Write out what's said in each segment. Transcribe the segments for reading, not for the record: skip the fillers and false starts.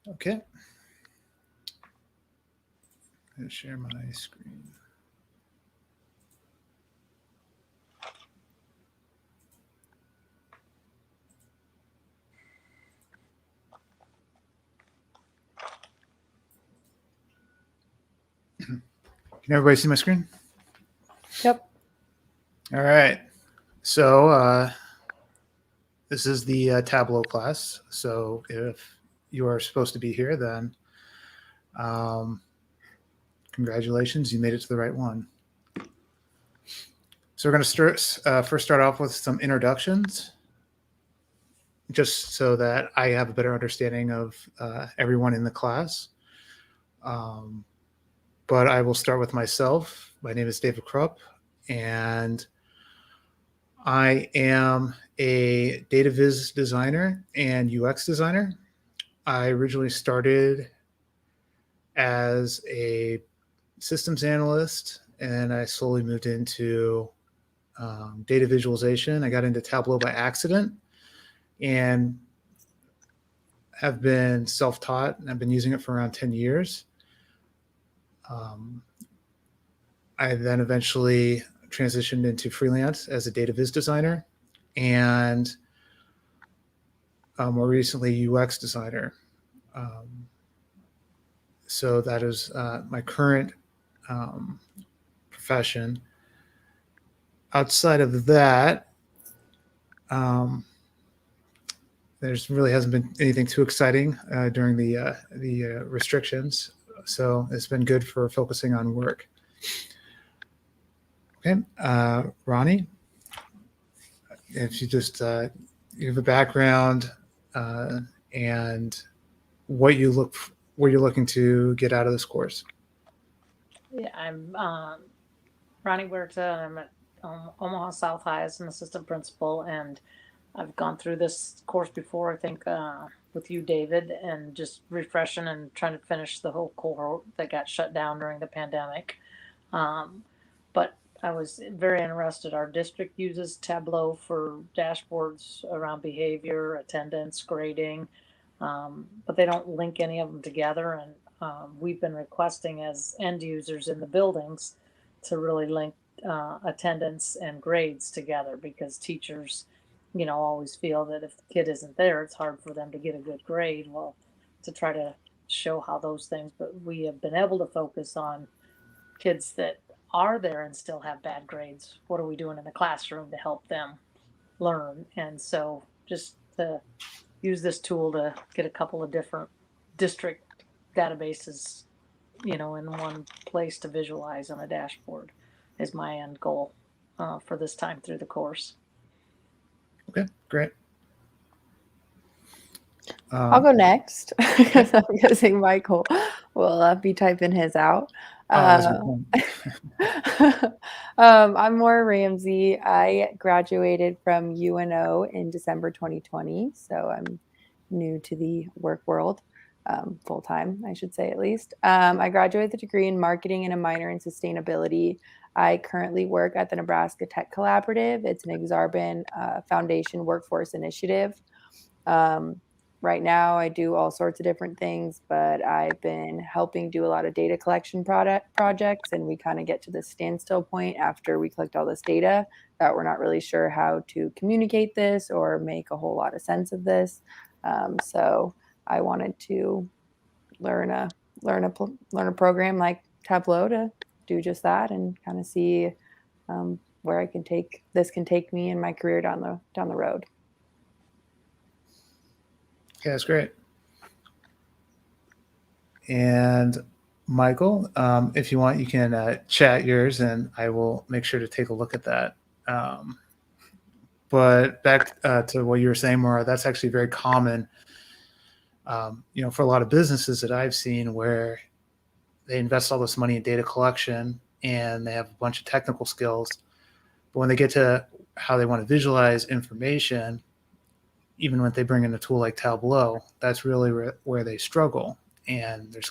Okay. I'm going to share my screen. Can everybody see my screen? Yep. All right. So this is the Tableau class. So if you are supposed to be here, then um, congratulations, you made it to the right one. So we're going to first start off with some introductions, just so that I have a better understanding of everyone in the class. Um, but I will start with myself. My name is David Krupp, and I am a data viz designer and UX designer. I originally started as a systems analyst, and I slowly moved into data visualization. I got into Tableau by accident and have been self-taught, and I've been using it for around 10 years. Um, I then eventually transitioned into freelance as a data viz designer, and more recently UX designer. Um, so that is my current um, profession. Outside of that, um, there's really hasn't been anything too exciting during the restrictions. So it's been good for focusing on work. Okay, Ronnie, if you just you have a background uh, and what you look what you're looking to get out of this course. Yeah, I'm Ronnie Huerta, and I'm at Omaha South High as an assistant principal, and I've gone through this course before, I think, with you, David, and just refreshing and trying to finish the whole cohort that got shut down during the pandemic. Um, but I was very interested. Our district uses Tableau for dashboards around behavior, attendance, grading, but they don't link any of them together. And we've been requesting as end users in the buildings to really link attendance and grades together because teachers, always feel that if the kid isn't there, it's hard for them to get a good grade. Well, to try to show how those things, but we have been able to focus on kids that are there and still have bad grades. What are we doing in the classroom to help them learn? And so just to use this tool to get a couple of different district databases, in one place to visualize on a dashboard is my end goal for this time through the course. Okay, great. I'll go next because I'm guessing Michael will be typing his out. That's a good point. I'm Maura Ramsey. I graduated from UNO in December 2020, so I'm new to the work world, full time, I should say at least. I graduated with a degree in marketing and a minor in sustainability. I currently work at the Nebraska Tech Collaborative. It's an Exarban Foundation workforce initiative. Right now, I do all sorts of different things, but I've been helping do a lot of data collection projects, and we kind of get to this standstill point after we collect all this data that we're not really sure how to communicate this or make a whole lot of sense of this. So I wanted to learn a program like Tableau to do just that and kind of see where this can take me in my career down the road. Yeah, that's great. And Michael, if you want, you can chat yours, and I will make sure to take a look at that. Um, but back to what you were saying, Maura, that's actually very common. For a lot of businesses that I've seen where they invest all this money in data collection and they have a bunch of technical skills, but when they get to how they want to visualize information, even when they bring in a tool like Tableau, that's really where they struggle. And there's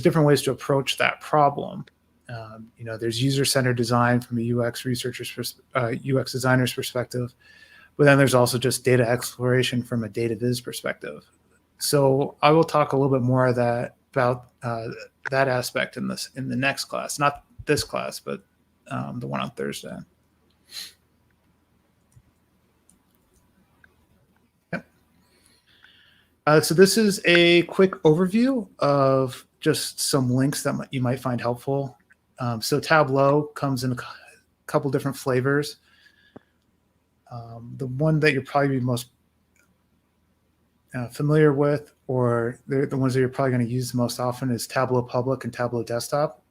different ways to approach that problem. There's user-centered design from a UX UX designer's perspective, But then there's also just data exploration from a data viz perspective. So I will talk a little bit more of that about that aspect in the next class, not this class, but the one on Thursday. Yep. So this is a quick overview of just some links that you might find helpful. So Tableau comes in a couple different flavors. The one that you're probably most familiar with, or the ones that you're probably going to use the most often, is Tableau Public and Tableau Desktop.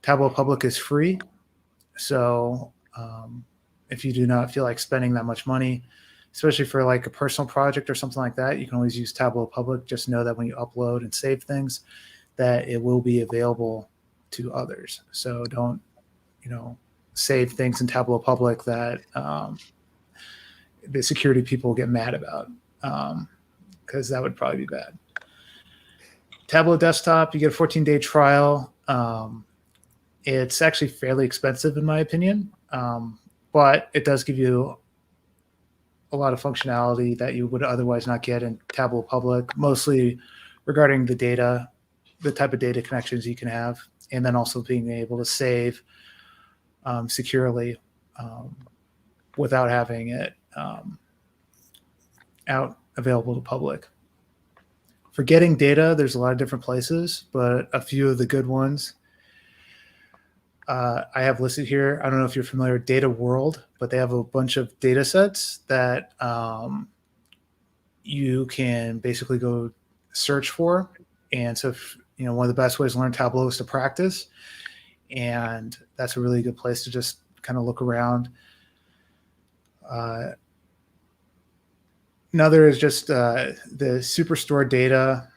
Tableau Public is free, so if you do not feel like spending that much money, especially for like a personal project or something like that, you can always use Tableau Public. Just know that when you upload and save things, that it will be available to others. So don't, save things in Tableau Public that the security people get mad about, because that would probably be bad. Tableau Desktop, you get a 14-day trial. It's actually fairly expensive in my opinion, but it does give you a lot of functionality that you would otherwise not get in Tableau Public, mostly regarding the data, the type of data connections you can have, and then also being able to save securely without having it out available to public. For getting data, there's a lot of different places, but a few of the good ones I have listed here. I don't know if you're familiar with Data World, but they have a bunch of data sets that you can basically go search for. And so, one of the best ways to learn Tableau is to practice. And that's a really good place to just kind of look around. Another is just the Superstore data.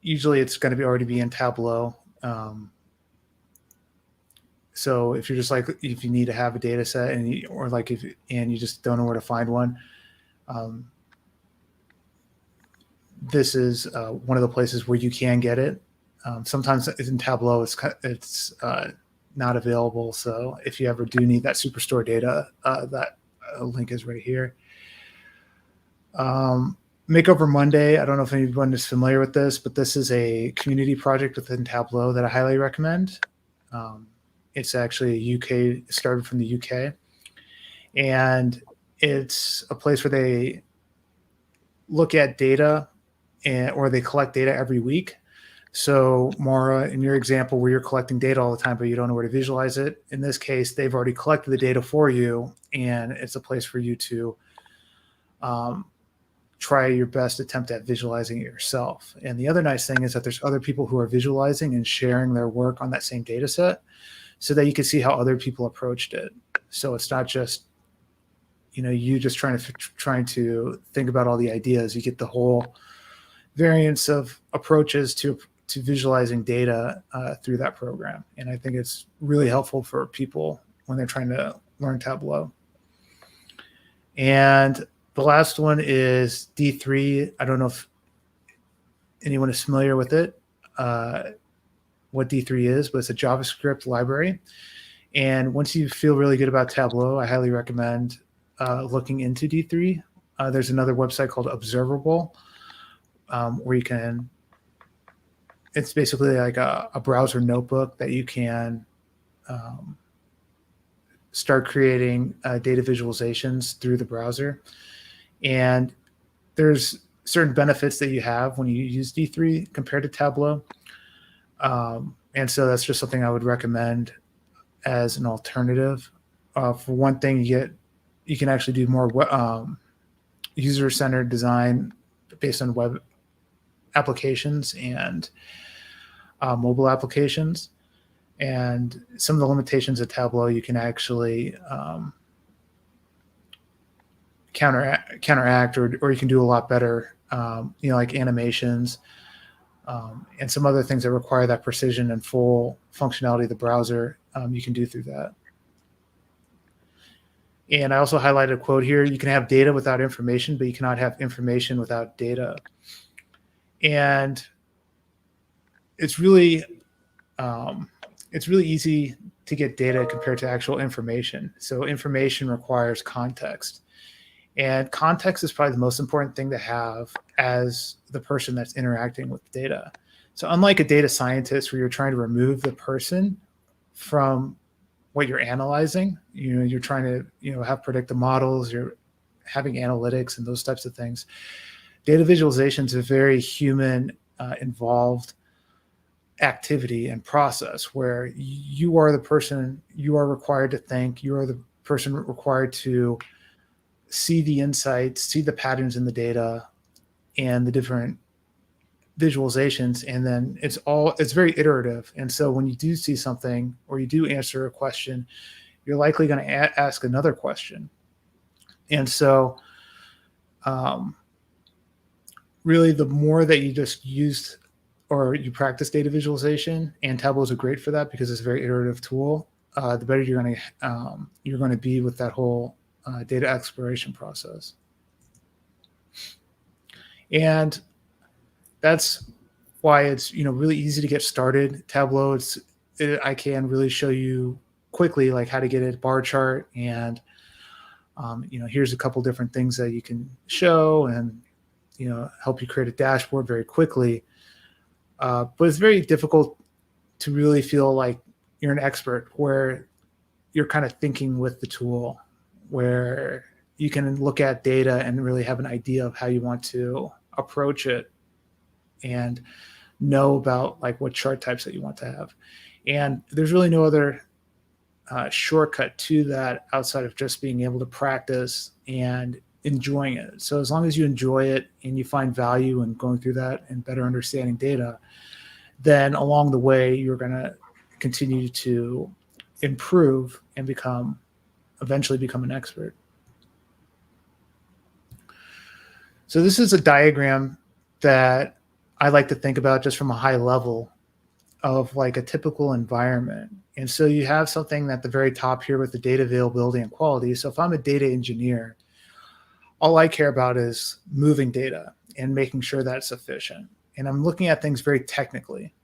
Usually it's going to already be in Tableau. So if you're just like, if you need to have a data set and you just don't know where to find one, this is one of the places where you can get it. Sometimes in Tableau it's not available. So if you ever do need that Superstore data, that link is right here. Makeover Monday, I don't know if anyone is familiar with this, but this is a community project within Tableau that I highly recommend. It's actually started from the UK, and it's a place where they look at data or they collect data every week. So Maura, in your example where you're collecting data all the time, but you don't know where to visualize it, in this case, they've already collected the data for you, and it's a place for you to try your best attempt at visualizing it yourself. And the other nice thing is that there's other people who are visualizing and sharing their work on that same data set, so that you can see how other people approached it. So it's not just, you just trying to think about all the ideas. You get the whole variance of approaches to visualizing data through that program. And I think it's really helpful for people when they're trying to learn Tableau. And the last one is D3. I don't know if anyone is familiar with it, what D3 is, but it's a JavaScript library. And once you feel really good about Tableau, I highly recommend looking into D3. There's another website called Observable, where you can, it's basically like a browser notebook that you can start creating data visualizations through the browser. And there's certain benefits that you have when you use D3 compared to Tableau. And so that's just something I would recommend as an alternative. For one thing, you can actually do more user-centered design based on web applications and mobile applications. And some of the limitations of Tableau, you can actually counteract, or you can do a lot better, like animations and some other things that require that precision and full functionality of the browser. You can do through that. And I also highlighted a quote here: you can have data without information, but you cannot have information without data. And it's really easy to get data compared to actual information. So information requires context. And context is probably the most important thing to have as the person that's interacting with data. So unlike a data scientist where you're trying to remove the person from what you're analyzing, you're trying to, have predictive models, you're having analytics and those types of things. Data visualization is a very human involved activity and process where you are the person, you are required to think, you are the person required to see the insights, see the patterns in the data and the different visualizations. And then it's very iterative. And so when you do see something or you do answer a question, you're likely going to ask another question. And so really the more that you just use or you practice data visualization, and Tableau is great for that because it's a very iterative tool, the better you're going to be with that whole data exploration process. And that's why it's really easy to get started. Tableau, I can really show you quickly like how to get a bar chart, and here's a couple different things that you can show, and help you create a dashboard very quickly. But it's very difficult to really feel like you're an expert where you're kind of thinking with the tool, where you can look at data and really have an idea of how you want to approach it and know about like what chart types that you want to have. And there's really no other shortcut to that outside of just being able to practice and enjoying it. So as long as you enjoy it and you find value in going through that and better understanding data, then along the way, you're going to continue to improve and eventually become an expert. So this is a diagram that I like to think about just from a high level of like a typical environment. And so you have something at the very top here with the data availability and quality. So if I'm a data engineer, all I care about is moving data and making sure that it's efficient. And I'm looking at things very technically.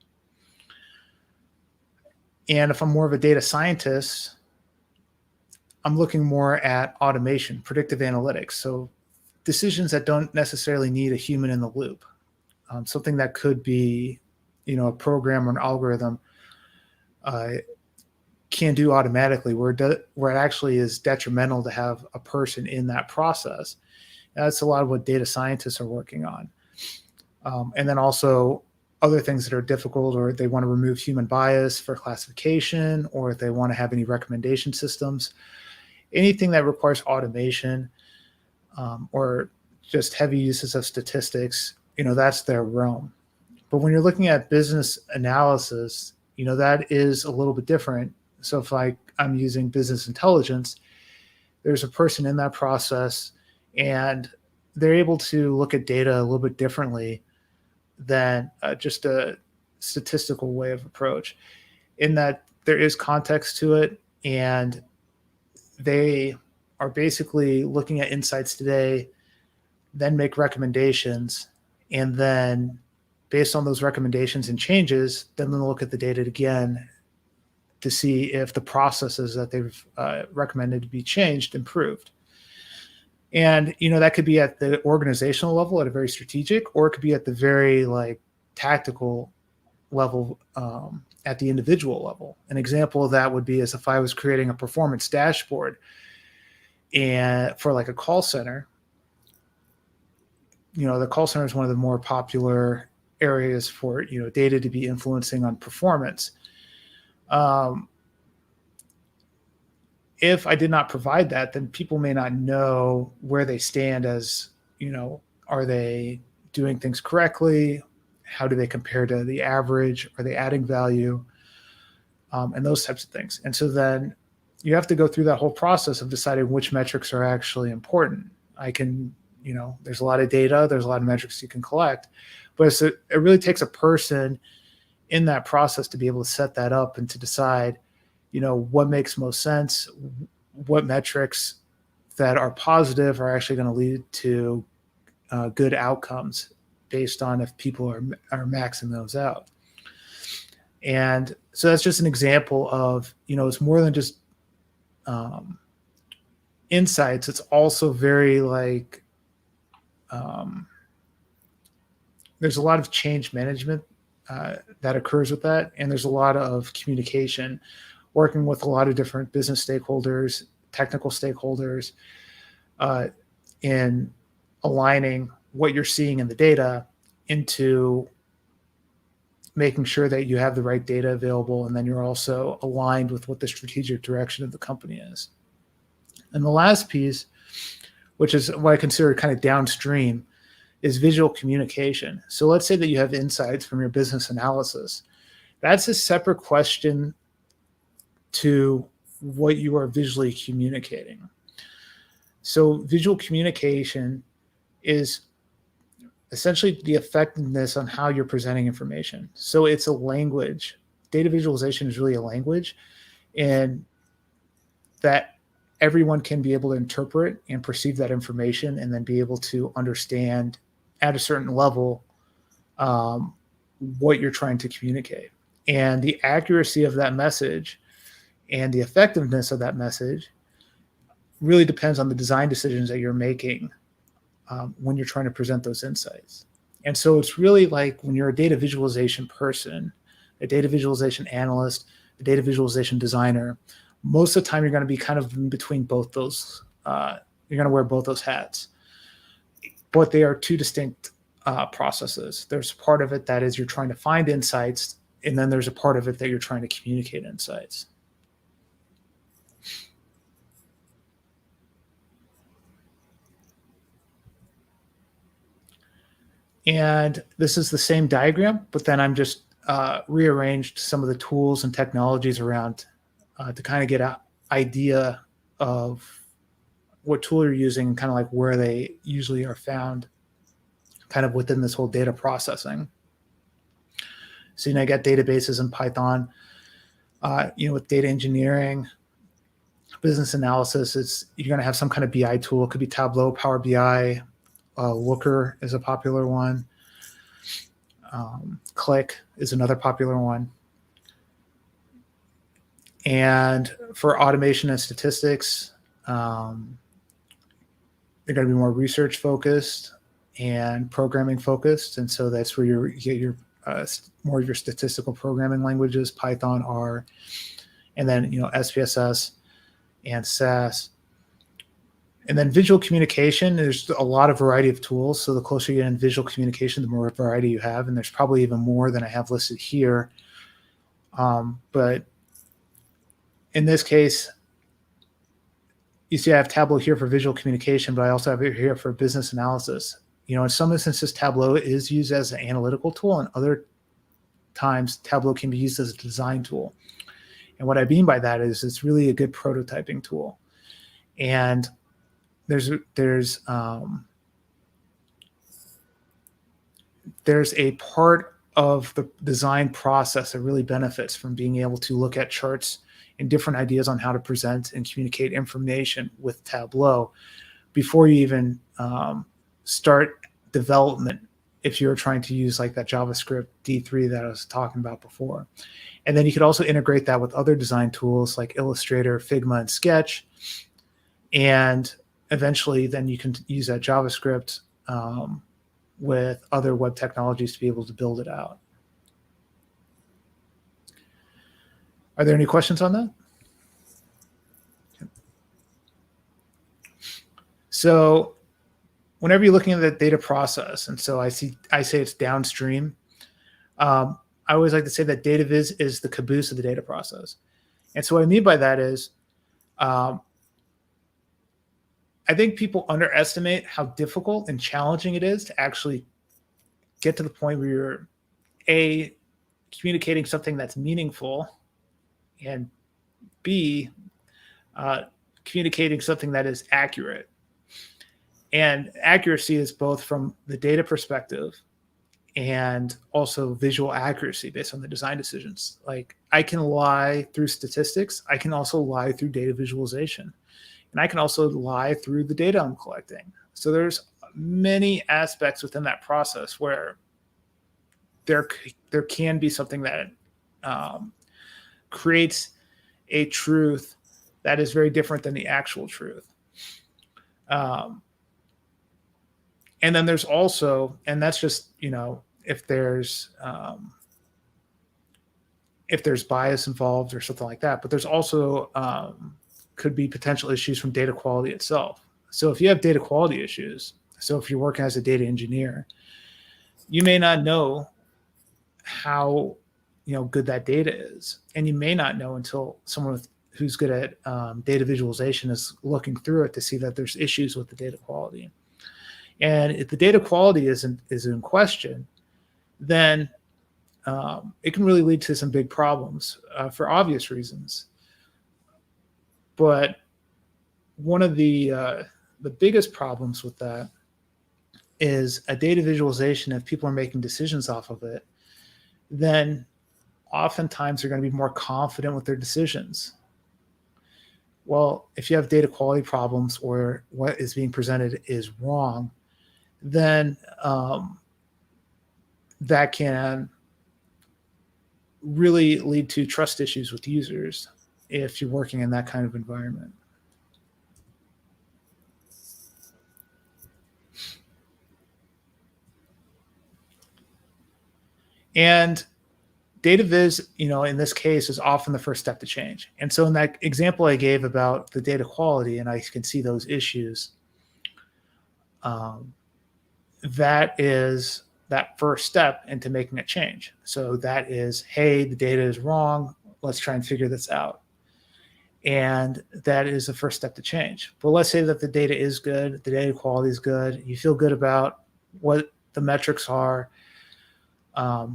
And if I'm more of a data scientist, I'm looking more at automation, predictive analytics. So decisions that don't necessarily need a human in the loop. Something that could be, a program or an algorithm can do automatically, where it actually is detrimental to have a person in that process. That's a lot of what data scientists are working on. And then also other things that are difficult, or they want to remove human bias for classification, or if they want to have any recommendation systems, anything that requires automation or just heavy uses of statistics, that's their realm. But when you're looking at business analysis, that is a little bit different. So if I'm using business intelligence, there's a person in that process, and they're able to look at data a little bit differently than just a statistical way of approach, in that there is context to it, and they are basically looking at insights today, then make recommendations, and then based on those recommendations and changes, then they'll look at the data again to see if the processes that they've recommended to be changed improved. And that could be at the organizational level, at a very strategic, or it could be at the very tactical level, at the individual level. An example of that would be as if I was creating a performance dashboard and for a call center. The call center is one of the more popular areas for data to be influencing on performance. If I did not provide that, then people may not know where they stand as, are they doing things correctly? How do they compare to the average? Are they adding value? And those types of things. And so then you have to go through that whole process of deciding which metrics are actually important. There's a lot of data, there's a lot of metrics you can collect, but it really takes a person in that process to be able to set that up and to decide, what makes most sense, what metrics that are positive are actually going to lead to good outcomes based on if people are maxing those out. And so that's just an example of, it's more than just insights. It's also very like, there's a lot of change management that occurs with that. And there's a lot of communication, working with a lot of different business stakeholders, technical stakeholders, in aligning what you're seeing in the data into making sure that you have the right data available, and then you're also aligned with what the strategic direction of the company is. And the last piece, which is what I consider kind of downstream, is visual communication. So let's say that you have insights from your business analysis. That's a separate question to what you are visually communicating. So visual communication is essentially the effectiveness on how you're presenting information. So it's a language. Data visualization is really a language, and that everyone can be able to interpret and perceive that information, and then be able to understand at a certain level what you're trying to communicate. And the accuracy of that message and the effectiveness of that message really depends on the design decisions that you're making when you're trying to present those insights. And so it's really like when you're a data visualization person, a data visualization analyst, a data visualization designer, most of the time you're going to be kind of in between both those. You're going to wear both those hats. But they are two distinct processes. There's part of it that is you're trying to find insights, and then there's a part of it that you're trying to communicate insights. And this is the same diagram, but then I'm just rearranged some of the tools and technologies around to kind of get an idea of what tool you're using and kind of like where they usually are found kind of within this whole data processing. So, I got databases in Python, with data engineering, business analysis, you're going to have some kind of BI tool. It could be Tableau, Power BI, Looker is a popular one. Qlik is another popular one. And for automation and statistics, they're going to be more research focused and programming focused. And so that's where you get your more of your statistical programming languages, Python, R, and then, SPSS and SAS. And then visual communication, there's a lot of variety of tools. So the closer you get in visual communication, the more variety you have. And there's probably even more than I have listed here. But in this case, you see I have Tableau here for visual communication, but I also have it here for business analysis. In some instances, Tableau is used as an analytical tool, and other times Tableau can be used as a design tool. And what I mean by that is it's really a good prototyping tool. And there's a part of the design process that really benefits from being able to look at charts and different ideas on how to present and communicate information with Tableau before you even start development, if you're trying to use like that JavaScript D3 that I was talking about before. And then you could also integrate that with other design tools like Illustrator, Figma, and Sketch. And eventually then you can use that JavaScript with other web technologies to be able to build it out. Are there any questions on that? So whenever you're looking at the data process, and so I say it's downstream, I always like to say that data viz is the caboose of the data process. And so what I mean by that is I think people underestimate how difficult and challenging it is to actually get to the point where you're A, communicating something that's meaningful, and B, communicating something that is accurate. And accuracy is both from the data perspective and also visual accuracy based on the design decisions. Like I can lie through statistics. I can also lie through data visualization. And I can also lie through the data I'm collecting. So there's many aspects within that process where there can be something that creates a truth that is very different than the actual truth. And then there's also, and that's just, if there's bias involved or something like that, but there's also could be potential issues from data quality itself. So if you have data quality issues, so if you're working as a data engineer, you may not know how good that data is, and you may not know until someone who's good at data visualization is looking through it to see that there's issues with the data quality. And if the data quality is in question, then it can really lead to some big problems for obvious reasons. But one of the biggest problems with that is a data visualization. If people are making decisions off of it, then oftentimes they're going to be more confident with their decisions. Well, if you have data quality problems or what is being presented is wrong, then that can really lead to trust issues with users if you're working in that kind of environment. And data viz, in this case, is often the first step to change. And so in that example I gave about the data quality, and I can see those issues, that is that first step into making a change. So that is, hey, the data is wrong. Let's try and figure this out. And that is the first step to change. But let's say that the data is good, the data quality is good, you feel good about what the metrics are. At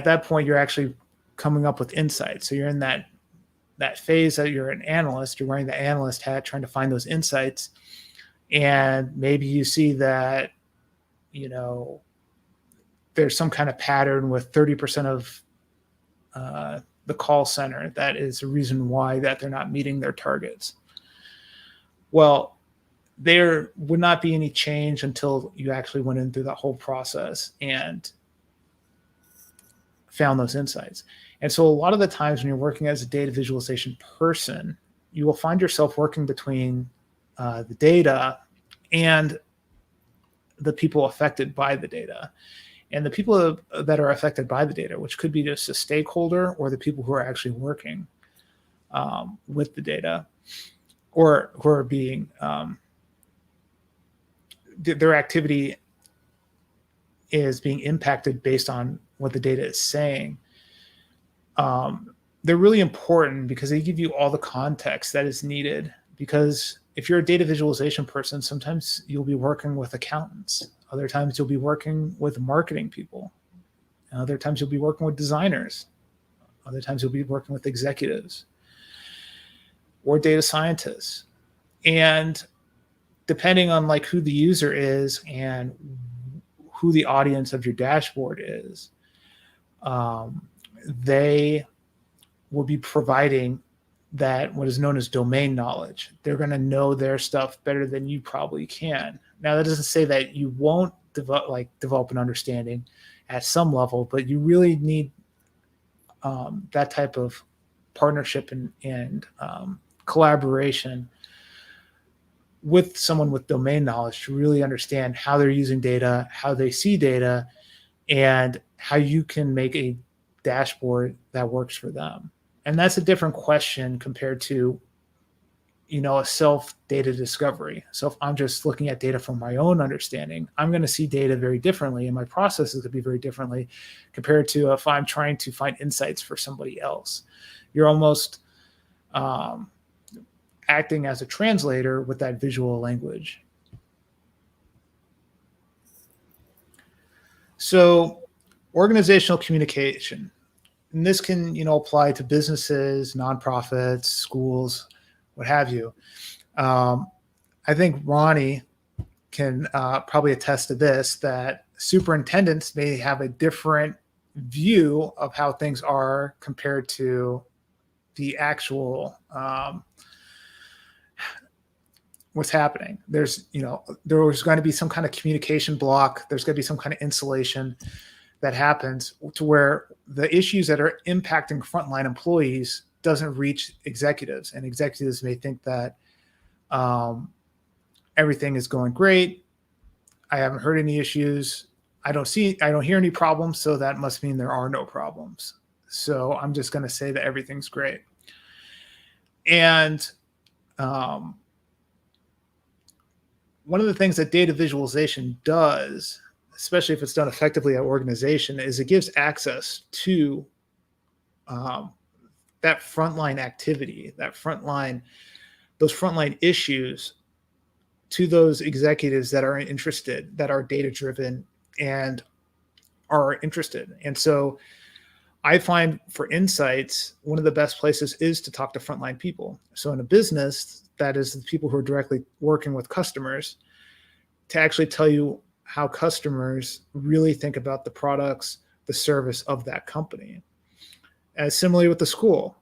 that point, you're actually coming up with insights. So you're in that phase that you're an analyst, you're wearing the analyst hat, trying to find those insights. And maybe you see that, there's some kind of pattern with 30% of the call center. That is the reason why that they're not meeting their targets. Well, there would not be any change until you actually went in through that whole process and found those insights. And so a lot of the times when you're working as a data visualization person, you will find yourself working between the data and the people affected by the data. And the people that are affected by the data, which could be just a stakeholder or the people who are actually working with the data, or who are being, their activity is being impacted based on what the data is saying. They're really important because they give you all the context that is needed. Because if you're a data visualization person, sometimes you'll be working with accountants. Other times you'll be working with marketing people. Other times you'll be working with designers. Other times you'll be working with executives or data scientists. And depending on who the user is and who the audience of your dashboard is, they will be providing that what is known as domain knowledge. They're going to know their stuff better than you probably can. Now, that doesn't say that you won't develop an understanding at some level, but you really need that type of partnership and collaboration with someone with domain knowledge to really understand how they're using data, how they see data, and how you can make a dashboard that works for them. And that's a different question compared to, a self-data discovery. So if I'm just looking at data from my own understanding, I'm going to see data very differently, and my processes could be very differently compared to if I'm trying to find insights for somebody else. You're almost acting as a translator with that visual language. So organizational communication. And this can, apply to businesses, nonprofits, schools, what have you. I think Ronnie can probably attest to this, that superintendents may have a different view of how things are compared to the actual what's happening. There's going to be some kind of communication block. There's going to be some kind of insulation that happens to where the issues that are impacting frontline employees doesn't reach executives, and executives may think that everything is going great. I haven't heard any issues. I don't hear any problems. So that must mean there are no problems. So I'm just going to say that everything's great. And one of the things that data visualization does, especially if it's done effectively at organization, is it gives access to that frontline activity, those frontline issues to those executives that are interested, that are data driven and are interested. And so I find for insights, one of the best places is to talk to frontline people. So in a business, that is the people who are directly working with customers, to actually tell you how customers really think about the products, the service of that company. As similarly with the school,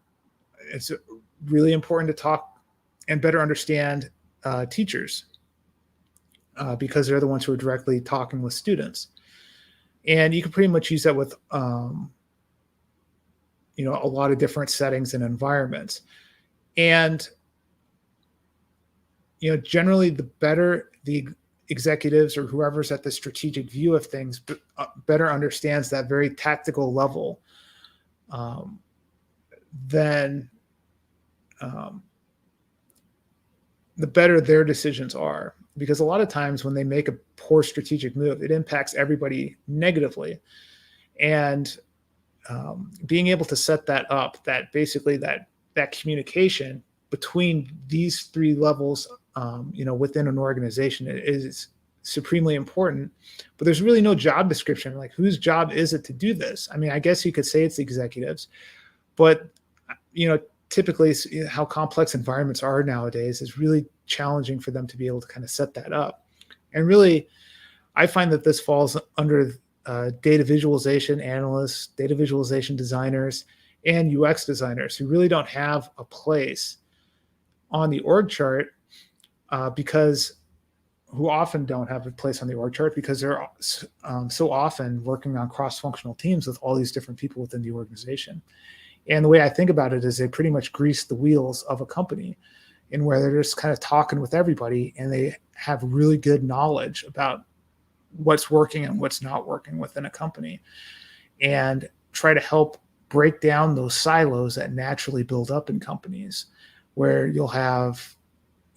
it's really important to talk and better understand teachers because they're the ones who are directly talking with students. And you can pretty much use that with a lot of different settings and environments. And generally, the better the executives or whoever's at the strategic view of things better understands that very tactical level, then the better their decisions are. Because a lot of times when they make a poor strategic move, it impacts everybody negatively. And being able to set that up, that basically that communication between these three levels, within an organization is supremely important. But there's really no job description. Like, whose job is it to do this? I mean, I guess you could say it's the executives, but typically how complex environments are nowadays is really challenging for them to be able to kind of set that up. And really, I find that this falls under data visualization analysts, data visualization designers, and UX designers who really don't have a place on the org chart because they're so often working on cross-functional teams with all these different people within the organization. And the way I think about it is they pretty much grease the wheels of a company, in where they're just kind of talking with everybody and they have really good knowledge about what's working and what's not working within a company, and try to help break down those silos that naturally build up in companies, where you'll have,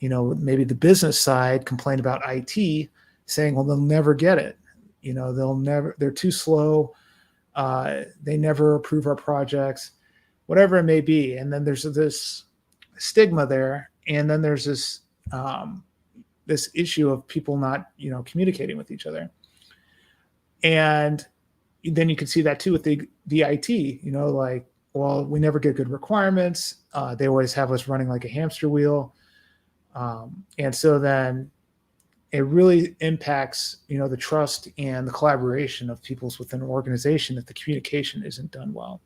maybe the business side complain about IT, saying, well, they'll never get it. They're too slow. They never approve our projects, whatever it may be. And then there's this stigma there. And then there's this issue of people not, communicating with each other. And then you can see that too with the IT, like, well, we never get good requirements. They always have us running like a hamster wheel. And so then it really impacts, the trust and the collaboration of people's within an organization if the communication isn't done well.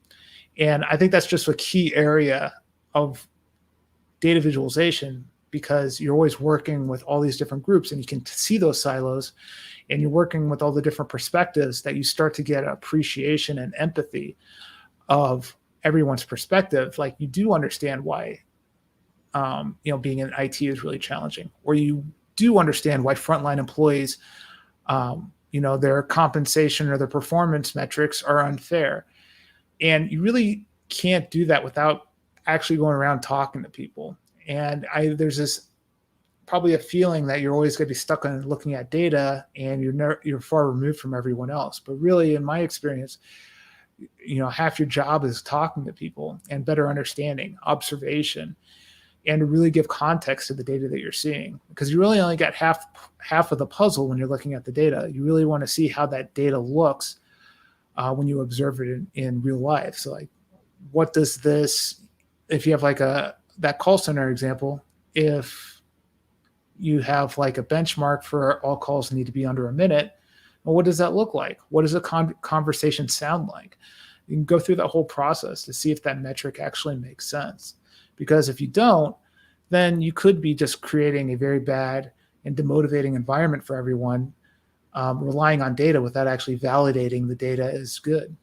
And I think that's just a key area of data visualization, because you're always working with all these different groups and you can see those silos, and you're working with all the different perspectives, that you start to get appreciation and empathy of everyone's perspective. Like, you do understand why, being in IT is really challenging, or you do understand why frontline employees, their compensation or their performance metrics are unfair. And you really can't do that without actually going around talking to people. And there's this probably a feeling that you're always going to be stuck on looking at data and you're far removed from everyone else. But really, in my experience, half your job is talking to people and better understanding, observation, and to really give context to the data that you're seeing, because you really only got half of the puzzle when you're looking at the data. You really want to see how that data looks when you observe it in real life. So, like, what does this, if you have like that call center example, if you have like a benchmark for all calls need to be under a minute, well, what does that look like? What does a conversation sound like? You can go through that whole process to see if that metric actually makes sense. Because if you don't, then you could be just creating a very bad and demotivating environment for everyone, relying on data without actually validating the data is good,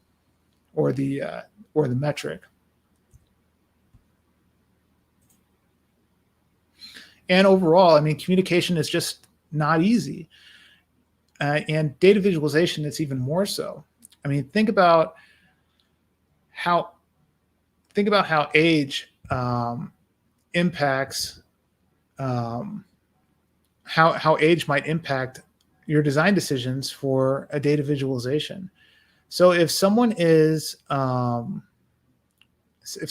or the metric. And overall, I mean, communication is just not easy. And data visualization, it's even more so. I mean, think about how age impacts how age might impact your design decisions for a data visualization. So if someone is in their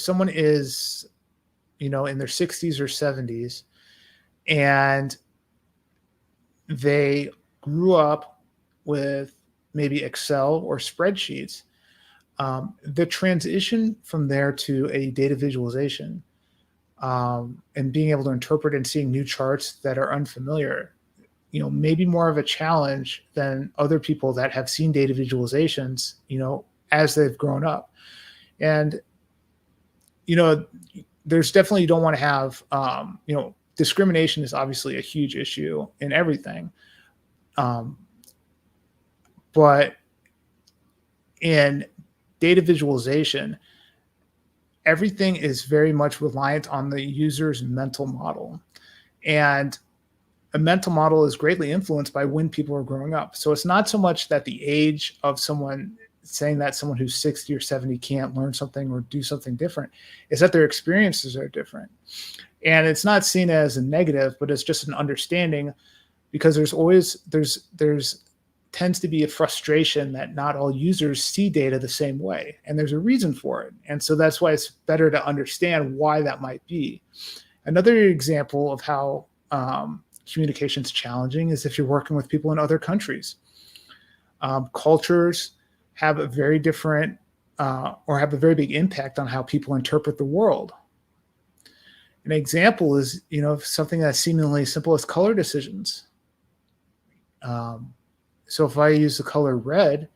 60s or 70s, and they grew up with maybe Excel or spreadsheets, the transition from there to a data visualization, and being able to interpret and seeing new charts that are unfamiliar, maybe more of a challenge than other people that have seen data visualizations, as they've grown up. And, there's definitely, you don't want to have, discrimination is obviously a huge issue in everything. But in data visualization, everything is very much reliant on the user's mental model. And a mental model is greatly influenced by when people are growing up. So it's not so much that the age of someone, saying that someone who's 60 or 70 can't learn something or do something different, is that their experiences are different. And it's not seen as a negative, but it's just an understanding, because there's tends to be a frustration that not all users see data the same way, and there's a reason for it. And so that's why it's better to understand why that might be. Another example of how communication is challenging is if you're working with people in other countries. Cultures have a very different or have a very big impact on how people interpret the world. An example is, something that's seemingly simple as color decisions. So if I use the color red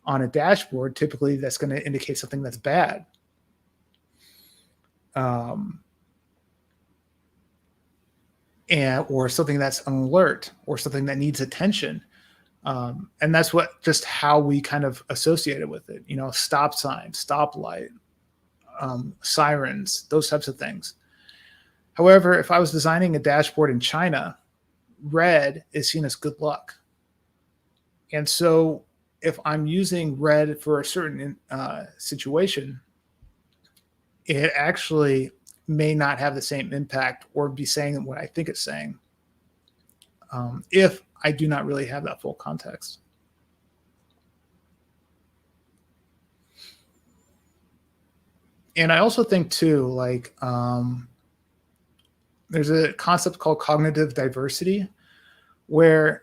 on a dashboard, typically that's going to indicate something that's bad. Or something that's an alert, or something that needs attention. And that's just how we kind of associate it with it. Stop sign, stoplight, sirens, those types of things. However, if I was designing a dashboard in China, red is seen as good luck. And so if I'm using red for a certain situation, it actually may not have the same impact or be saying what I think it's saying, if I do not really have that full context. And I also think too, there's a concept called cognitive diversity, where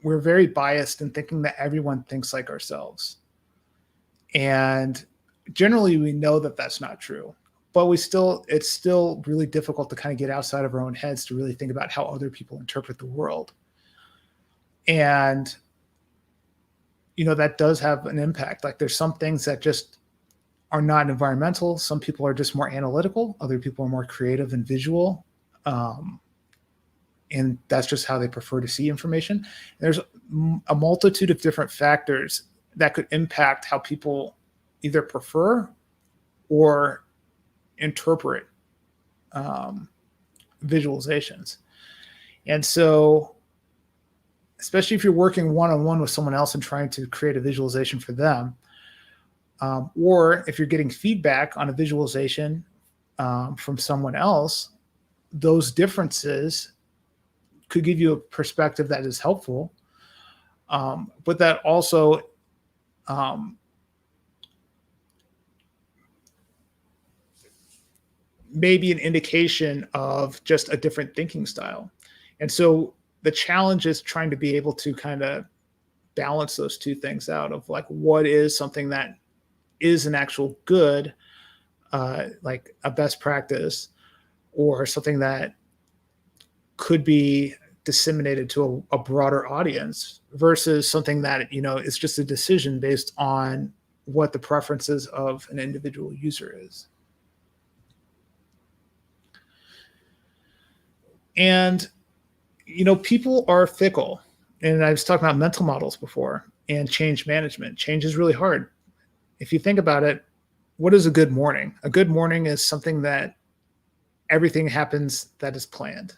we're very biased in thinking that everyone thinks like ourselves. And generally we know that that's not true, but it's still really difficult to kind of get outside of our own heads to really think about how other people interpret the world. And, that does have an impact. Like, there's some things that just are not environmental. Some people are just more analytical. Other people are more creative and visual. And that's just how they prefer to see information. There's a multitude of different factors that could impact how people either prefer or interpret visualizations. And so, especially if you're working one-on-one with someone else and trying to create a visualization for them, or if you're getting feedback on a visualization from someone else, those differences could give you a perspective that is helpful, but that also may be an indication of just a different thinking style. And so the challenge is trying to be able to kind of balance those two things out, of what is something that is an actual good, like a best practice, or something that could be disseminated to a broader audience, versus something that, is just a decision based on what the preferences of an individual user is. And, people are fickle. and I was talking about mental models before and change management. Change is really hard. If you think about it, what is a good morning? A good morning is something that everything happens that is planned.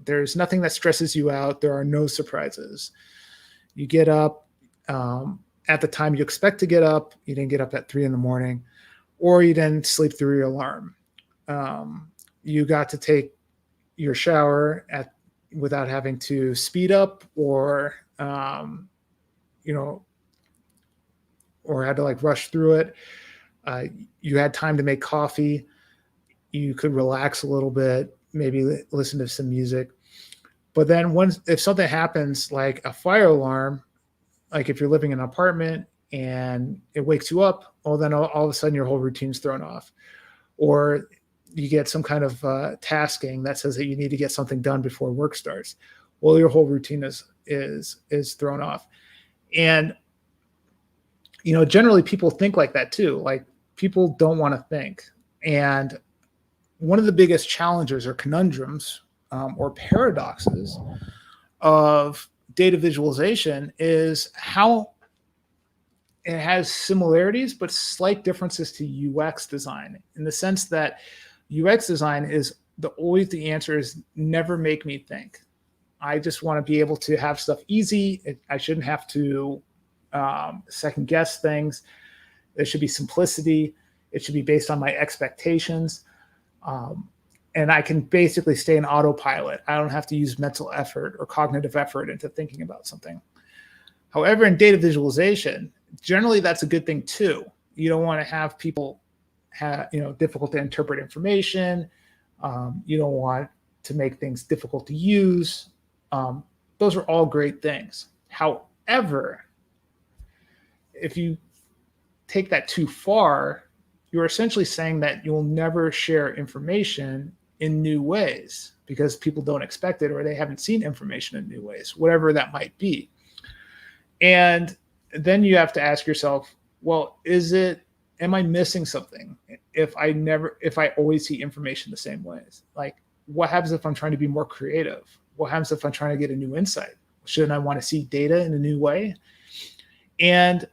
There's nothing that stresses you out. There are no surprises. You get up at the time you expect to get up. You didn't get up at 3 a.m, or you didn't sleep through your alarm. You got to take your shower without having to speed up or or had to like rush through it. You had time to make coffee. You could relax a little bit, maybe listen to some music. But then if something happens like a fire alarm, like if you're living in an apartment and it wakes you up, well, then all of a sudden your whole routine's thrown off. Or you get some kind of tasking that says that you need to get something done before work starts. Well, your whole routine is thrown off. And, generally people think like that too. Like people don't want to think. And one of the biggest challenges or conundrums or paradoxes of data visualization is how it has similarities but slight differences to UX design, in the sense that UX design is always the answer is never make me think. I just want to be able to have stuff easy. I shouldn't have to second guess things. There should be simplicity. It should be based on my expectations. And I can basically stay in autopilot. I don't have to use mental effort or cognitive effort into thinking about something. However, in data visualization, generally that's a good thing too. You don't want to have people difficult to interpret information. You don't want to make things difficult to use. Those are all great things. However, if you take that too far, you're essentially saying that you'll never share information in new ways because people don't expect it or they haven't seen information in new ways, whatever that might be. And then you have to ask yourself, well, am I missing something if I always see information the same ways? Like, what happens if I'm trying to be more creative? What happens if I'm trying to get a new insight? Shouldn't I want to see data in a new way? And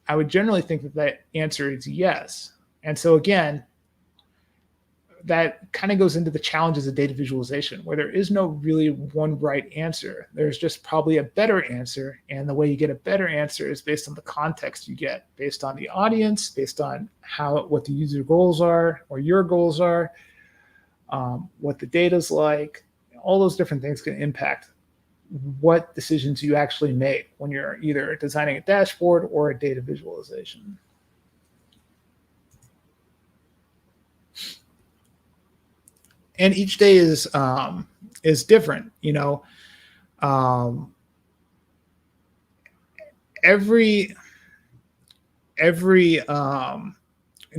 I would generally think that answer is yes. And so again, that kind of goes into the challenges of data visualization, where there is no really one right answer. There's just probably a better answer. And the way you get a better answer is based on the context you get, based on the audience, based on what the user goals are or your goals are, what the data's like. All those different things can impact what decisions you actually make when you're either designing a dashboard or a data visualization. And each day is different, every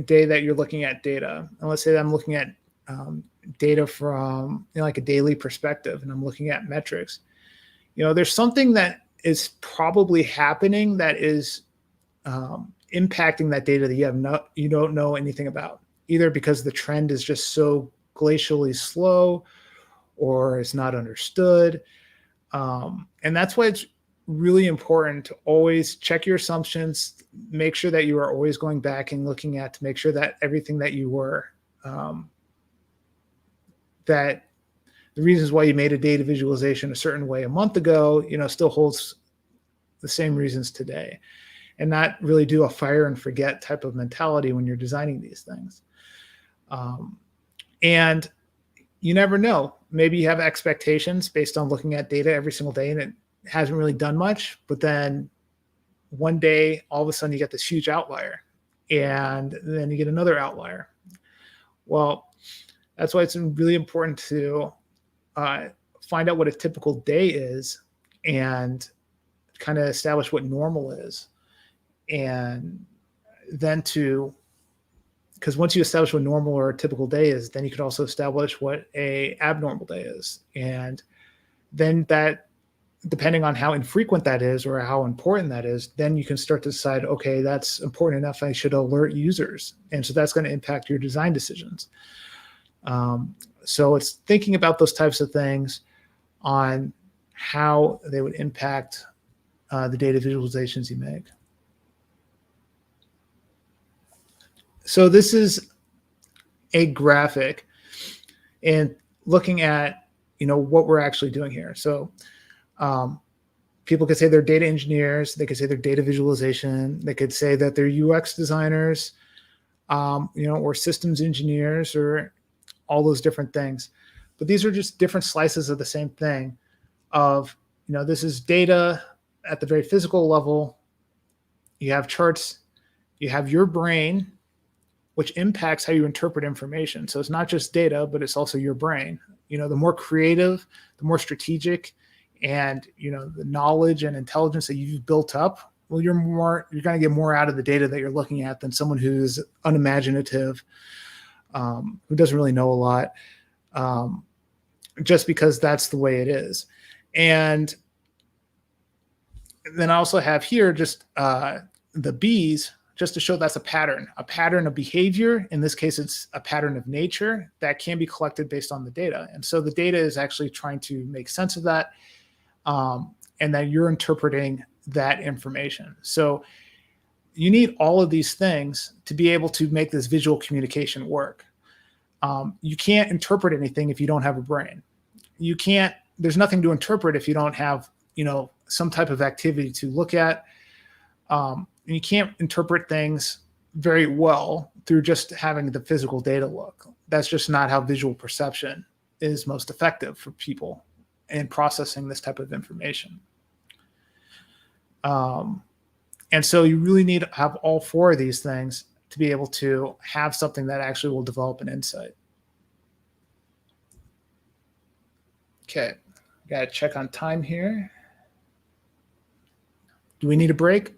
day that you're looking at data, and let's say that I'm looking at data from like a daily perspective, and I'm looking at metrics, there's something that is probably happening that is impacting that data that you don't know anything about, either because the trend is just so glacially slow or it's not understood. And that's why it's really important to always check your assumptions, make sure that you are always going back and looking at to make sure that everything that you were, that the reasons why you made a data visualization a certain way a month ago, still holds the same reasons today, and not really do a fire and forget type of mentality when you're designing these things. And you never know. Maybe you have expectations based on looking at data every single day and it hasn't really done much, but then one day, all of a sudden you get this huge outlier and then you get another outlier. Well, that's why it's really important to find out what a typical day is and kind of establish what normal is. And then because once you establish what normal or a typical day is, then you could also establish what a abnormal day is. And then that, depending on how infrequent that is or how important that is, then you can start to decide, okay, that's important enough, I should alert users. And so that's going to impact your design decisions. So it's thinking about those types of things on how they would impact the data visualizations you make. So this is a graphic and looking at, what we're actually doing here. So people could say they're data engineers. They could say they're data visualization. They could say that they're UX designers, or systems engineers, or all those different things. But these are just different slices of the same thing of, this is data at the very physical level. You have charts, you have your brain, which impacts how you interpret information. So it's not just data, but it's also your brain. The more creative, the more strategic, and the knowledge and intelligence that you've built up, well, you're going to get more out of the data that you're looking at than someone who's unimaginative, who doesn't really know a lot, just because that's the way it is. And then I also have here just the B's, just to show that's a pattern of behavior. In this case, it's a pattern of nature that can be collected based on the data. And so the data is actually trying to make sense of that, and that you're interpreting that information. So you need all of these things to be able to make this visual communication work. You can't interpret anything if you don't have a brain. There's nothing to interpret if you don't have, some type of activity to look at. You can't interpret things very well through just having the physical data look. That's just not how visual perception is most effective for people in processing this type of information. And so you really need to have all four of these things to be able to have something that actually will develop an insight. Okay, got to check on time here. Do we need a break?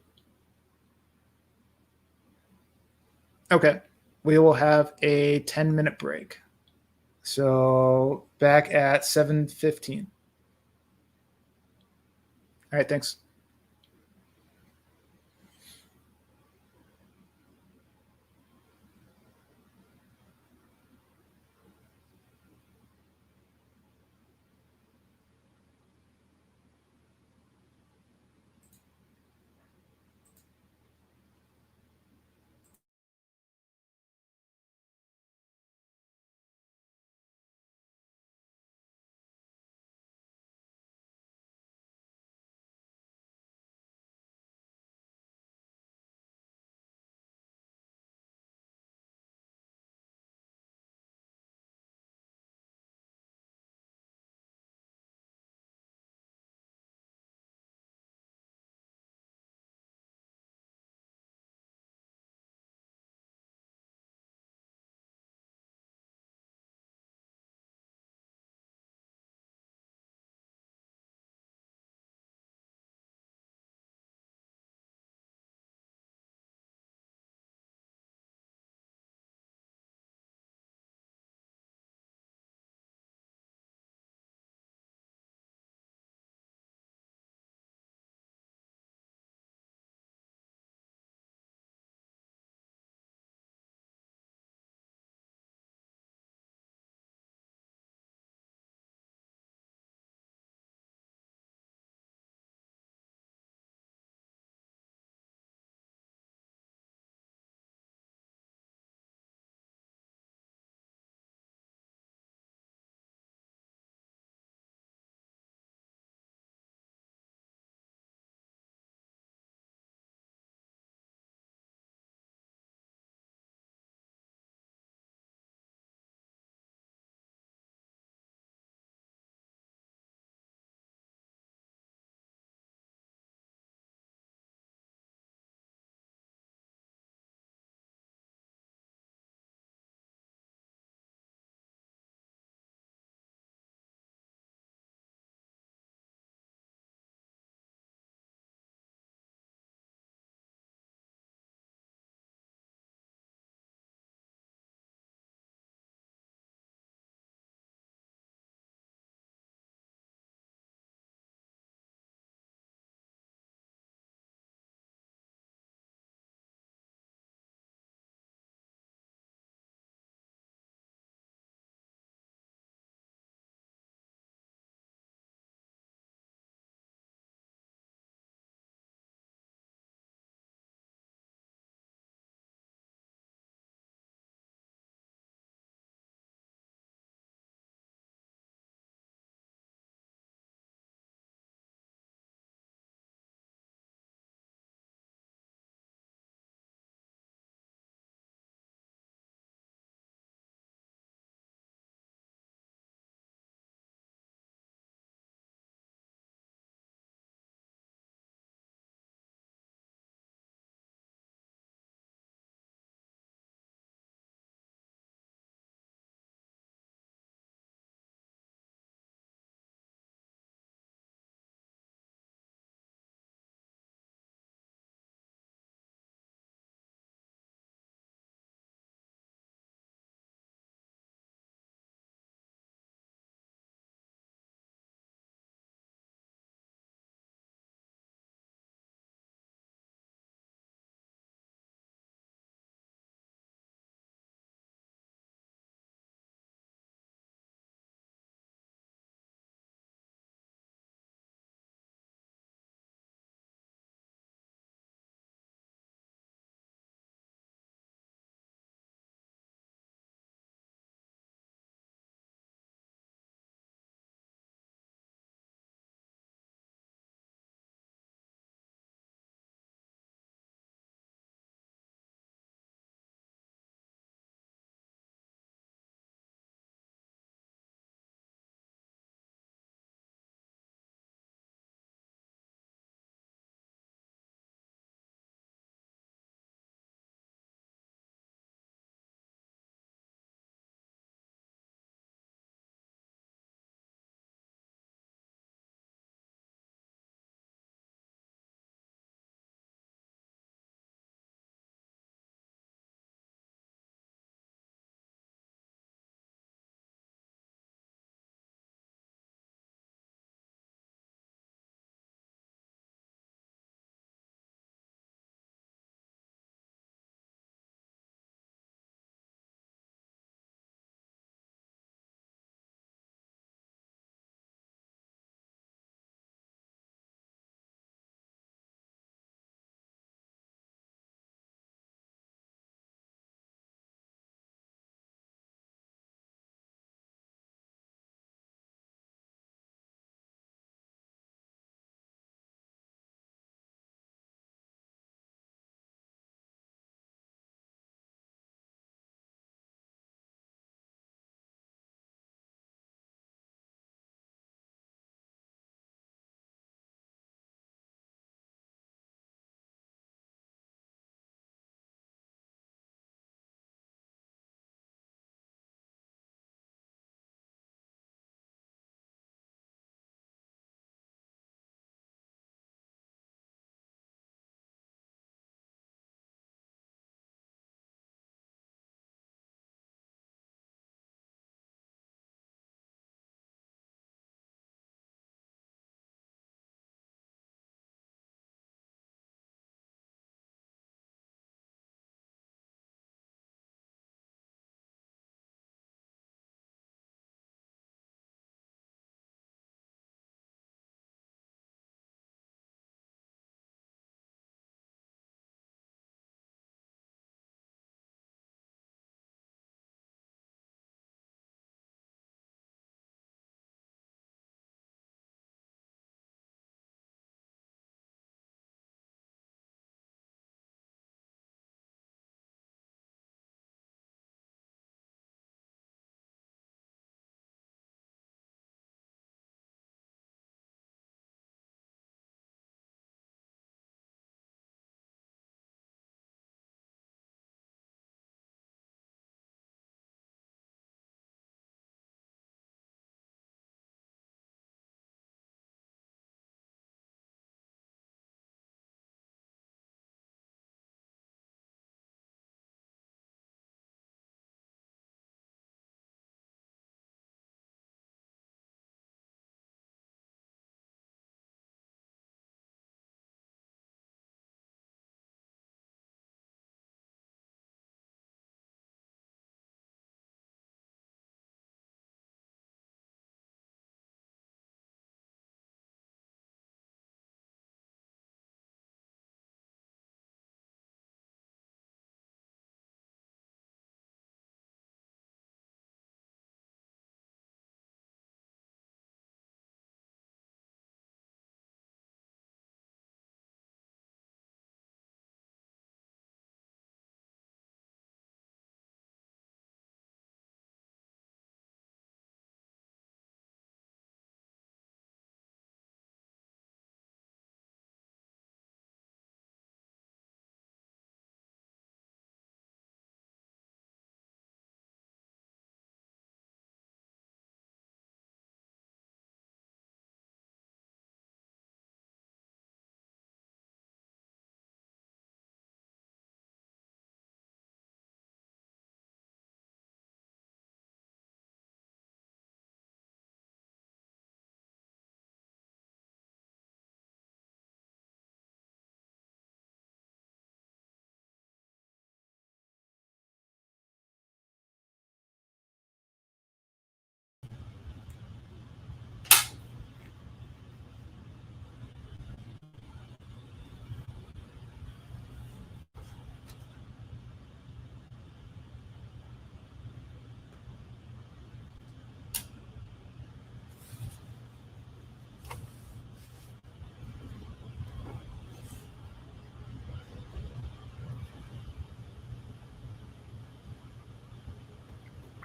Okay, we will have a 10-minute break. So back at 7:15. All right, thanks.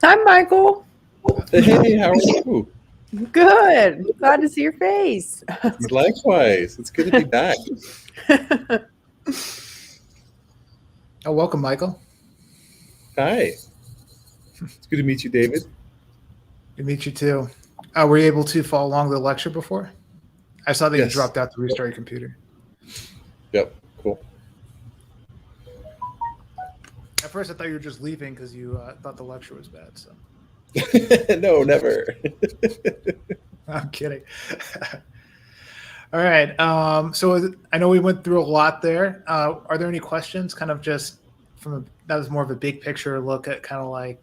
Hi, Michael. Hey, how are you? Good. Glad to see your face. Likewise. It's good to be back. Oh, welcome, Michael. Hi. It's good to meet you, David. Good to meet you too. Were you able to follow along the lecture before? I saw that you Yes. dropped out to restart your computer. Yep. Cool. At first, I thought you were just leaving because you thought the lecture was bad. So No, never. I'm kidding. All right. So I know we went through a lot there. Are there any questions? Kind of just that was more of a big picture look at kind of like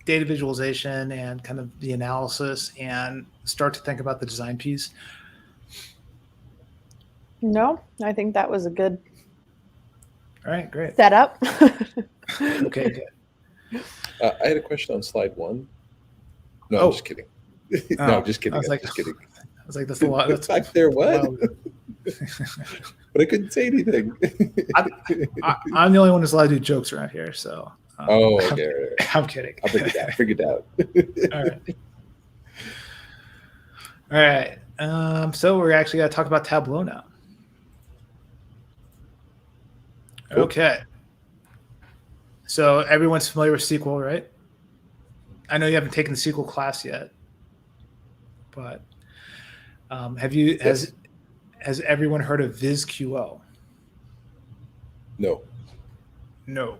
data visualization and kind of the analysis, and start to think about the design piece. No, I think that was a good All right, great. setup. Okay, good. I had a question on slide 1. No, Oh. I'm just kidding. No, just kidding. I was I'm like, just kidding. I was like, that's a lot. That's Back there, what? wow. But I couldn't say anything. I'm the only one who's allowed to do jokes around here, so. Oh, okay. Right. I'm kidding. I'll bring it down. Bring it down. All right. All right. So we're actually going to talk about Tableau now. Cool. Okay. So everyone's familiar with SQL, right? I know you haven't taken the SQL class yet, but has everyone heard of VizQL? No. No.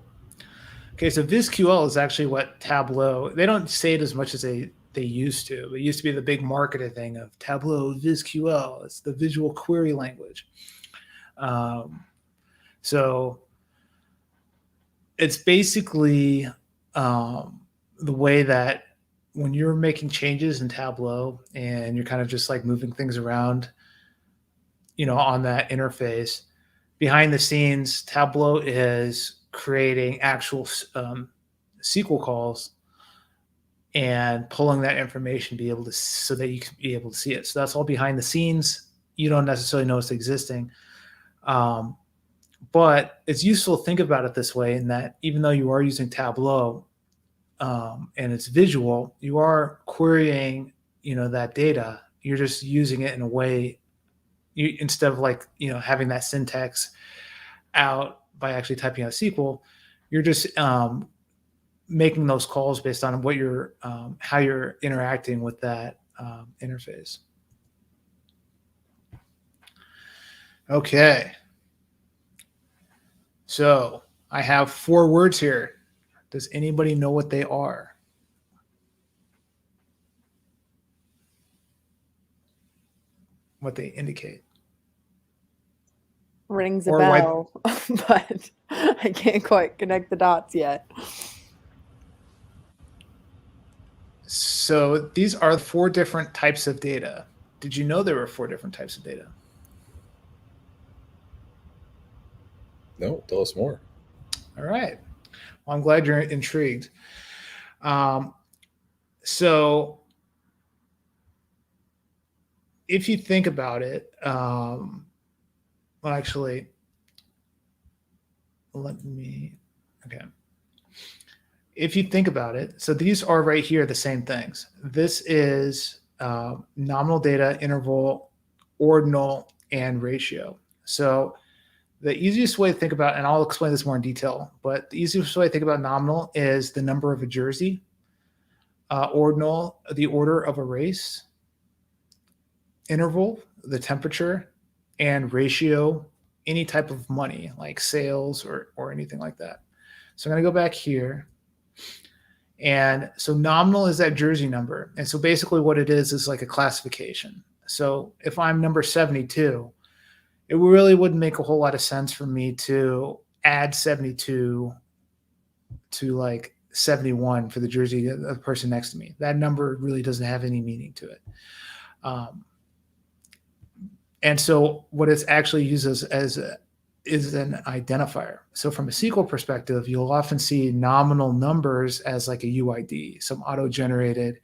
Okay, so VizQL is actually what Tableau, they don't say it as much as they used to. It used to be the big marketing thing of Tableau, VizQL. It's the visual query language. So it's basically the way that when you're making changes in Tableau and you're kind of just like moving things around, on that interface, behind the scenes, Tableau is creating actual SQL calls and pulling that information, so that you can be able to see it. So that's all behind the scenes. You don't necessarily know it's existing. But it's useful to think about it this way, in that even though you are using Tableau and it's visual, you are querying, that data. You're just using it in a way, instead of like, having that syntax out by actually typing out SQL, you're just making those calls based on what you're, how you're interacting with that interface. Okay. So I have 4 words here. Does anybody know what they are? What they indicate? Rings a Or why- bell, but I can't quite connect the dots yet. So these are 4 different types of data. Did you know there were 4 different types of data? No, tell us more. All right. Well, I'm glad you're intrigued. So if you think about it, well, actually, okay. If you think about it, so these are right here the same things. This is nominal data, interval, ordinal, and ratio. So the easiest way to think about, and I'll explain this more in detail, but the easiest way to think about nominal is the number of a jersey, ordinal, the order of a race, interval, the temperature, and ratio, any type of money like sales or anything like that. So I'm going to go back here. And so nominal is that jersey number. And so basically what it is like a classification. So if I'm number 72, it really wouldn't make a whole lot of sense for me to add 72 to like 71 for the jersey of the person next to me. That number really doesn't have any meaning to it. And so what it's actually used as is an identifier. So from a SQL perspective, you'll often see nominal numbers as like a UID, some auto-generated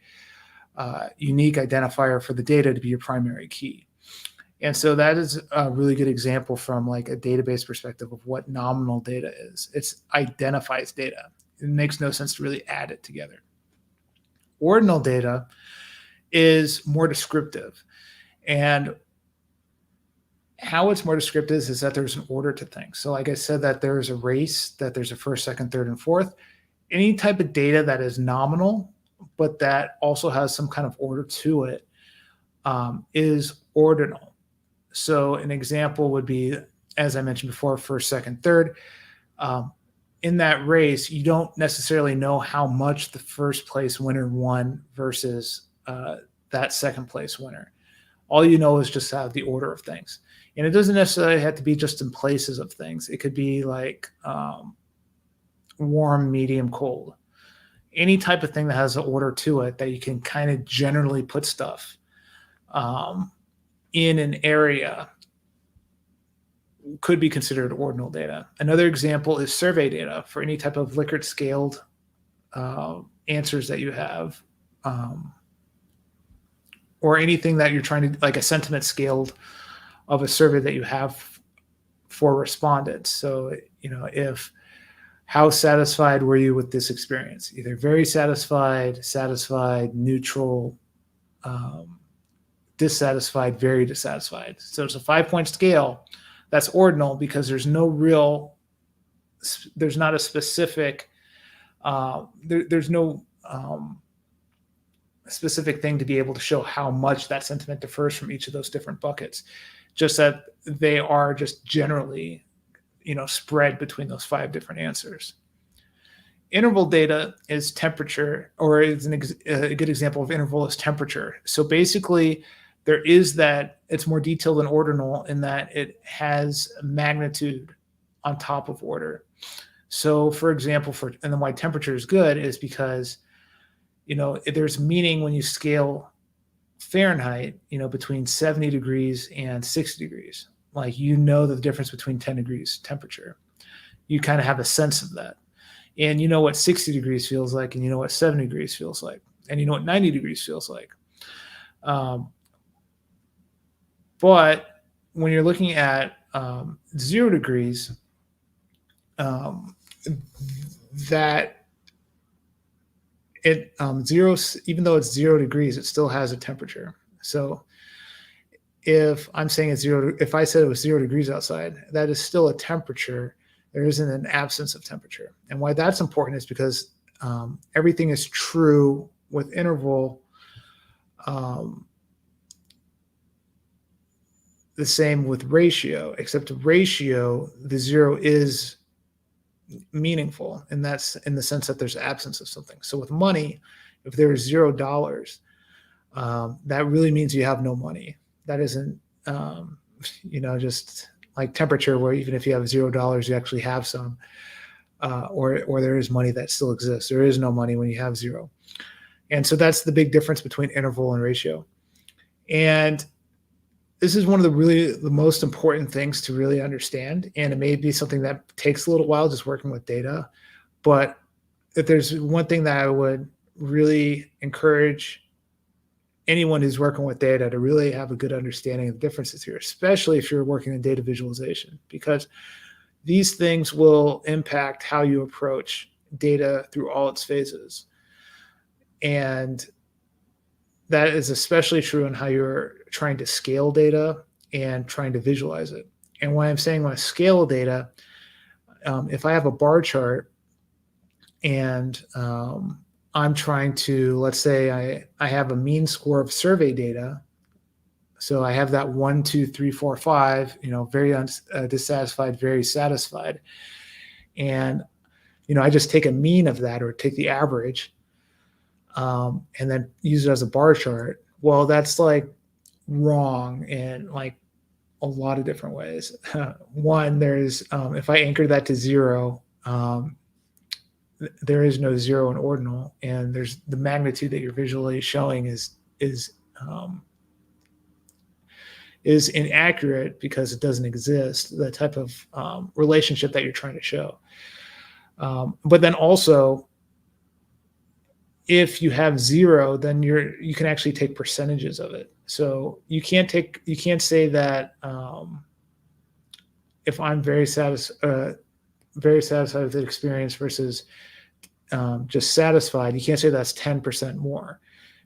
unique identifier for the data to be your primary key. And so that is a really good example from like a database perspective of what nominal data is. It identifies data. It makes no sense to really add it together. Ordinal data is more descriptive. And how it's more descriptive is that there's an order to things. So like I said, that there's a race, that there's a first, second, third, and fourth. Any type of data that is nominal, but that also has some kind of order to it, is ordinal. So an example would be, as I mentioned before, first, second, third. In that race, you don't necessarily know how much the first place winner won versus that second place winner. All you know is just have the order of things. And it doesn't necessarily have to be just in places of things. It could be like warm, medium, cold. Any type of thing that has an order to it that you can kind of generally put stuff in an area could be considered ordinal data. Another example is survey data for any type of Likert scaled answers that you have, or anything that you're trying to, like a sentiment scaled of a survey that you have for respondents. So, if how satisfied were you with this experience? Either very satisfied, satisfied, neutral, dissatisfied, very dissatisfied. So it's a 5-point scale. That's ordinal because there's not a specific, there's no specific thing to be able to show how much that sentiment differs from each of those different buckets. Just that they are just generally, spread between those 5 different answers. Interval data is temperature, or is a good example of interval is temperature. So basically, there is that it's more detailed than ordinal in that it has magnitude on top of order. So, for example, and then why temperature is good is because, there's meaning when you scale Fahrenheit, between 70 degrees and 60 degrees. Like, the difference between 10 degrees temperature. You kind of have a sense of that. And you know what 60 degrees feels like, and you know what 70 degrees feels like, and you know what 90 degrees feels like. But when you're looking at 0 degrees, that it zero, even though it's 0 degrees, it still has a temperature. So if I'm saying it's if I said it was 0 degrees outside, that is still a temperature. There isn't an absence of temperature. And why that's important is because everything is true with interval. The same with ratio, except ratio, the 0 is meaningful, and that's in the sense that there's absence of something. So with money, if there's $0, that really means you have no money. That isn't, just like temperature, where even if you have $0, you actually have some, or there is money that still exists. There is no money when you have 0. And so that's the big difference between interval and ratio. And this is one of the most important things to really understand. And it may be something that takes a little while just working with data. But if there's one thing that I would really encourage anyone who's working with data to really have a good understanding of the differences here, especially if you're working in data visualization, because these things will impact how you approach data through all its phases. And that is especially true in how you're trying to scale data and trying to visualize it. And why I'm saying when I scale data, if I have a bar chart and I'm trying to, let's say I have a mean score of survey data. So I have that 1, 2, 3, 4, 5, very dissatisfied, very satisfied. And, I just take a mean of that, or take the average, and then use it as a bar chart. Well, that's like wrong in like a lot of different ways. One, there's, if I anchor that to 0, there is no 0 in ordinal, and there's the magnitude that you're visually showing is inaccurate because it doesn't exist, the type of relationship that you're trying to show. But then also, if you have 0, then you can actually take percentages of it. So you can't say that if I'm very satisfied with the experience versus just satisfied, you can't say that's 10% more,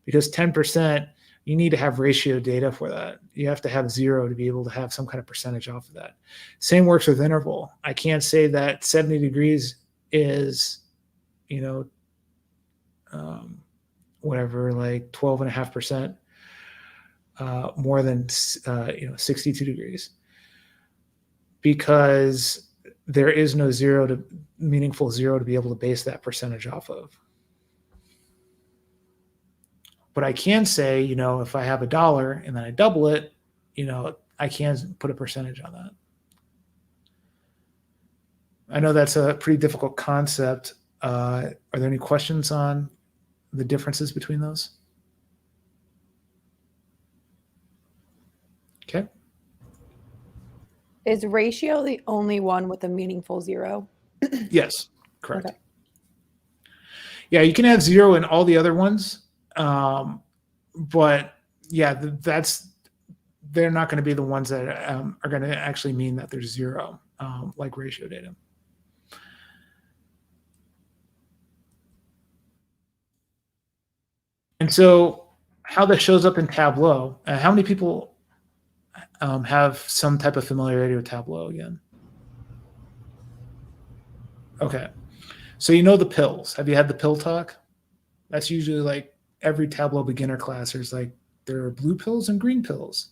because 10%, you need to have ratio data for that. You have to have 0 to be able to have some kind of percentage off of that. Same works with interval. I can't say that 70 degrees is, whatever, like 12.5% more than 62 degrees, because there is no meaningful zero to be able to base that percentage off of. But I can say, if I have $1 and then I double it, I can put a percentage on that. I know that's a pretty difficult concept. Are there any questions on the differences between those? Okay. Is ratio the only one with a meaningful 0? Yes, correct. Okay. Yeah, you can have 0 in all the other ones. But yeah, they're not going to be the ones that are going to actually mean that there's 0, like ratio data. And so how that shows up in Tableau, how many people have some type of familiarity with Tableau again? Okay. So the pills. Have you had the pill talk? That's usually like every Tableau beginner class. There are blue pills and green pills.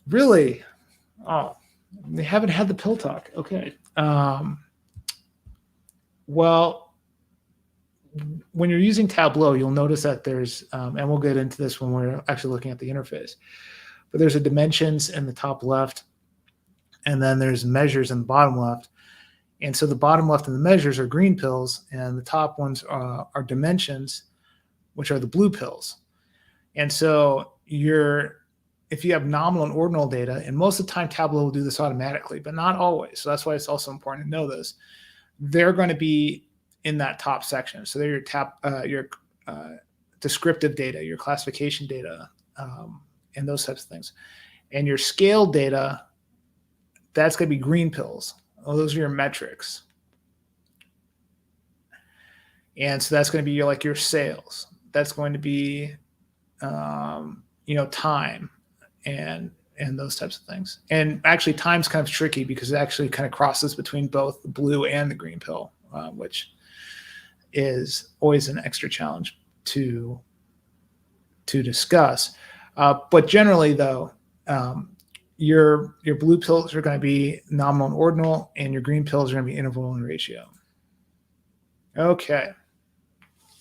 Really? Oh, they haven't had the pill talk. Okay. Well, when you're using Tableau, you'll notice that there's, and we'll get into this when we're actually looking at the interface, but there's a dimensions in the top left, and then there's measures in the bottom left. And so the bottom left and the measures are green pills, and the top ones are dimensions, which are the blue pills. And so if you have nominal and ordinal data, and most of the time Tableau will do this automatically, but not always. So that's why it's also important to know this. They're going to be in that top section. So they're your descriptive data, your classification data, and those types of things. And your scale data, that's going to be green pills. Oh, those are your metrics. And so that's going to be your sales. That's going to be, time and those types of things. And actually time's kind of tricky because it actually kind of crosses between both the blue and the green pill, which is always an extra challenge to discuss. But generally though, your blue pills are going to be nominal and ordinal, and your green pills are going to be interval and ratio. Okay.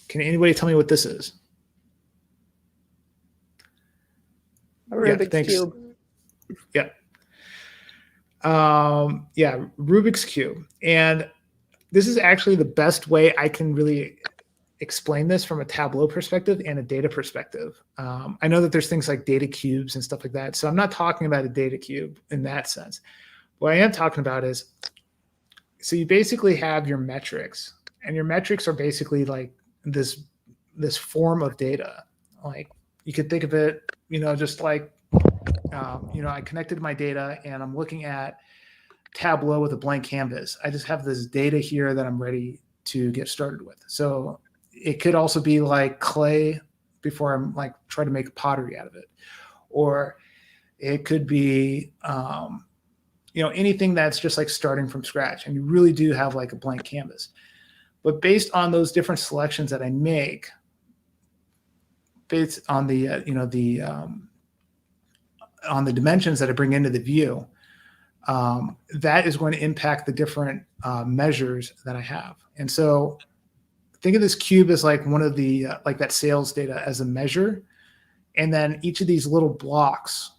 Can anybody tell me what this is? A Rubik's Cube. Yeah. Rubik's Cube. And this is actually the best way I can really explain this from a Tableau perspective and a data perspective. I know that there's things like data cubes and stuff like that. So I'm not talking about a data cube in that sense. What I am talking about is, so you basically have your metrics, and your metrics are basically like this form of data. Like you could think of it, just like, I connected my data and I'm looking at Tableau with a blank canvas. I just have this data here that I'm ready to get started with. So it could also be like clay before I'm trying to make pottery out of it. Or it could be, anything that's just like starting from scratch, and you really do have like a blank canvas. But based on those different selections that I make, based on the, on the dimensions that I bring into the view, that is going to impact the different measures that I have. And so think of this cube as like one of the, like that sales data as a measure. And then each of these little blocks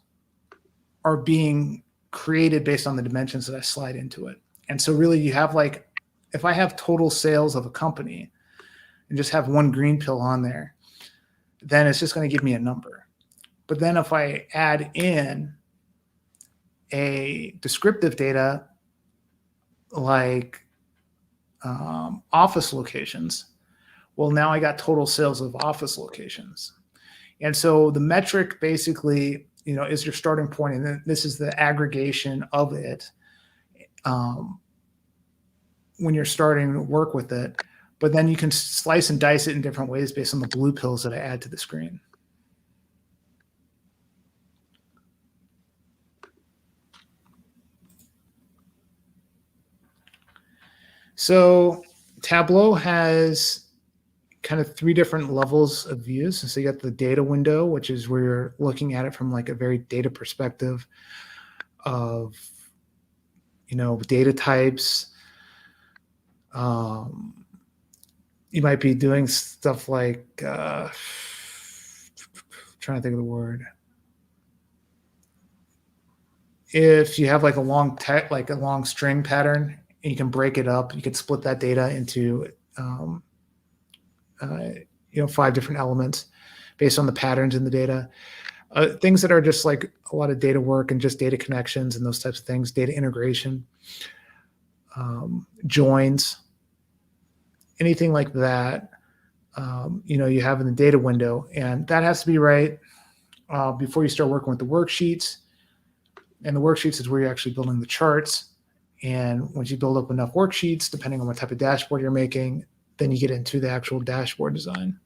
are being created based on the dimensions that I slide into it. And so really you have like, if I have total sales of a company and just have one green pill on there, then it's just going to give me a number. But then if I add in a descriptive data like office locations, well, now I got total sales of office locations. And so the metric basically, is your starting point, and then this is the aggregation of it. when you're starting to work with it, but then you can slice and dice it in different ways based on the blue pills that I add to the screen. So Tableau has kind of three different levels of views. So you got the data window, which is where you're looking at it from like a very data perspective of, data types. You might be doing stuff like, trying to think of the word. If you have like a long string pattern, and you can break it up, you can split that data into, 5 different elements based on the patterns in the data. Things that are just like a lot of data work and just data connections and those types of things, data integration, joins, anything like that, you have in the data window. And that has to be right before you start working with the worksheets. And the worksheets is where you're actually building the charts. And once you build up enough worksheets, depending on what type of dashboard you're making, then you get into the actual dashboard design.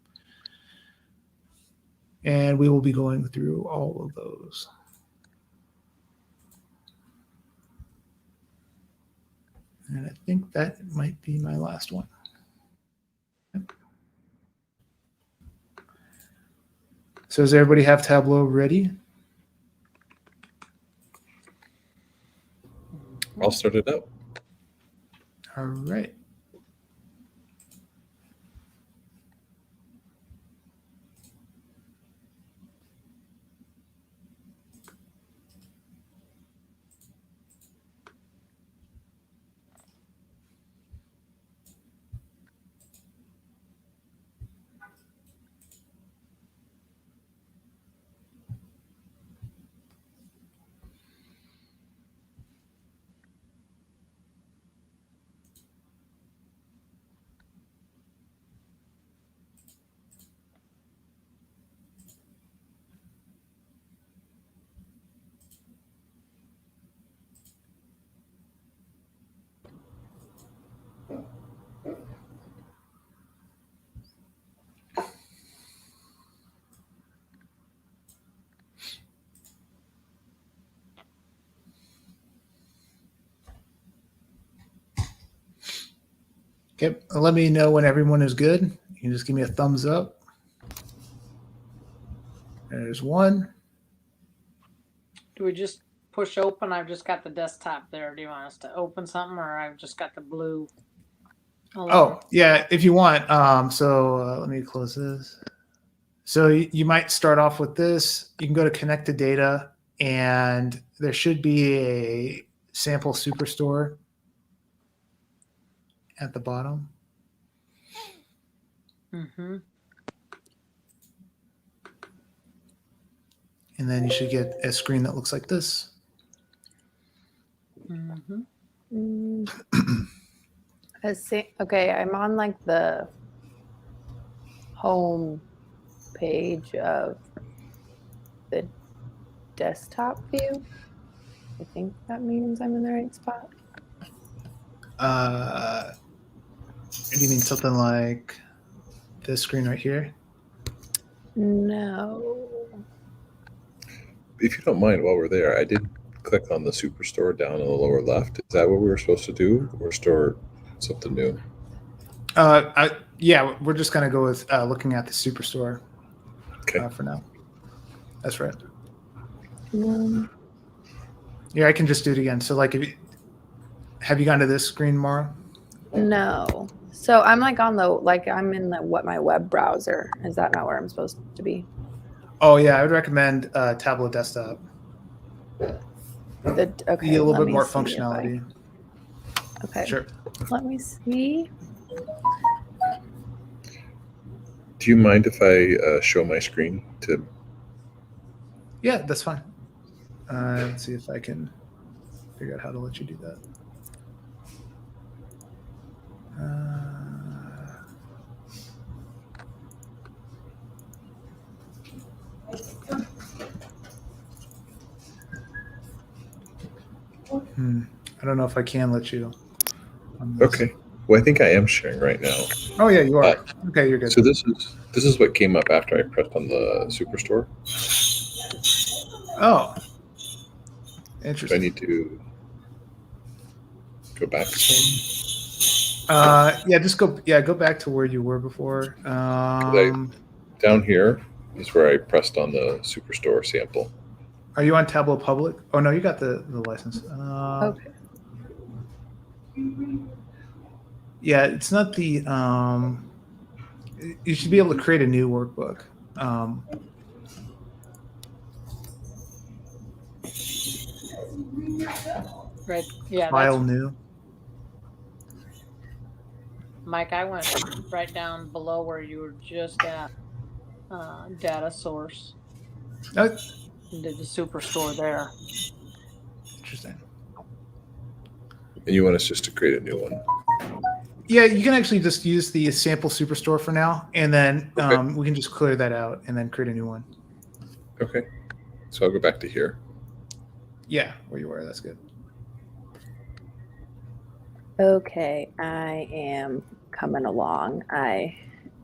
And we will be going through all of those. And I think that might be my last one. Yep. So does everybody have Tableau ready? I'll start it up. All right. Okay, let me know when everyone is good. You can just give me a thumbs up. There's one. Do we just push open? I've just got the desktop there. Do you want us to open something, or I've just got the blue? Oh, yeah, if you want. Let me close this. So you might start off with this. You can go to connect to data, and there should be a sample superstore at the bottom. Mm-hmm. And then you should get a screen that looks like this. Mm-hmm. Okay, I'm on like the home page of the desktop view. I think that means I'm in the right spot. Do you mean something like this screen right here? No. If you don't mind, while we're there, I did click on the Superstore down in the lower left. Is that what we were supposed to do, or store something new? Yeah, we're just gonna go with looking at the superstore for now. That's right. Yeah, I can just do it again. So, like, have you gone to this screen, Mara? No. So I'm like I'm in my web browser. Is that not where I'm supposed to be? Oh yeah, I would recommend Tableau Desktop. Okay. You get a little bit more functionality. Okay. Sure. Let me see. Do you mind if I show my screen to? Yeah, that's fine. Let's see if I can figure out how to let you do that. I don't know if I can let you. Okay. Well, I think I am sharing right now. Oh yeah, you are. Uh, Okay, you're good. So this is what came up after I pressed on the Superstore. Oh, Do I interesting. need to go back some? Yeah, just go back to where you were before. Down here is where I pressed on the Superstore sample. Are you on Tableau Public? Oh no, you got the license. Okay. Yeah, it's not the. You should be able to create a new workbook. Right. Yeah. File That's new. Mike. I went right down below where you were just at. Data source. Oh, And did the superstore there. interesting. And you want us just to create a new one? Yeah, you can actually just use the sample superstore for now, and then Okay. we can just clear that out and then create a new one. Okay. So I'll go back to here. Yeah, where you were. That's good. Okay, I am coming along. I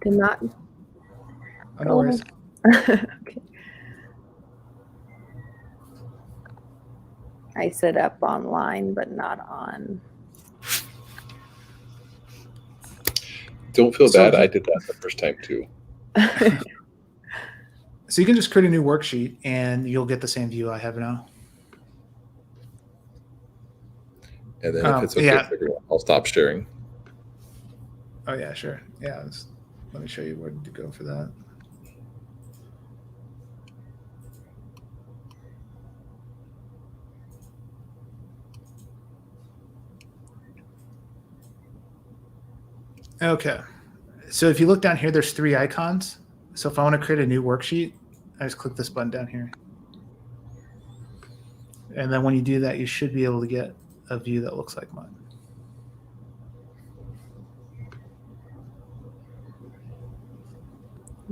did not. Oh, no worries. Okay. I set up online, but not on. Don't feel So bad. you- I did that the first time too. So you can just create a new worksheet, and you'll get the same view I have now. And then if it's okay yeah. with everyone, I'll stop sharing. Oh yeah, sure. Yeah, let me show you where to go for that. Okay. So if you look down here, there's 3 icons. So if I want to create a new worksheet, I just click this button down here. And then when you do that, you should be able to get a view that looks like mine.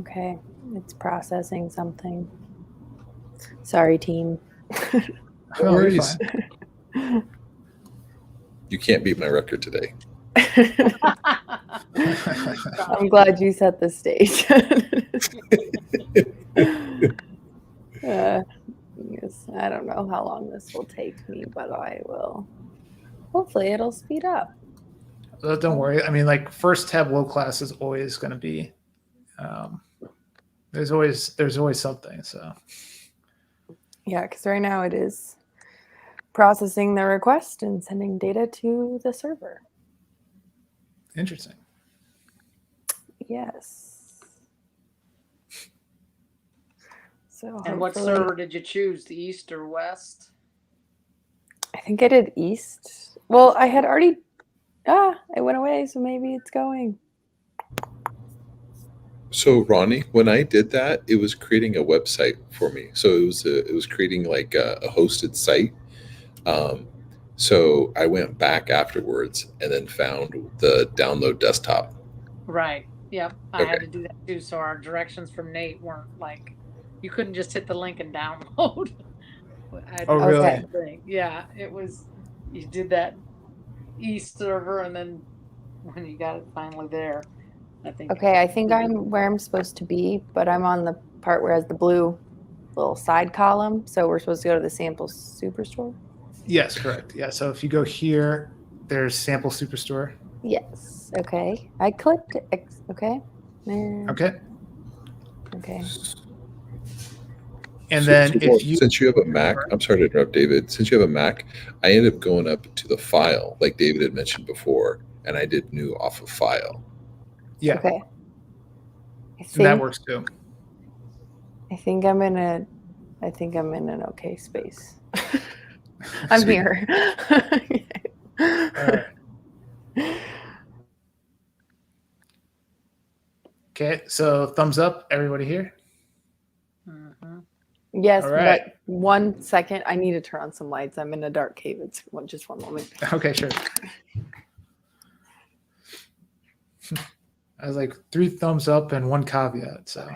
Okay, it's processing something. Sorry, team. No Oh, you're worries. fine. You can't beat my record today. I'm glad you set the stage. Yes, I don't know how long this will take me, but I will. Hopefully, it'll speed up. Don't worry. I mean, like first Tableau class is always going to be. There's always something. So Yeah, because right now it is processing the request and sending data to the server. interesting. Yes. So And what hopefully- server did you choose? The east or west? I think I did east. Well, I had already. It went away, so maybe it's going. So Ronnie, when I did that, it was creating a website for me. So it was creating like a hosted site. So I went back afterwards and then found the download desktop. Right. Yep. I had Okay. to do that too. So our directions from Nate weren't like you couldn't just hit the link and download. I Oh, did the really? same thing. Yeah. It was you did that east server and then when you got it finally there, I think Okay, I think I'm where I'm supposed to be, but I'm on the part where it has the blue little side column. So we're supposed to go to the sample superstore. Yes, correct. Yeah. So if you go here, there's sample superstore. Yes. Okay. I clicked. Okay. Okay. Okay. And then if you since you have a Mac, I'm sorry to interrupt, David. Since you have a Mac, I ended up going up to the file, like David had mentioned before, and I did new off of file. yeah, Okay. and that works too. I think I'm in an okay space. I'm Sweet. here. All right. Okay. So thumbs up, everybody here. Mhm. Yes, All right. but 1 second. I need to turn on some lights. I'm in a dark cave. It's just one moment. Okay, sure. I was like 3 thumbs up and 1 caveat. So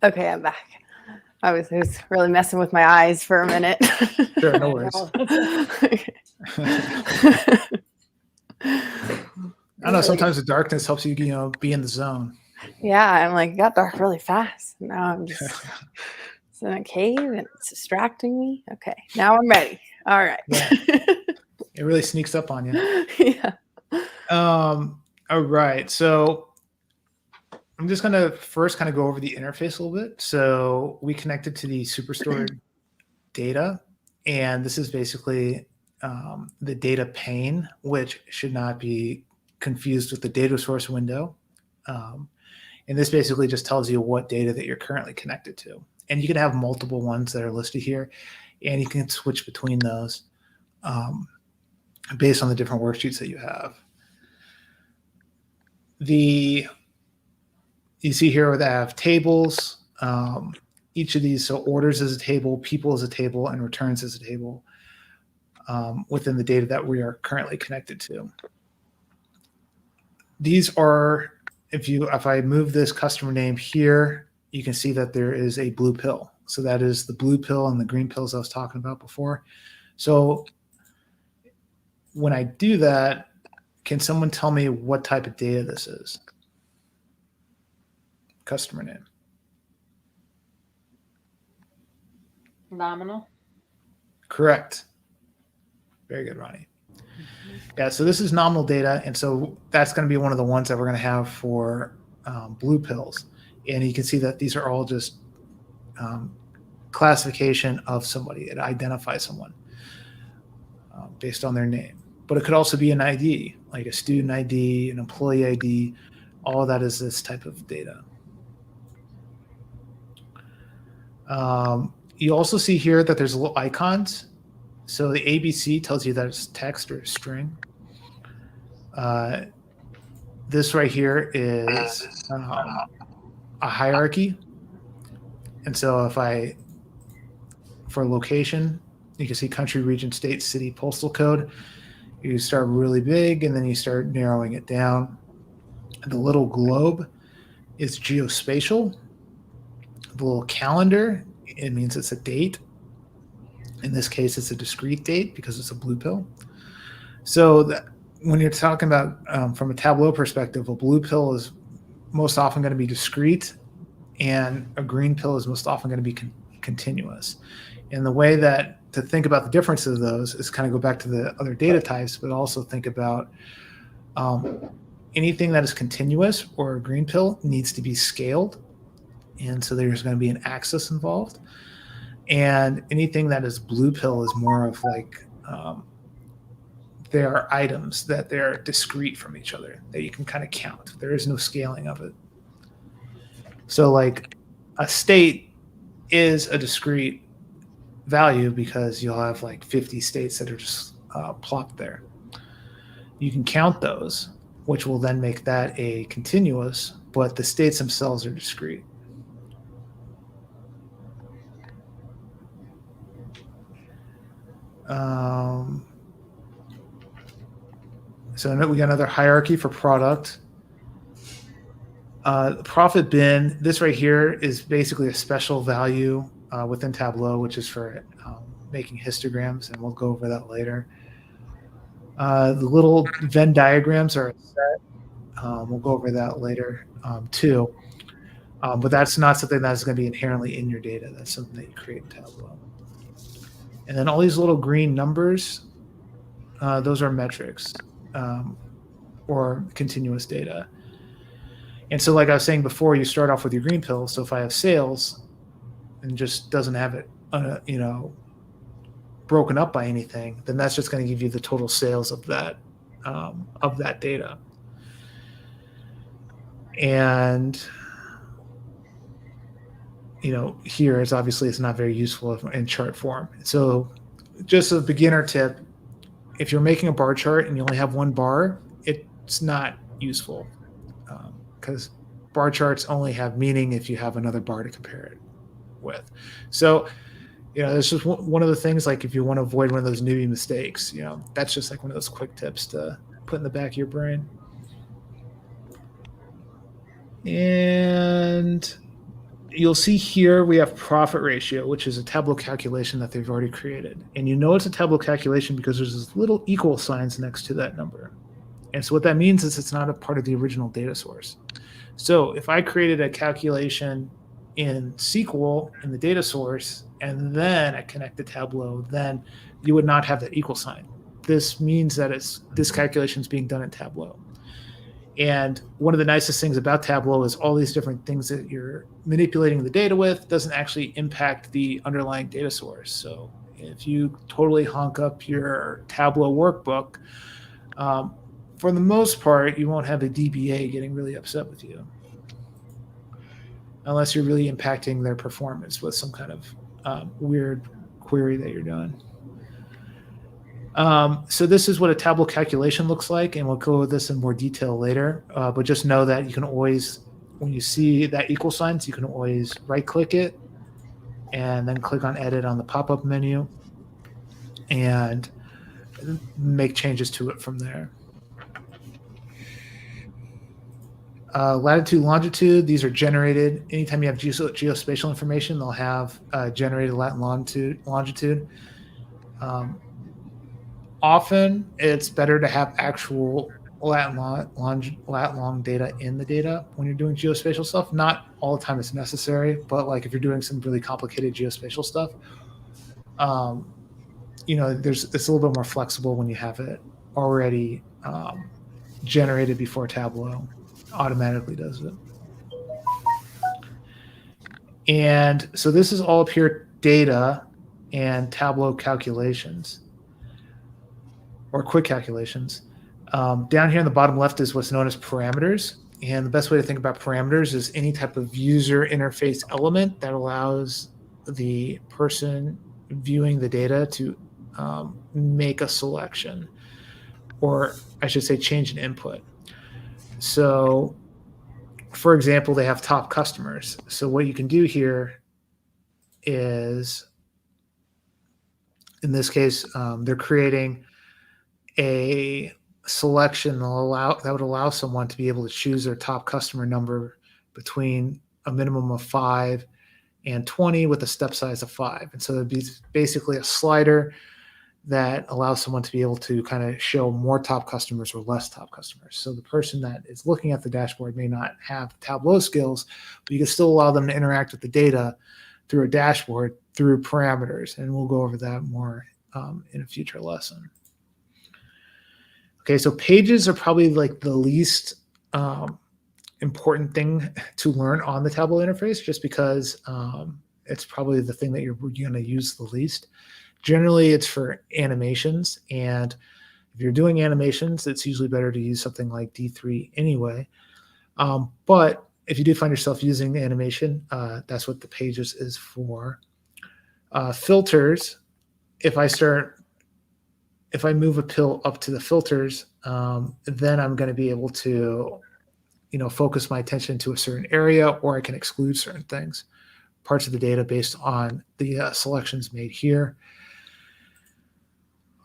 Okay, I'm back. I was really messing with my eyes for a minute. Sure, no worries. I know sometimes the darkness helps you, be in the zone. Yeah, I'm like, it got dark really fast. Now I'm just it's in a cave and it's distracting me. Okay, now I'm ready. All right. Yeah. It really sneaks up on you. Yeah. All right. So I'm just going to first kind of go over the interface a little bit. So we connected to the Superstore data, and this is basically the data pane, which should not be confused with the data source window. And this basically just tells you what data that you're currently connected to. And you can have multiple ones that are listed here, and you can switch between those based on the different worksheets that you have. You see here that I have tables. Each of these, so orders is a table, people is a table, and returns is a table within the data that we are currently connected to. These are, if I move this customer name here, you can see that there is a blue pill. So that is the blue pill and the green pills I was talking about before. So when I do that, can someone tell me what type of data this is? Customer name. Nominal. Correct. Very good, Ronnie. Yeah, so this is nominal data, and so that's going to be one of the ones that we're going to have for blue pills. And you can see that these are all just classification of somebody. It identifies someone based on their name. But it could also be an ID, like a student ID, an employee ID. All of that is this type of data. You also see here that there's little icons. So the ABC tells you that it's text or a string. This right here is a hierarchy. And so for location, you can see country, region, state, city, postal code. You start really big and then you start narrowing it down. The little globe is geospatial. The little calendar, it means it's a date. In this case, it's a discrete date because it's a blue pill. So when you're talking about from a Tableau perspective, a blue pill is most often going to be discrete, and a green pill is most often going to be continuous. And the way that to think about the difference of those is kind of go back to the other data types, but also think about anything that is continuous or a green pill needs to be scaled. And so there's going to be an axis involved. And anything that is blue pill is more of like there are items that they're discrete from each other that you can kind of count. There is no scaling of it. So like a state is a discrete value because you'll have like 50 states that are just plopped there. You can count those, which will then make that a continuous, but the states themselves are discrete. So we got another hierarchy for product. Profit bin, this right here is basically a special value within Tableau, which is for making histograms, and we'll go over that later. The little Venn diagrams are a set. We'll go over that later too. But that's not something that's going to be inherently in your data. That's something that you create in Tableau. And then all these little green numbers, those are metrics or continuous data. And so like I was saying before, you start off with your green pill. So if I have sales and just doesn't have it, broken up by anything, then that's just going to give you the total sales of that data. And here is obviously it's not very useful in chart form. So just a beginner tip, if you're making a bar chart and you only have one bar, it's not useful because bar charts only have meaning if you have another bar to compare it with. So, it's just one of the things, like if you want to avoid one of those newbie mistakes, that's just like one of those quick tips to put in the back of your brain. And you'll see here we have profit ratio, which is a Tableau calculation that they've already created. And you know it's a Tableau calculation because there's this little equal signs next to that number. And so what that means is it's not a part of the original data source. So if I created a calculation in SQL in the data source, and then I connect to Tableau, then you would not have that equal sign. This means that this calculation is being done in Tableau. And one of the nicest things about Tableau is all these different things that you're manipulating the data with doesn't actually impact the underlying data source. So if you totally honk up your Tableau workbook, for the most part, you won't have a DBA getting really upset with you, unless you're really impacting their performance with some kind of weird query that you're doing. So this is what a Tableau calculation looks like, and we'll go over this in more detail later. But just know that you can always, when you see that equal signs, you can always right-click it and then click on Edit on the pop-up menu and make changes to it from there. Latitude, longitude, these are generated. Anytime you have geospatial information, they'll have generated lat and longitude. Often, it's better to have actual lat long data in the data when you're doing geospatial stuff. Not all the time it's necessary, but like if you're doing some really complicated geospatial stuff, it's a little bit more flexible when you have it already generated before Tableau automatically does it. And so this is all up here, data and Tableau calculations or quick calculations. Down here in the bottom left is what's known as parameters. And the best way to think about parameters is any type of user interface element that allows the person viewing the data to make a selection, or I should say change an input. So, for example, they have top customers. So what you can do here is, in this case, they're creating a selection that would allow someone to be able to choose their top customer number between a minimum of 5 and 20 with a step size of 5. And so it'd be basically a slider that allows someone to be able to kind of show more top customers or less top customers. So the person that is looking at the dashboard may not have Tableau skills, but you can still allow them to interact with the data through a dashboard through parameters. And we'll go over that more in a future lesson. Okay, so pages are probably like the least important thing to learn on the Tableau interface, just because it's probably the thing that you're going to use the least. Generally, it's for animations, and if you're doing animations, it's usually better to use something like D3 anyway. But if you do find yourself using the animation, that's what the pages is for. Filters, if I move a pill up to the filters, then I'm going to be able to, focus my attention to a certain area, or I can exclude certain things, parts of the data based on the selections made here.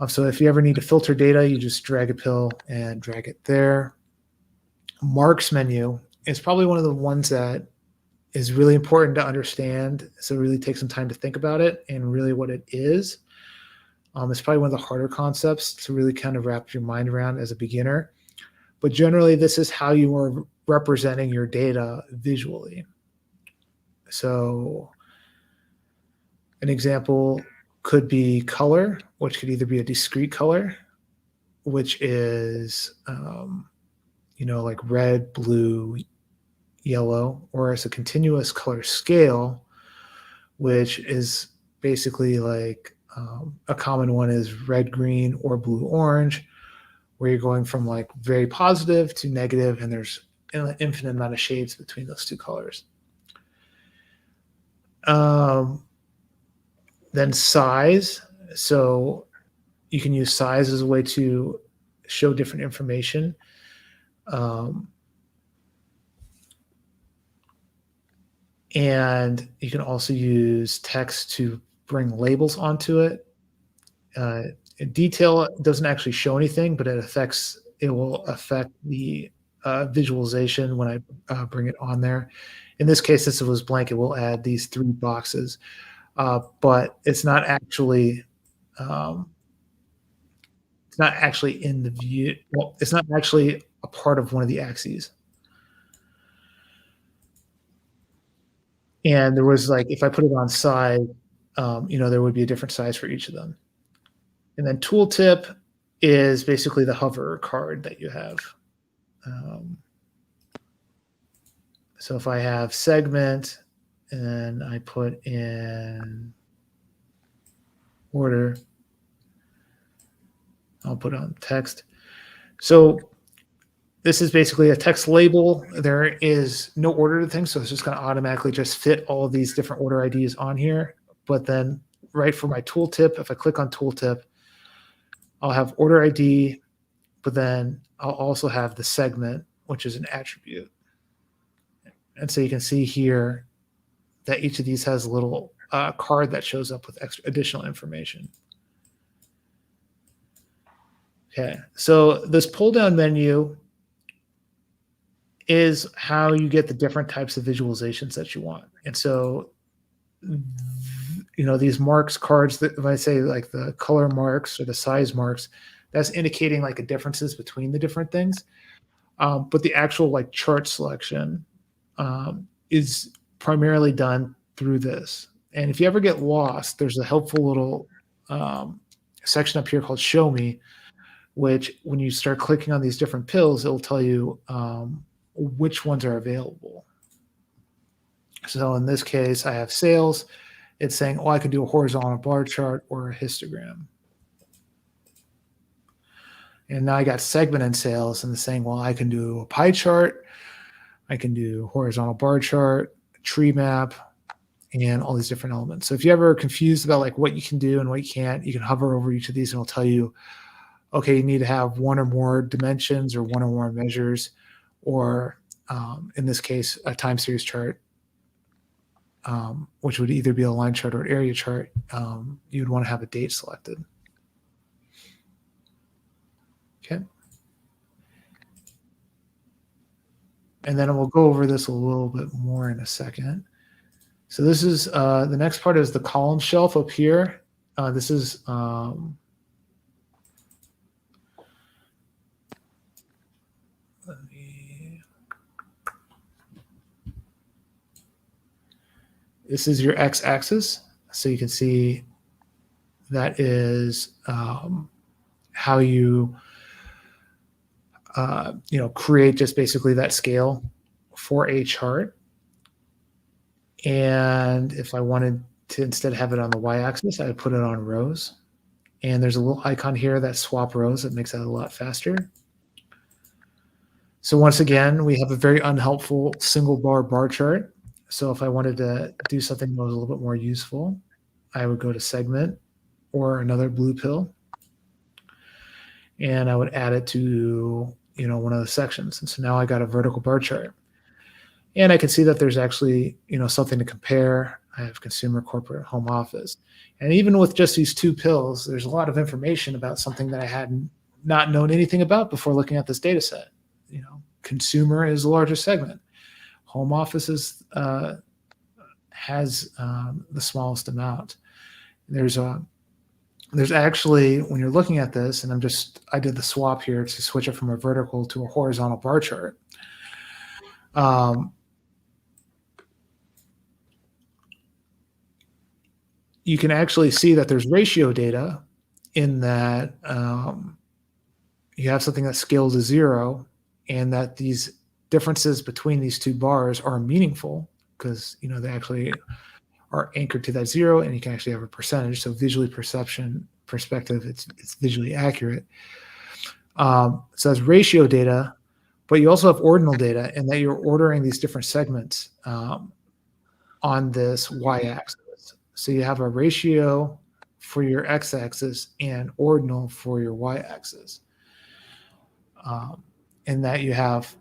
So if you ever need to filter data, you just drag a pill and drag it there. Marks menu is probably one of the ones that is really important to understand. So really take some time to think about it and really what it is. It's probably one of the harder concepts to really kind of wrap your mind around as a beginner. But generally, this is how you are representing your data visually. So an example could be color, which could either be a discrete color, which is, like red, blue, yellow, or as a continuous color scale, which is basically like a common one is red, green, or blue, orange, where you're going from like very positive to negative, and there's an infinite amount of shades between those two colors. Then size. So you can use size as a way to show different information. And you can also use text to bring labels onto it. Detail doesn't actually show anything, but it will affect the visualization when I bring it on there. In this case, since it was blank, it will add these 3 boxes, but it's not actually in the view. Well, it's not actually a part of one of the axes. And there was like, if I put it on side, there would be a different size for each of them. And then tooltip is basically the hover card that you have. So if I have segment and I put in order, I'll put on text. So this is basically a text label. There is no order to things, so it's just going to automatically just fit all of these different order IDs on here. But then right for my tooltip, if I click on tooltip, I'll have order ID, but then I'll also have the segment, which is an attribute. And so you can see here that each of these has a little card that shows up with additional information. Okay, so this pull-down menu is how you get the different types of visualizations that you want. And so, these marks cards, that if I say like the color marks or the size marks, that's indicating like the differences between the different things. But the actual like chart selection is primarily done through this. And if you ever get lost, there's a helpful little section up here called Show Me, which when you start clicking on these different pills, it'll tell you which ones are available. So in this case, I have sales. It's saying, I can do a horizontal bar chart or a histogram. And now I got segment and sales, and it's saying, I can do a pie chart, I can do horizontal bar chart, tree map, and all these different elements. So if you're ever confused about like what you can do and what you can't, you can hover over each of these and it'll tell you, okay, you need to have one or more dimensions or one or more measures, or in this case, a time series chart, which would either be a line chart or an area chart. You'd want to have a date selected. Okay. And then we'll go over this a little bit more in a second. So this is the next part is the column shelf up here. This is this is your x-axis. So you can see that is how you create just basically that scale for a chart. And if I wanted to instead have it on the y-axis, I would put it on rows. And there's a little icon here that swap rows that makes that a lot faster. So once again, we have a very unhelpful single bar chart. So if I wanted to do something that was a little bit more useful, I would go to segment or another blue pill, and I would add it to one of the sections. And so now I got a vertical bar chart, and I can see that there's actually something to compare. I have consumer, corporate, home office, and even with just these 2 pills, there's a lot of information about something that I had not known anything about before looking at this data set. Consumer is the largest segment. Home office has the smallest amount. There's actually, when you're looking at this, and I did the swap here to switch it from a vertical to a horizontal bar chart. You can actually see that there's ratio data in that you have something that scales to 0, and that these differences between these 2 bars are meaningful because they actually are anchored to that 0, and you can actually have a percentage. So visually perspective, it's visually accurate. So that's ratio data, but you also have ordinal data, and that you're ordering these different segments on this y-axis. So you have a ratio for your x-axis and ordinal for your y-axis. And that you have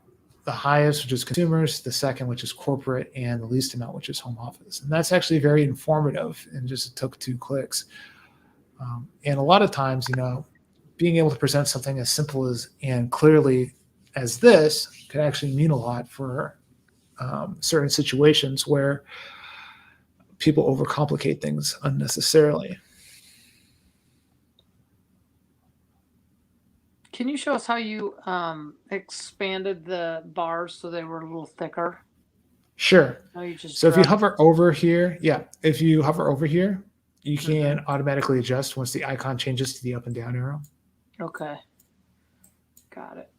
the highest, which is consumers, the second, which is corporate, and the least amount, which is home office. And that's actually very informative, and just took 2 clicks. And a lot of times, being able to present something as simple as and clearly as this can actually mean a lot for certain situations where people overcomplicate things unnecessarily. Can you show us how you expanded the bars so they were a little thicker? Sure. Oh, you just So if you drug- hover over here, if you hover over here, you Mhm. can automatically adjust once the icon changes to the up and down arrow. Okay. Got it.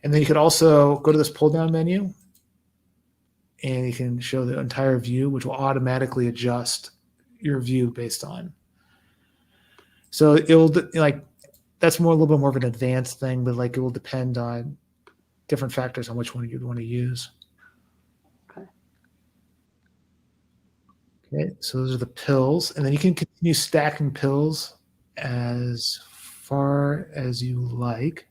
And then you could also go to this pull down menu and you can show the entire view, which will automatically adjust your view based on. So it'll like, that's more a little bit more of an advanced thing, but like it will depend on different factors on which one you'd want to use. Okay, so those are the pills, and then you can continue stacking pills as far as you like.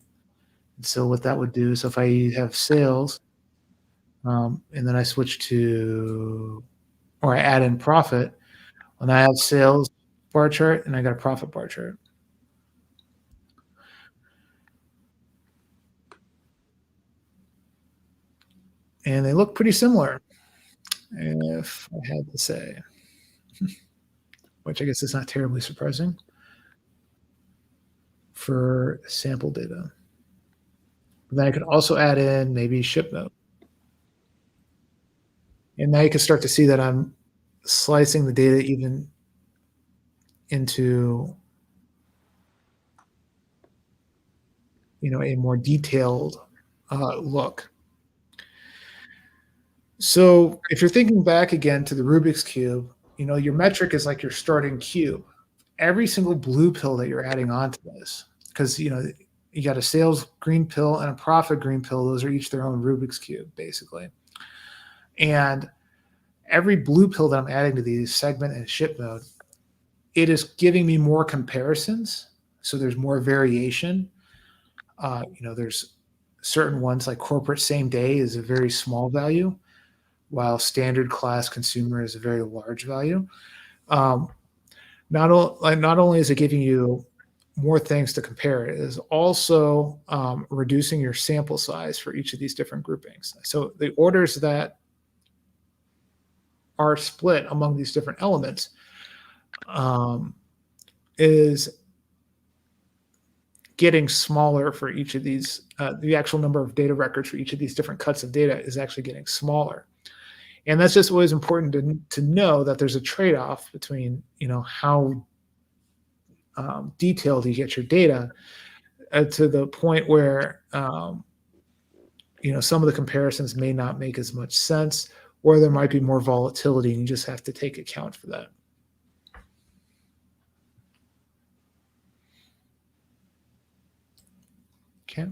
And so what that would do, so if I have sales, and then I switch to, or I add in profit, when I have sales bar chart and I got a profit bar chart. And they look pretty similar, if I had to say, which I guess is not terribly surprising for sample data. Then I could also add in maybe ship note. And now you can start to see that I'm slicing the data even into, a more detailed look. So if you're thinking back again to the Rubik's Cube, your metric is like your starting cube. Every single blue pill that you're adding onto this, because, you got a sales green pill and a profit green pill. Those are each their own Rubik's Cube, basically. And every blue pill that I'm adding to these segment and ship mode, it is giving me more comparisons. So there's more variation. There's certain ones like corporate same day is a very small value, while standard class consumer is a very large value. Not only is it giving you more things to compare, it is also reducing your sample size for each of these different groupings. So the orders that are split among these different elements is getting smaller for each of these. The actual number of data records for each of these different cuts of data is actually getting smaller. And that's just always important to know that there's a trade-off between, how detailed you get your data to the point where, some of the comparisons may not make as much sense, or there might be more volatility, and you just have to take account for that. Okay.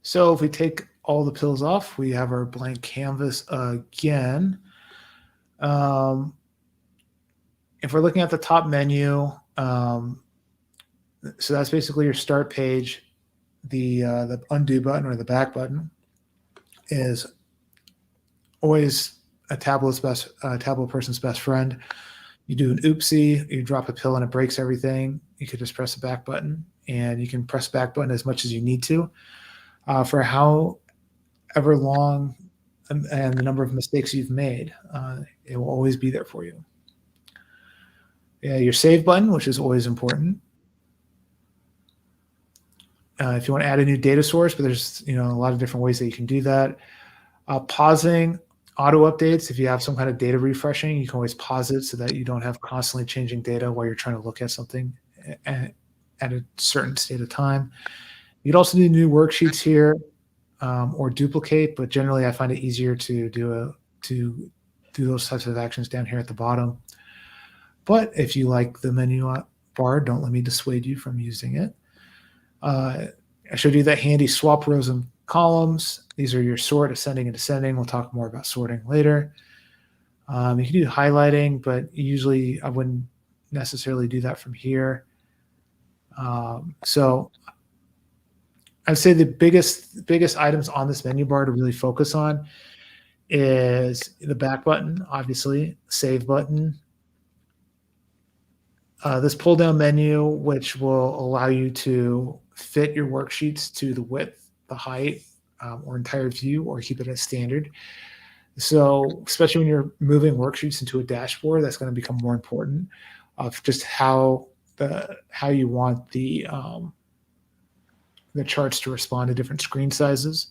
So if we take all the pills off, we have our blank canvas again. If we're looking at the top menu, so that's basically your start page. The undo button or the back button is always a tablet person's best friend. You do an oopsie, you drop a pill and it breaks everything. You could just press the back button, and you can press back button as much as you need to for however long and the number of mistakes you've made. It will always be there for you. Your save button, which is always important. If you want to add a new data source, but there's a lot of different ways that you can do that. Pausing auto updates. If you have some kind of data refreshing, you can always pause it so that you don't have constantly changing data while you're trying to look at something at a certain state of time. You could also do new worksheets here or duplicate, but generally I find it easier to do those types of actions down here at the bottom. But if you like the menu bar, don't let me dissuade you from using it. I showed you that handy swap rows and columns. These are your sort, ascending and descending. We'll talk more about sorting later. You can do highlighting, but usually I wouldn't necessarily do that from here. So I'd say the biggest items on this menu bar to really focus on is the back button, obviously, save button, this pull down menu, which will allow you to fit your worksheets to the width, the height, or entire view, or keep it as standard. So, especially when you're moving worksheets into a dashboard, that's going to become more important of just how you want the charts to respond to different screen sizes.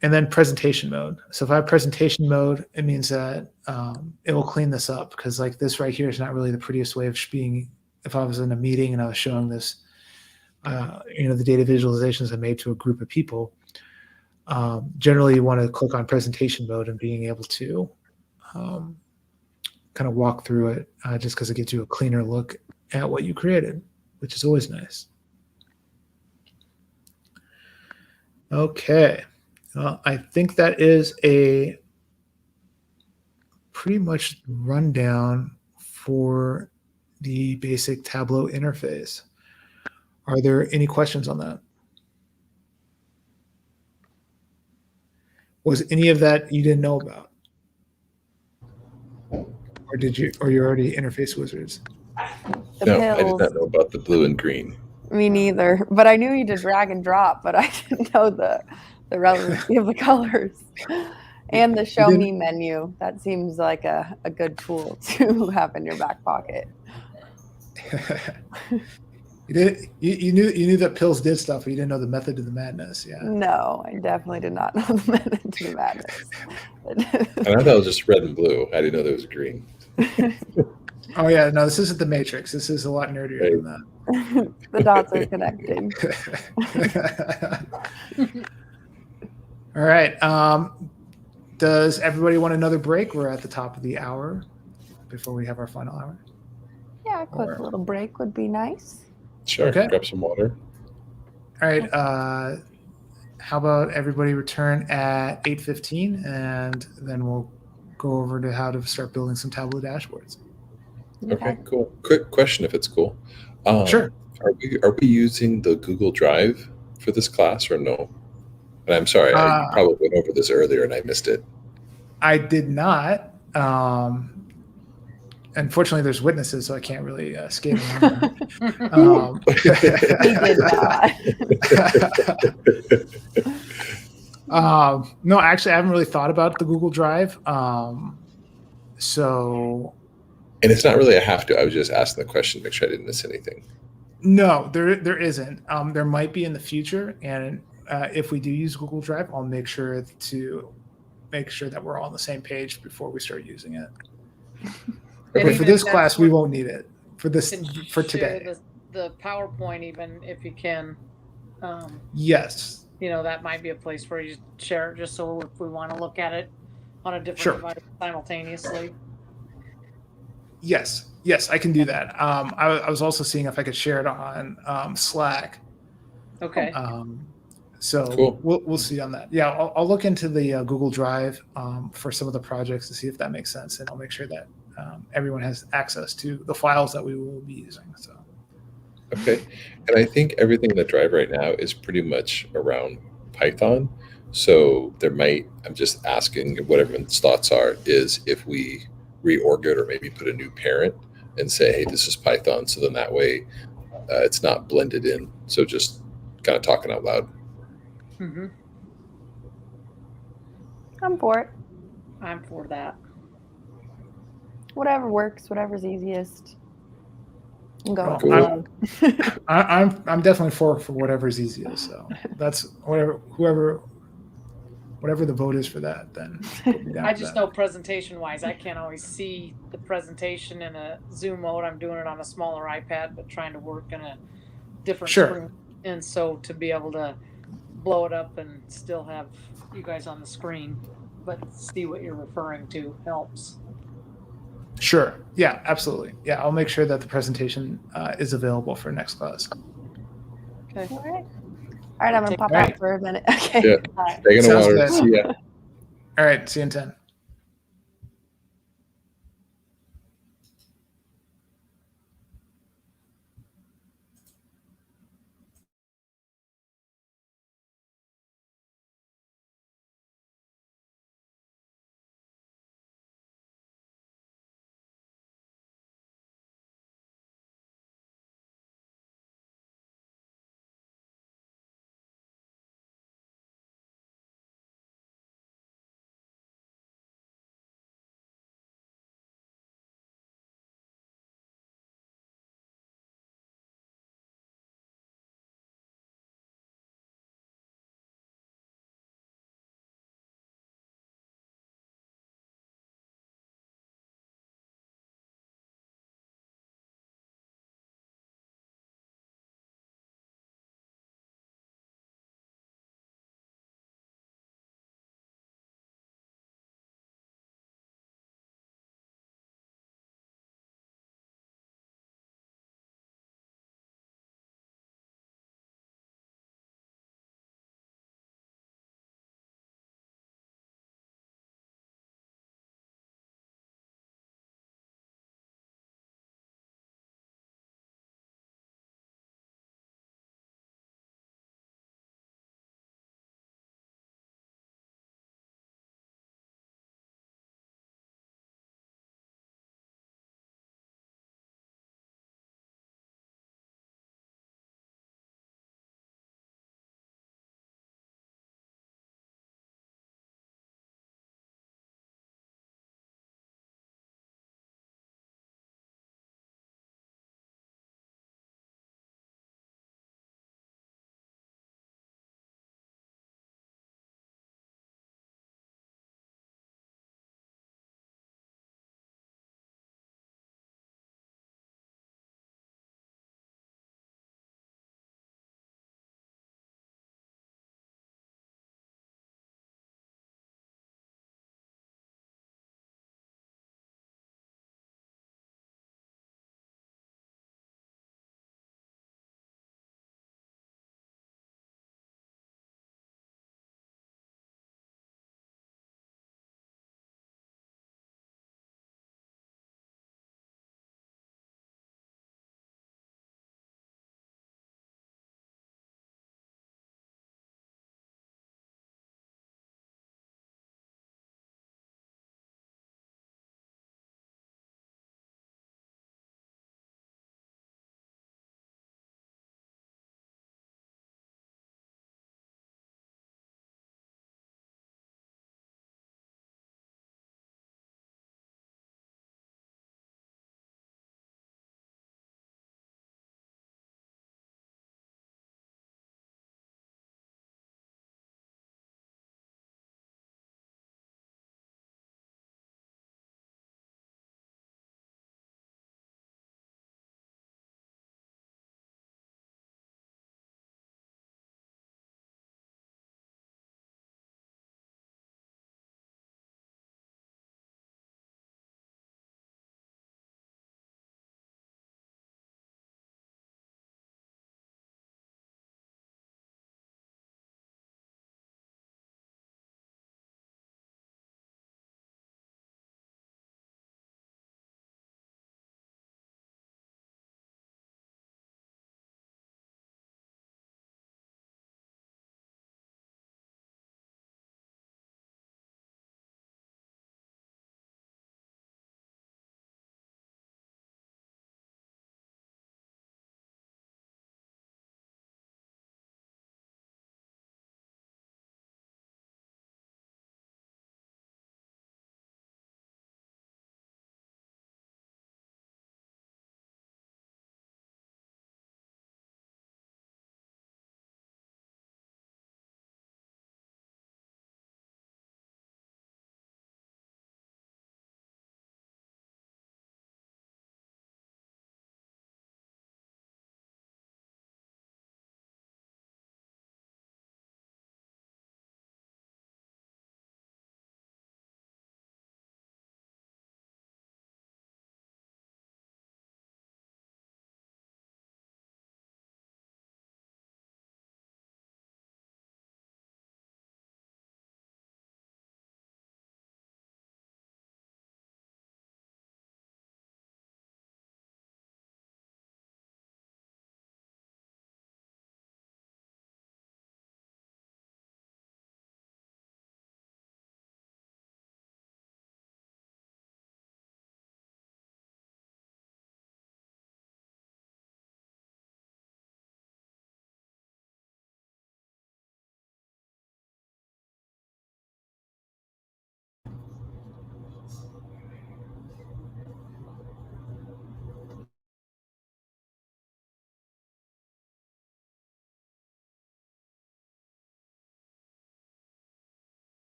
And then presentation mode. So if I have presentation mode, it means that it will clean this up, because like this right here is not really the prettiest way of being. If I was in a meeting and I was showing this, the data visualizations I made to a group of people, generally you want to click on presentation mode and being able to kind of walk through it, just because it gives you a cleaner look at what you created, which is always nice. Okay. I think that is a pretty much rundown for the basic Tableau interface. Are there any questions on that? Was any of that you didn't know about? Or you're already interface wizards? The No, I did pills. not know about the blue and green. Me neither. But I knew you did drag and drop, but I didn't know the relevancy of the colors. And the show me menu. That seems like a good tool to have in your back pocket. You knew that pills did stuff, but you didn't know the method to the madness. Yeah. No, I definitely did not know the method to the madness. And I thought it was just red and blue. I didn't know there was green. Oh yeah, no, this isn't the Matrix. This is a lot nerdier than that. The dots are connecting. All right. Does everybody want another break? We're at the top of the hour before we have our final hour. Yeah, a quick little break would be nice. Sure. Okay. Grab some water. All right. How about everybody return at 8:15, and then we'll go over to how to start building some Tableau dashboards. Okay, cool. Quick question, if it's cool. Sure. Are we using the Google Drive for this class or no? And I'm sorry, I probably went over this earlier and I missed it. I did not. Unfortunately, there's witnesses, so I can't really skate around. He did not. No, actually, I haven't really thought about the Google Drive. So. And it's not really a have to. I was just asking the question to make sure I didn't miss anything. No, there isn't. There might be in the future, and if we do use Google Drive, I'll make sure that we're all on the same page before we start using it. But for this class, we won't need it for today. The PowerPoint, even if you can. Yes. That might be a place where you share it, just so if we want to look at it on a different device simultaneously. Yes, I can do that. I was also seeing if I could share it on Slack. Okay. So cool. We'll see on that. Yeah, I'll look into the Google Drive for some of the projects to see if that makes sense, and I'll make sure that everyone has access to the files that we will be using. So. Okay, and I think everything in the Drive right now is pretty much around Python. So I'm just asking what everyone's thoughts are, is if we reorg it or maybe put a new parent and say, hey, this is Python. So then that way it's not blended in. So just kind of talking out loud. Mm-hmm. I'm for it. I'm for that. Whatever works, whatever's easiest. I'm going. Cool. I'm definitely for whatever's easiest. So that's whatever the vote is for that, then I just know presentation-wise, I can't always see the presentation in a Zoom mode. I'm doing it on a smaller iPad, but trying to work in a different screen. And so to be able to blow it up and still have you guys on the screen, but see what you're referring to helps. Sure. Yeah, absolutely. Yeah, I'll make sure that the presentation is available for next class. Okay. All right. All right, I'm going to pop out for a minute. Okay. Yeah. Taking a water. See ya. All right, see you in 10.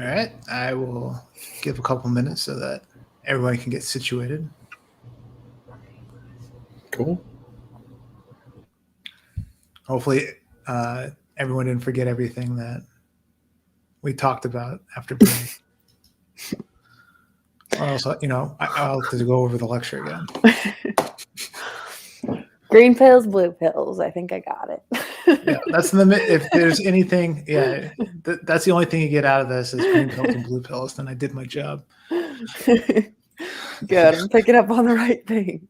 All right, I will give a couple minutes so that everyone can get situated. Cool. Hopefully, everyone didn't forget everything that we talked about after break. Or else, I'll have to go over the lecture again. Green pills, blue pills. I think I got it. Yeah, that's if there's anything, that's the only thing you get out of this is green pills and blue pills. Then I did my job. Good. I'm picking up on the right thing.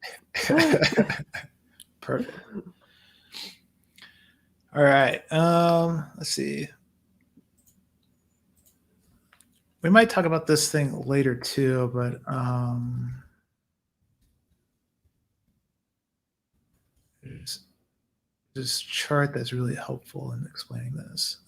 Perfect. All right. Let's see. We might talk about this thing later too, but there's this chart that's really helpful in explaining this.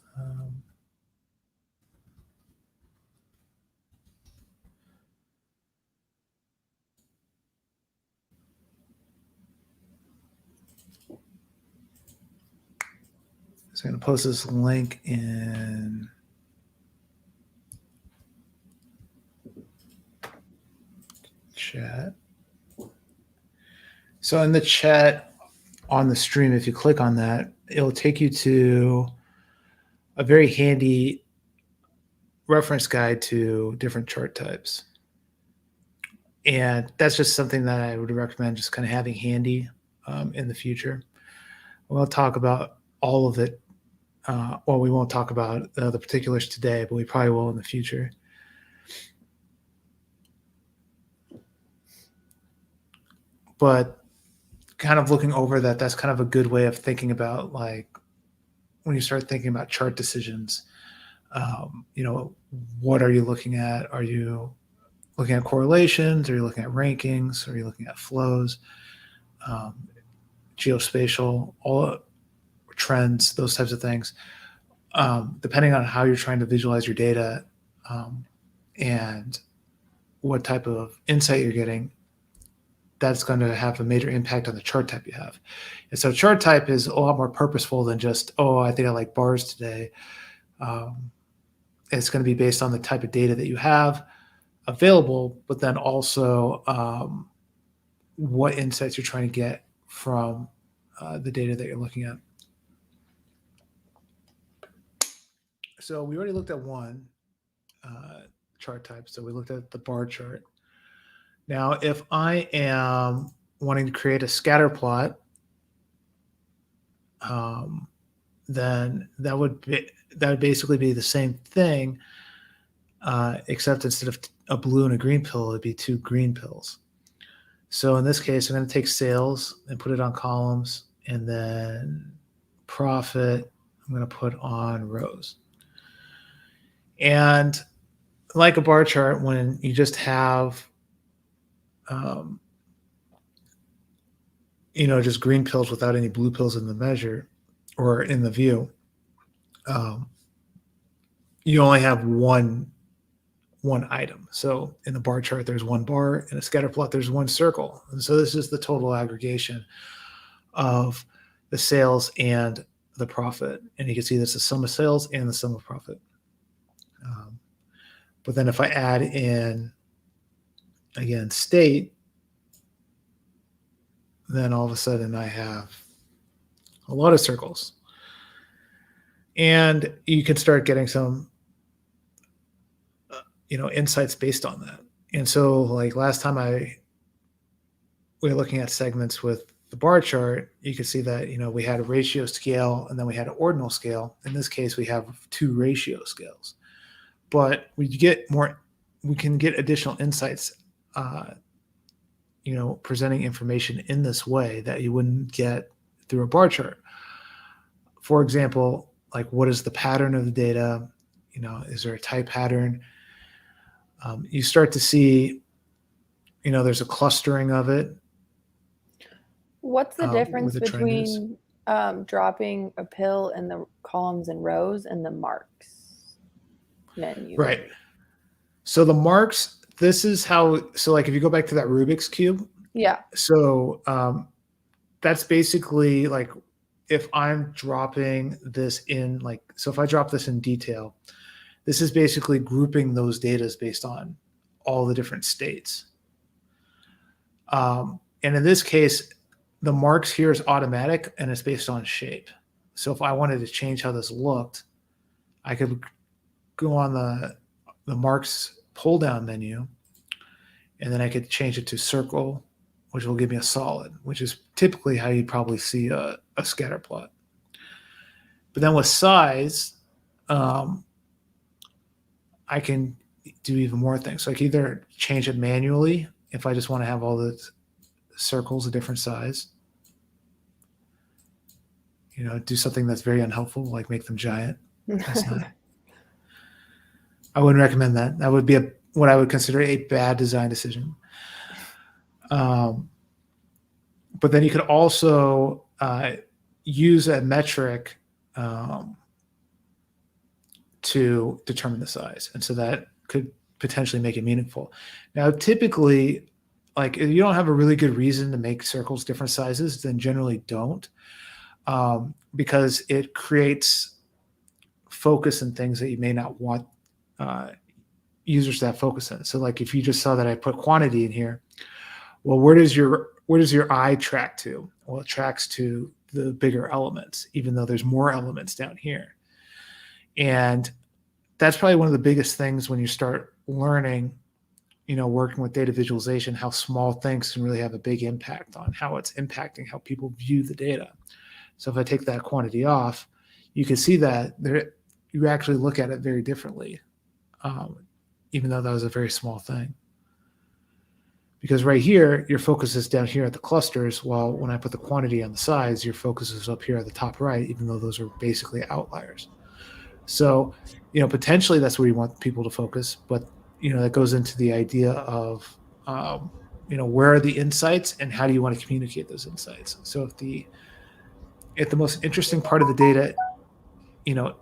So I'm going to post this link in chat. So in the chat on the stream, if you click on that, it'll take you to a very handy reference guide to different chart types. And that's just something that I would recommend just kind of having handy in the future. We'll talk about all of it. Well, we won't talk about the particulars today, but we probably will in the future. But kind of looking over that, that's kind of a good way of thinking about, like, when you start thinking about chart decisions, what are you looking at? Are you looking at correlations? Are you looking at rankings? Are you looking at flows, geospatial, all trends, those types of things? Depending on how you're trying to visualize your data and what type of insight you're getting, that's going to have a major impact on the chart type you have. And so chart type is a lot more purposeful than just, I think I like bars today. It's going to be based on the type of data that you have available, but then also what insights you're trying to get from the data that you're looking at. So we already looked at one chart type. So we looked at the bar chart. Now, if I am wanting to create a scatter plot, then that would basically be the same thing, except instead of a blue and a green pill, it'd be two green pills. So in this case, I'm going to take sales and put it on columns, and then profit I'm going to put on rows. And like a bar chart, when you just have just green pills without any blue pills in the measure or in the view, you only have one item. So in the bar chart, there's one bar. In a scatter plot, there's one circle. And so this is the total aggregation of the sales and the profit. And you can see that's the sum of sales and the sum of profit. But then if I add in, again, state, then all of a sudden I have a lot of circles. And you can start getting some, insights based on that. And so, like last time we were looking at segments with the bar chart, you could see that, we had a ratio scale and then we had an ordinal scale. In this case, we have two ratio scales. But we can get additional insights, presenting information in this way that you wouldn't get through a bar chart. For example, like, what is the pattern of the data? Is there a type pattern? You start to see, there's a clustering of it. What's the difference the between dropping a pill in the columns and rows and the marks menu? Right. So the marks, this is how, so like if you go back to that Rubik's Cube. Yeah. So that's basically like, if I'm dropping this in, like, so if I drop this in detail, This is basically grouping those data based on all the different states. And in this case, the marks here is automatic and it's based on shape. So if I wanted to change how this looked, I could go on the marks pull down menu, and then I could change it to circle, which will give me a solid, which is typically how you'd probably see a scatter plot. But then with size, I can do even more things. So I can either change it manually if I just want to have all the circles a different size. You know, do something that's very unhelpful, like make them giant. That's not. I wouldn't recommend that. That would be what I would consider a bad design decision. But then you could also use a metric to determine the size, and so that could potentially make it meaningful. Now, typically, like if you don't have a really good reason to make circles different sizes, then generally don't, because it creates focus in things that you may not want users to have focus in. So like if you just saw that I put quantity in here, well, where does your eye track to? Well, it tracks to the bigger elements, even though there's more elements down here. And that's probably one of the biggest things when you start learning, you know, working with data visualization, how small things can really have a big impact on how it's impacting how people view the data. So if I take that quantity off, you can see that you actually look at it very differently, even though that was a very small thing. Because right here, your focus is down here at the clusters, while when I put the quantity on the sides, your focus is up here at the top right, even though those are basically outliers. So, you know, potentially that's where you want people to focus, but, you know, that goes into the idea of, you know, where are the insights and how do you want to communicate those insights? So if the most interesting part of the data, you know,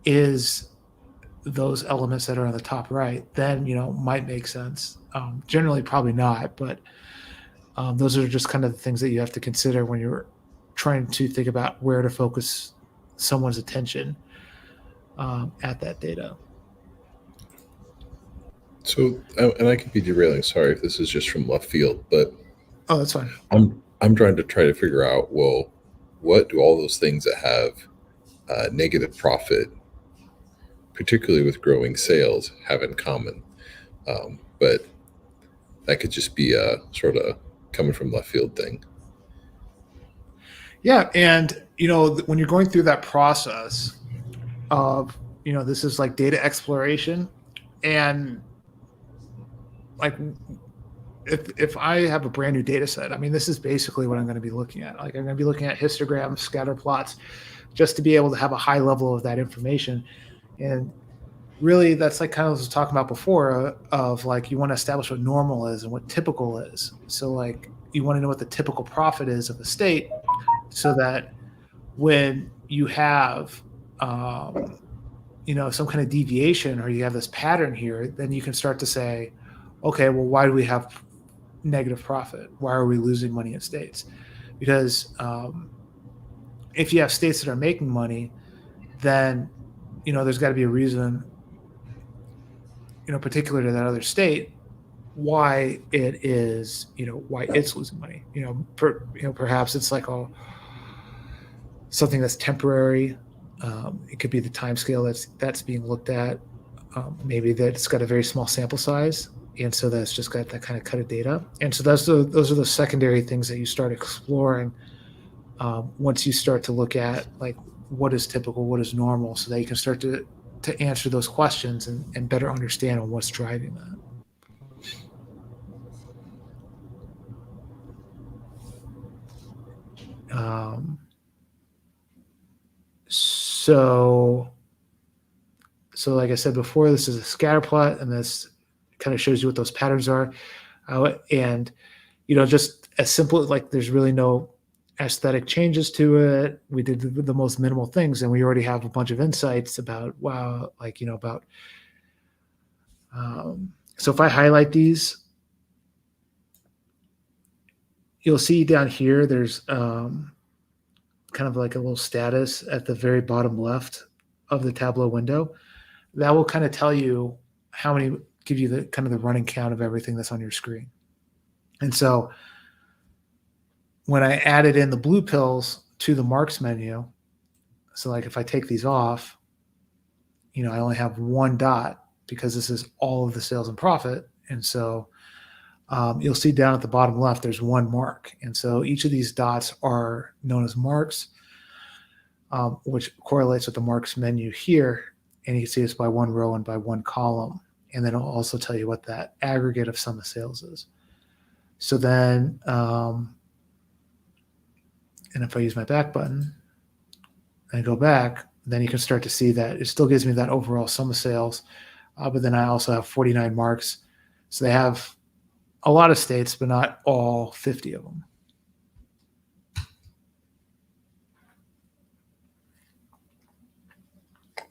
is those elements that are on the top right, then, you know, might make sense. Generally, probably not, but those are just kind of the things that you have to consider when you're trying to think about where to focus someone's attention at that data. So, and I could be derailing. Sorry if this is just from left field, but Oh, that's fine. I'm trying to figure out, well, what do all those things that have negative profit, particularly with growing sales, have in common? But that could just be a sort of coming from left field thing. Yeah, and you know, when you're going through that process of, you know, this is like data exploration, and like if I have a brand new data set, I mean, this is basically what I'm going to be looking at. Like I'm going to be looking at histograms, scatter plots, just to be able to have a high level of that information. And really, that's like kind of what I was talking about before, of like you want to establish what normal is and what typical is. So like you want to know what the typical profit is of the state, so that when you have you know, some kind of deviation or you have this pattern here, then you can start to say, okay, well, why do we have negative profit? Why are we losing money in states? Because if you have states that are making money, then, you know, there's got to be a reason, you know, particular to that other state, why it is, you know, why it's losing money. You know, perhaps it's like something that's temporary. It could be the time scale that's being looked at. Maybe that it's got a very small sample size, and so that's just got that kind of cut of data. And so those are the secondary things that you start exploring once you start to look at like what is typical, what is normal, so that you can start to answer those questions and better understand on what's driving that. So like I said before, this is a scatter plot, and this kind of shows you what those patterns are. And, you know, just as simple, like there's really no aesthetic changes to it. We did the most minimal things, and we already have a bunch of insights about, wow, like, you know, about, so if I highlight these, you'll see down here, there's kind of like a little status at the very bottom left of the Tableau window, that will kind of tell you how many, give you the kind of the running count of everything that's on your screen. And so when I added in the blue pills to the marks menu, so like if I take these off, I only have one dot because this is all of the sales and profit. And so you'll see down at the bottom left, there's one mark. And so each of these dots are known as marks, which correlates with the marks menu here. And you can see it's by one row and by one column. And then it'll also tell you what that aggregate of sum of sales is. So then, and if I use my back button and go back, then you can start to see that it still gives me that overall sum of sales. But then I also have 49 marks. So they have a lot of states, but not all 50 of them. Okay.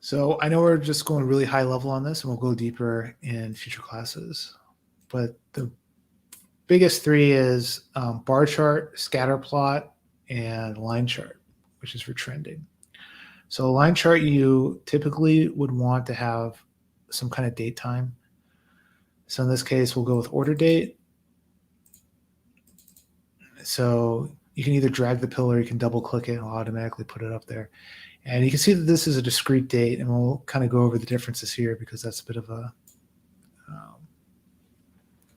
So I know we're just going really high level on this, and we'll go deeper in future classes. But the biggest three is bar chart, scatter plot, and line chart, which is for trending. So a line chart, you typically would want to have some kind of date time. So in this case, we'll go with order date. So you can either drag the pill or you can double click it and it'll automatically put it up there. And you can see that this is a discrete date, and we'll kind of go over the differences here because that's a bit of a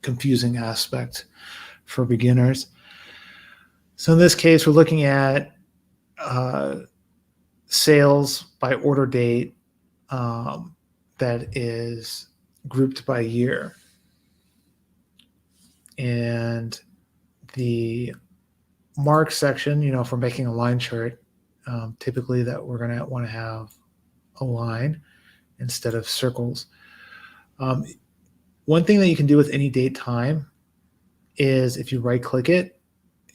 confusing aspect for beginners. So in this case, we're looking at sales by order date that is grouped by year. And the mark section, if we're making a line chart, typically that we're going to want to have a line instead of circles. One thing that you can do with any date time is if you right click it,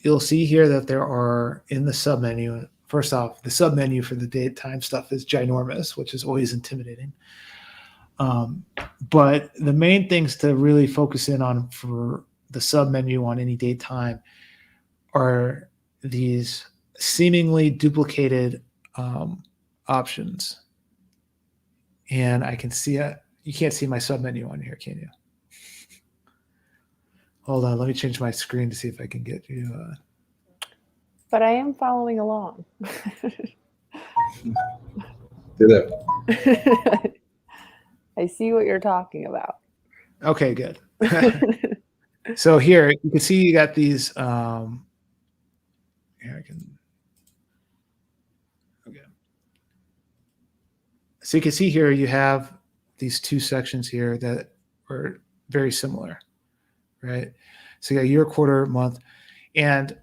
you'll see here that there are in the submenu. First off, the submenu for the date time stuff is ginormous, which is always intimidating. But the main things to really focus in on for the submenu on any date time are these seemingly duplicated options. And I can see it. You can't see my submenu on here, can you? Hold on, let me change my screen to see if I can get you. But I am following along. Do that. I see what you're talking about. Okay, good. So here you can see you got these. Here I can. Okay. So you can see here you have these two sections here that are very similar, right? So you got year, quarter, month, and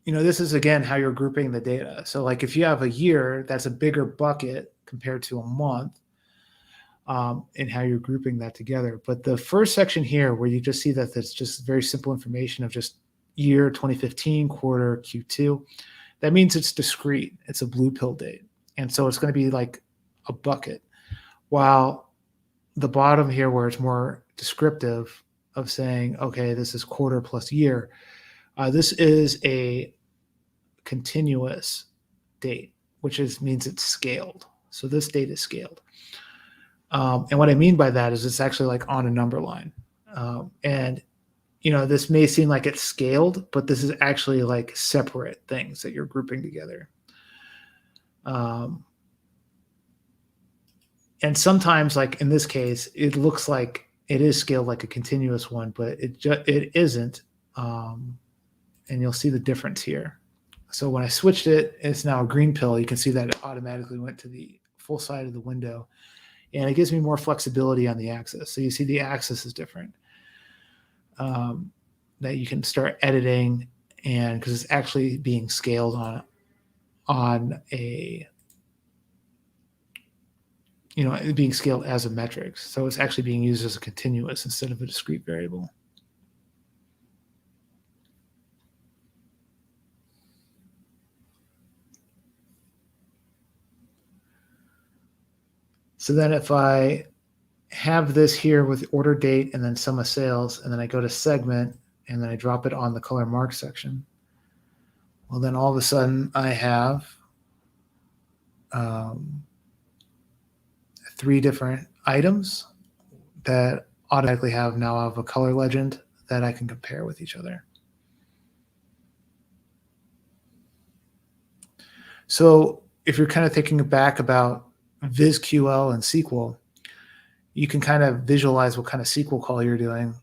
this is again how you're grouping the data. So like if you have a year, that's a bigger bucket compared to a month. And how you're grouping that together. But the first section here, where you just see that that's just very simple information of just year 2015, quarter, Q2, that means it's discrete. It's a blue pill date. And so it's going to be like a bucket. While the bottom here, where it's more descriptive of saying, okay, this is quarter plus year, this is a continuous date, which means it's scaled. So this date is scaled. And what I mean by that is it's actually like on a number line. And, this may seem like it's scaled, but this is actually like separate things that you're grouping together. And sometimes, like in this case, it looks like it is scaled like a continuous one, but it isn't. And you'll see the difference here. So when I switched it, it's now a green pill. You can see that it automatically went to the full side of the window. And it gives me more flexibility on the axis. So you see the axis is different. That you can start editing, and because it's actually being scaled on a, being scaled as a metric. So it's actually being used as a continuous instead of a discrete variable. So then if I have this here with order date and then sum of sales, and then I go to segment and then I drop it on the color mark section, well, then all of a sudden I have 3 different items that automatically now have a color legend that I can compare with each other. So if you're kind of thinking back about VizQL and SQL, you can kind of visualize what kind of SQL call you're doing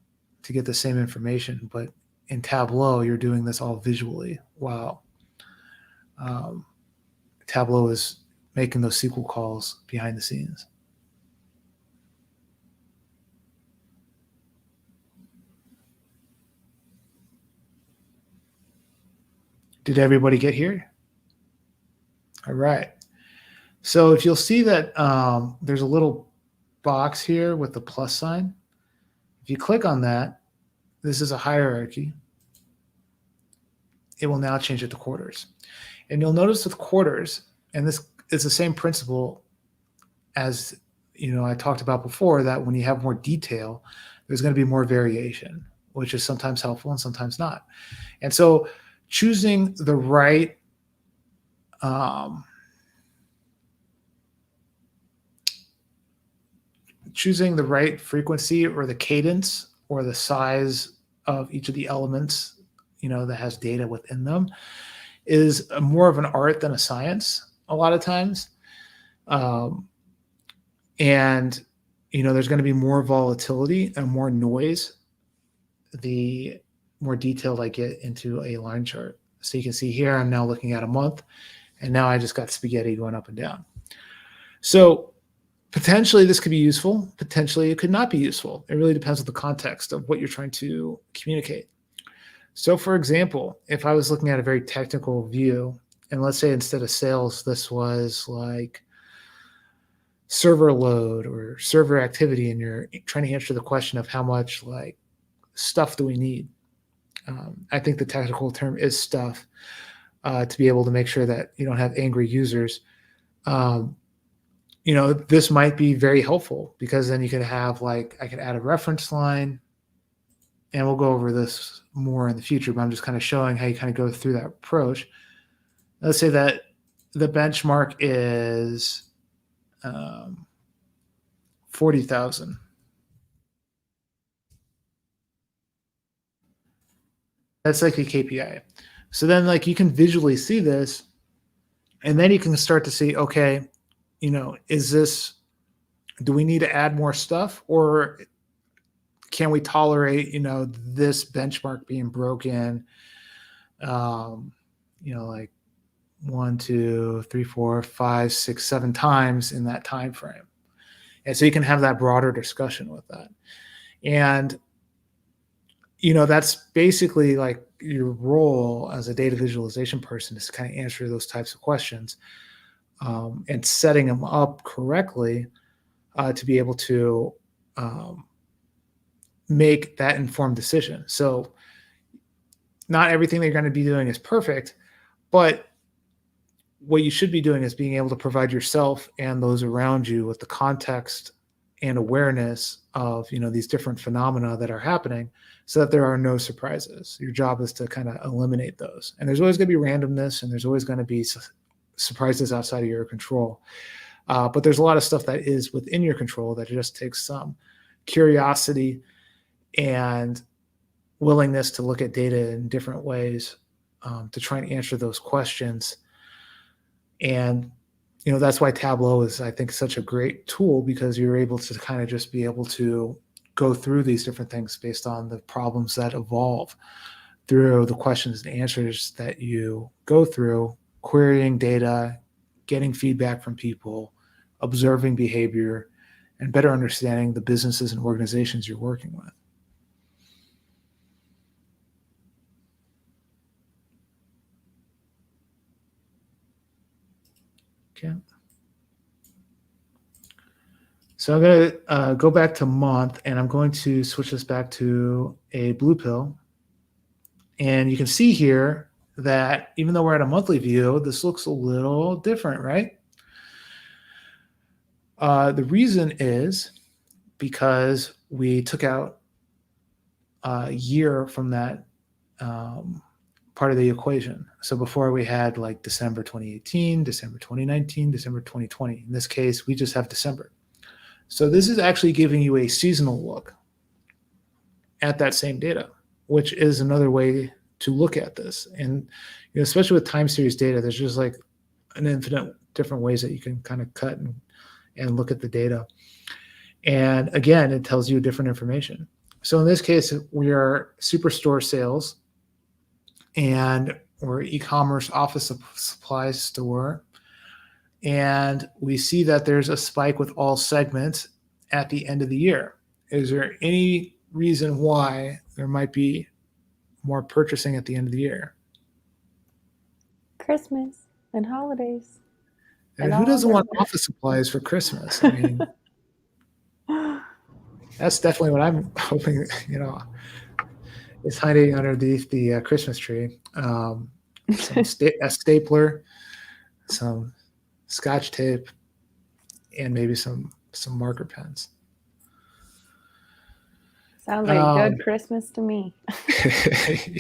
to get the same information. But in Tableau, you're doing this all visually while Tableau is making those SQL calls behind the scenes. Did everybody get here? All right. So if you'll see that there's a little box here with the plus sign. If you click on that, this is a hierarchy. It will now change it to quarters. And you'll notice with quarters, and this is the same principle as I talked about before, that when you have more detail, there's going to be more variation, which is sometimes helpful and sometimes not. And so choosing the right frequency or the cadence or the size of each of the elements, that has data within them is more of an art than a science a lot of times. And, there's going to be more volatility and more noise the more detailed I get into a line chart. So you can see here, I'm now looking at a month, and now I just got spaghetti going up and down. So potentially this could be useful. Potentially it could not be useful. It really depends on the context of what you're trying to communicate. So for example, if I was looking at a very technical view, and let's say instead of sales, this was like server load or server activity, and you're trying to answer the question of how much like stuff do we need? I think the technical term is stuff, to be able to make sure that you don't have angry users. This might be very helpful, because then you could have I could add a reference line, and we'll go over this more in the future, but I'm just kind of showing how you kind of go through that approach. Let's say that the benchmark is 40,000. That's like a KPI. So then you can visually see this, and then you can start to see, okay, do we need to add more stuff, or can we tolerate, this benchmark being broken, 1, 2, 3, 4, 5, 6, 7 times in that time frame. And so you can have that broader discussion with that. And that's basically your role as a data visualization person, is to kind of answer those types of questions, and setting them up correctly to be able to make that informed decision. So not everything that you're going to be doing is perfect, but what you should be doing is being able to provide yourself and those around you with the context and awareness of these different phenomena that are happening, so that there are no surprises. Your job is to kind of eliminate those. And there's always going to be randomness, and there's always going to be surprises outside of your control. But there's a lot of stuff that is within your control that just takes some curiosity and willingness to look at data in different ways, to try and answer those questions. And that's why Tableau is, I think, such a great tool, because you're able to kind of just be able to go through these different things based on the problems that evolve through the questions and answers that you go through, querying data, getting feedback from people, observing behavior, and better understanding the businesses and organizations you're working with. Okay. So I'm going to go back to month, and I'm going to switch this back to a blue pill. And you can see here that even though we're at a monthly view, this looks a little different, right? The reason is because we took out year from that part of the equation. So before we had like December 2018, December 2019, December 2020. In this case, we just have December. So this is actually giving you a seasonal look at that same data, which is another way to look at this. And especially with time series data, there's just like an infinite different ways that you can kind of cut and look at the data. And again, it tells you different information. So in this case, we are Superstore sales, and we're e-commerce office supplies store. And we see that there's a spike with all segments at the end of the year. Is there any reason why there might be more purchasing at the end of the year? Christmas and holidays. And who doesn't want office supplies for Christmas? I mean, that's definitely what I'm hoping, is hiding underneath the Christmas tree. A stapler, some Scotch tape, and maybe some marker pens. Sounds like a good Christmas to me.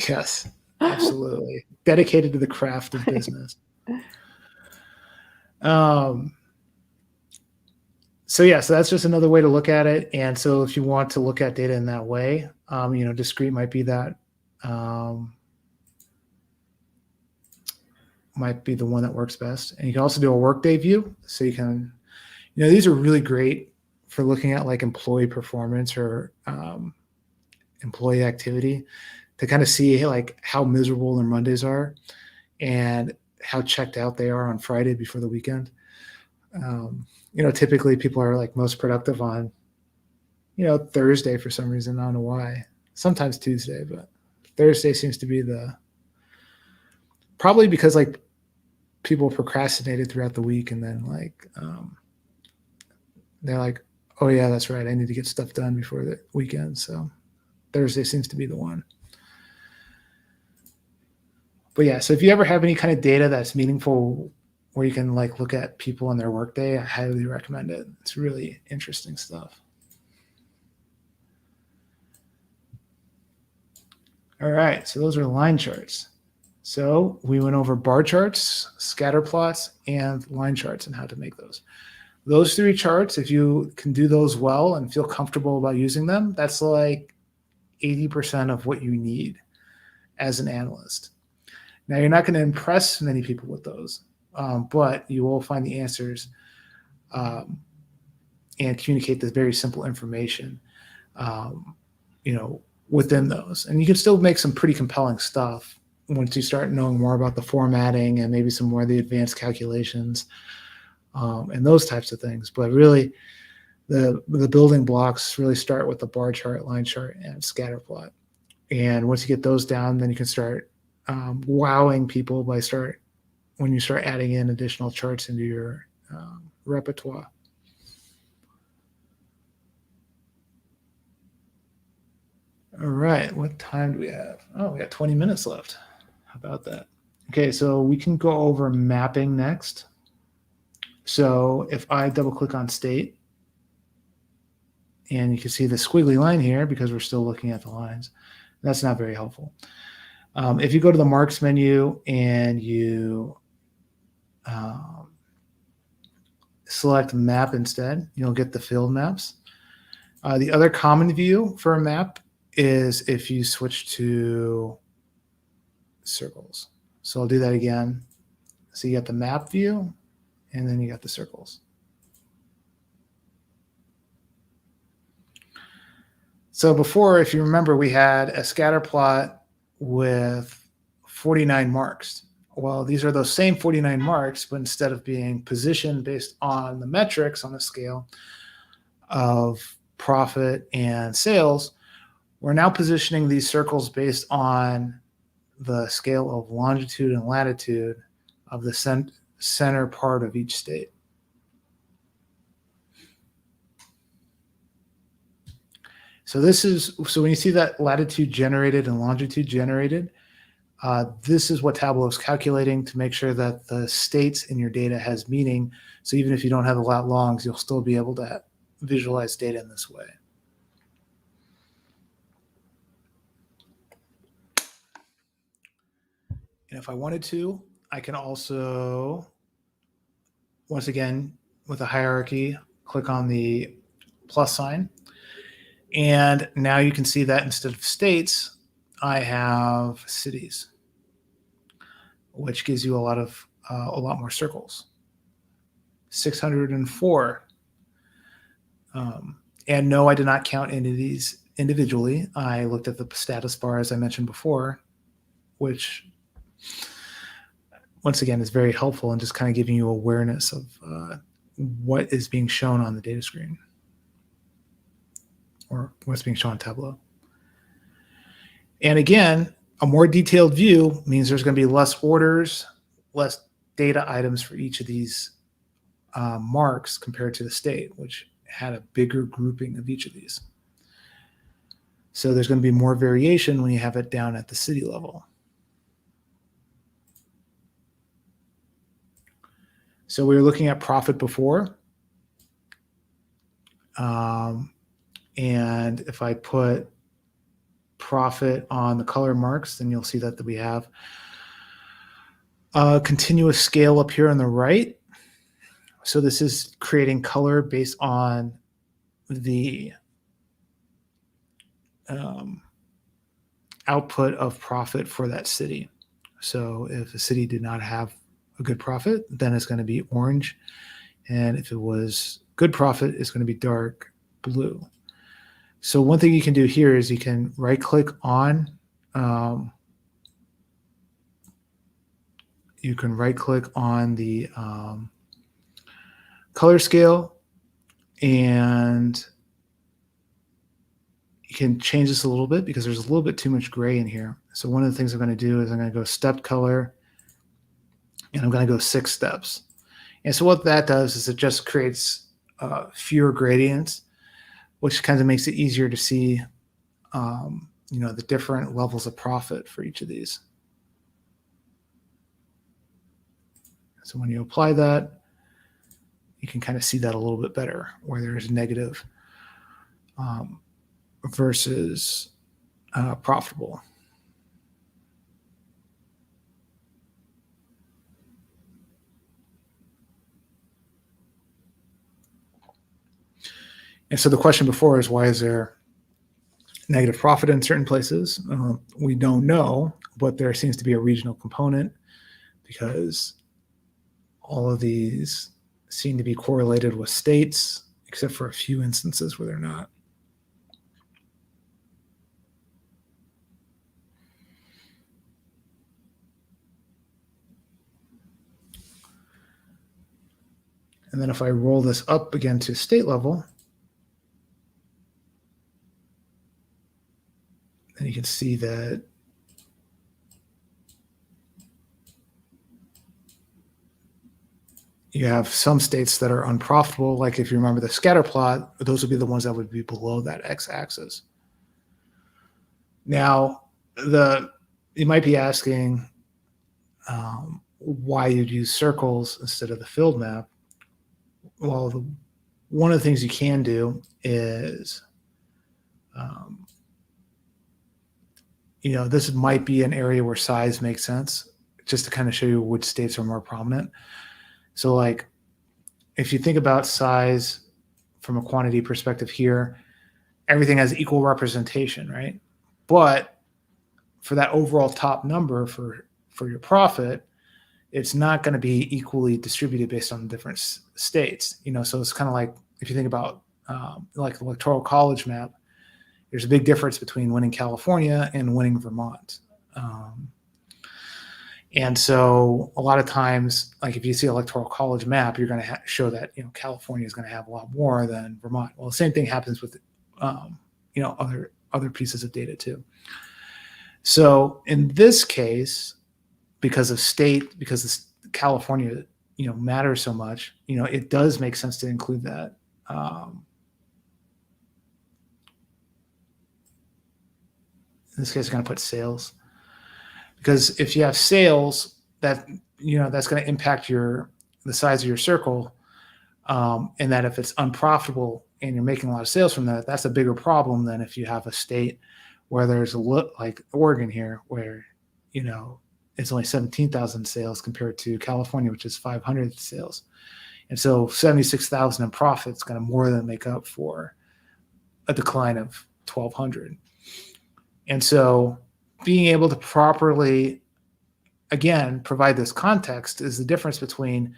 Yes, absolutely. Dedicated to the craft of business. So that's just another way to look at it. And so if you want to look at data in that way, discrete might be that, might be the one that works best. And you can also do a workday view. So you can, these are really great for looking at like employee performance or employee activity to kind of see like how miserable their Mondays are and how checked out they are on Friday before the weekend. Typically people are like most productive on, Thursday for some reason. I don't know why. Sometimes Tuesday, but Thursday seems to be probably because like people procrastinated throughout the week and then like they're like, oh yeah, that's right, I need to get stuff done before the weekend. So Thursday seems to be the one. But yeah, so if you ever have any kind of data that's meaningful where you can like look at people on their workday, I highly recommend it. It's really interesting stuff. All right, so those are line charts. So we went over bar charts, scatter plots, and line charts and how to make those. Those three charts, if you can do those well and feel comfortable about using them, that's like 80% of what you need as an analyst. Now, you're not going to impress many people with those, but you will find the answers and communicate this very simple information, within those. And you can still make some pretty compelling stuff once you start knowing more about the formatting and maybe some more of the advanced calculations and those types of things. But really, the building blocks really start with the bar chart, line chart, and scatter plot. And once you get those down, then you can start wowing people when you start adding in additional charts into your repertoire. All right, what time do we have? Oh, we got 20 minutes left. How about that? Okay, so we can go over mapping next. So if I double click on state, and you can see the squiggly line here because we're still looking at the lines. That's not very helpful. If you go to the marks menu and you select map instead, you'll get the field maps. The other common view for a map is if you switch to circles. So I'll do that again. So you got the map view and then you got the circles. So before, if you remember, we had a scatter plot with 49 marks. Well, these are those same 49 marks, but instead of being positioned based on the metrics on the scale of profit and sales, we're now positioning these circles based on the scale of longitude and latitude of the center part of each state. So when you see that latitude generated and longitude generated, this is what Tableau is calculating to make sure that the states in your data has meaning. So even if you don't have a lat longs, you'll still be able to visualize data in this way. And if I wanted to, I can also, once again, with a hierarchy, click on the plus sign. And now you can see that instead of states, I have cities, which gives you a lot more circles. 604. And no, I did not count any of these individually. I looked at the status bar, as I mentioned before, which once again is very helpful in just kind of giving you awareness of what is being shown on the data screen or what's being shown on Tableau. And again, a more detailed view means there's going to be less orders, less data items for each of these marks compared to the state, which had a bigger grouping of each of these. So there's going to be more variation when you have it down at the city level. So we were looking at profit before. And if I put profit on the color marks, then you'll see that we have a continuous scale up here on the right. So this is creating color based on the output of profit for that city. So if a city did not have a good profit, then it's going to be orange. And if it was good profit, it's going to be dark blue. So one thing you can do here is you can right click on the color scale, and you can change this a little bit because there's a little bit too much gray in here. So one of the things I'm going to do is I'm going to go step color, and I'm going to go 6 steps. And so what that does is it just creates fewer gradients, which kind of makes it easier to see, the different levels of profit for each of these. So when you apply that, you can kind of see that a little bit better, where there's negative versus profitable. And so the question before is, why is there negative profit in certain places? We don't know, but there seems to be a regional component because all of these seem to be correlated with states, except for a few instances where they're not. And then if I roll this up again to state level, then you can see that you have some states that are unprofitable. Like if you remember the scatter plot, those would be the ones that would be below that x-axis. Now, you might be asking why you'd use circles instead of the field map. Well, one of the things you can do is, this might be an area where size makes sense, just to kind of show you which states are more prominent. So like, if you think about size from a quantity perspective here, everything has equal representation, right? But for that overall top number for your profit, it's not going to be equally distributed based on different states. So it's kind of like, if you think about like the Electoral College map, there's a big difference between winning California and winning Vermont. And so a lot of times, like if you see Electoral College map, you're going to show that, California is going to have a lot more than Vermont. Well, the same thing happens with, other pieces of data too. So in this case, because California, matters so much, it does make sense to include that. In this case, I'm going to put sales, because if you have sales, that's going to impact the size of your circle, and that if it's unprofitable and you're making a lot of sales from that, that's a bigger problem than if you have a state where there's like Oregon here, where it's only 17,000 sales compared to California, which is 500 sales. And so 76,000 in profits going to more than make up for a decline of 1,200. And so being able to properly, again, provide this context is the difference between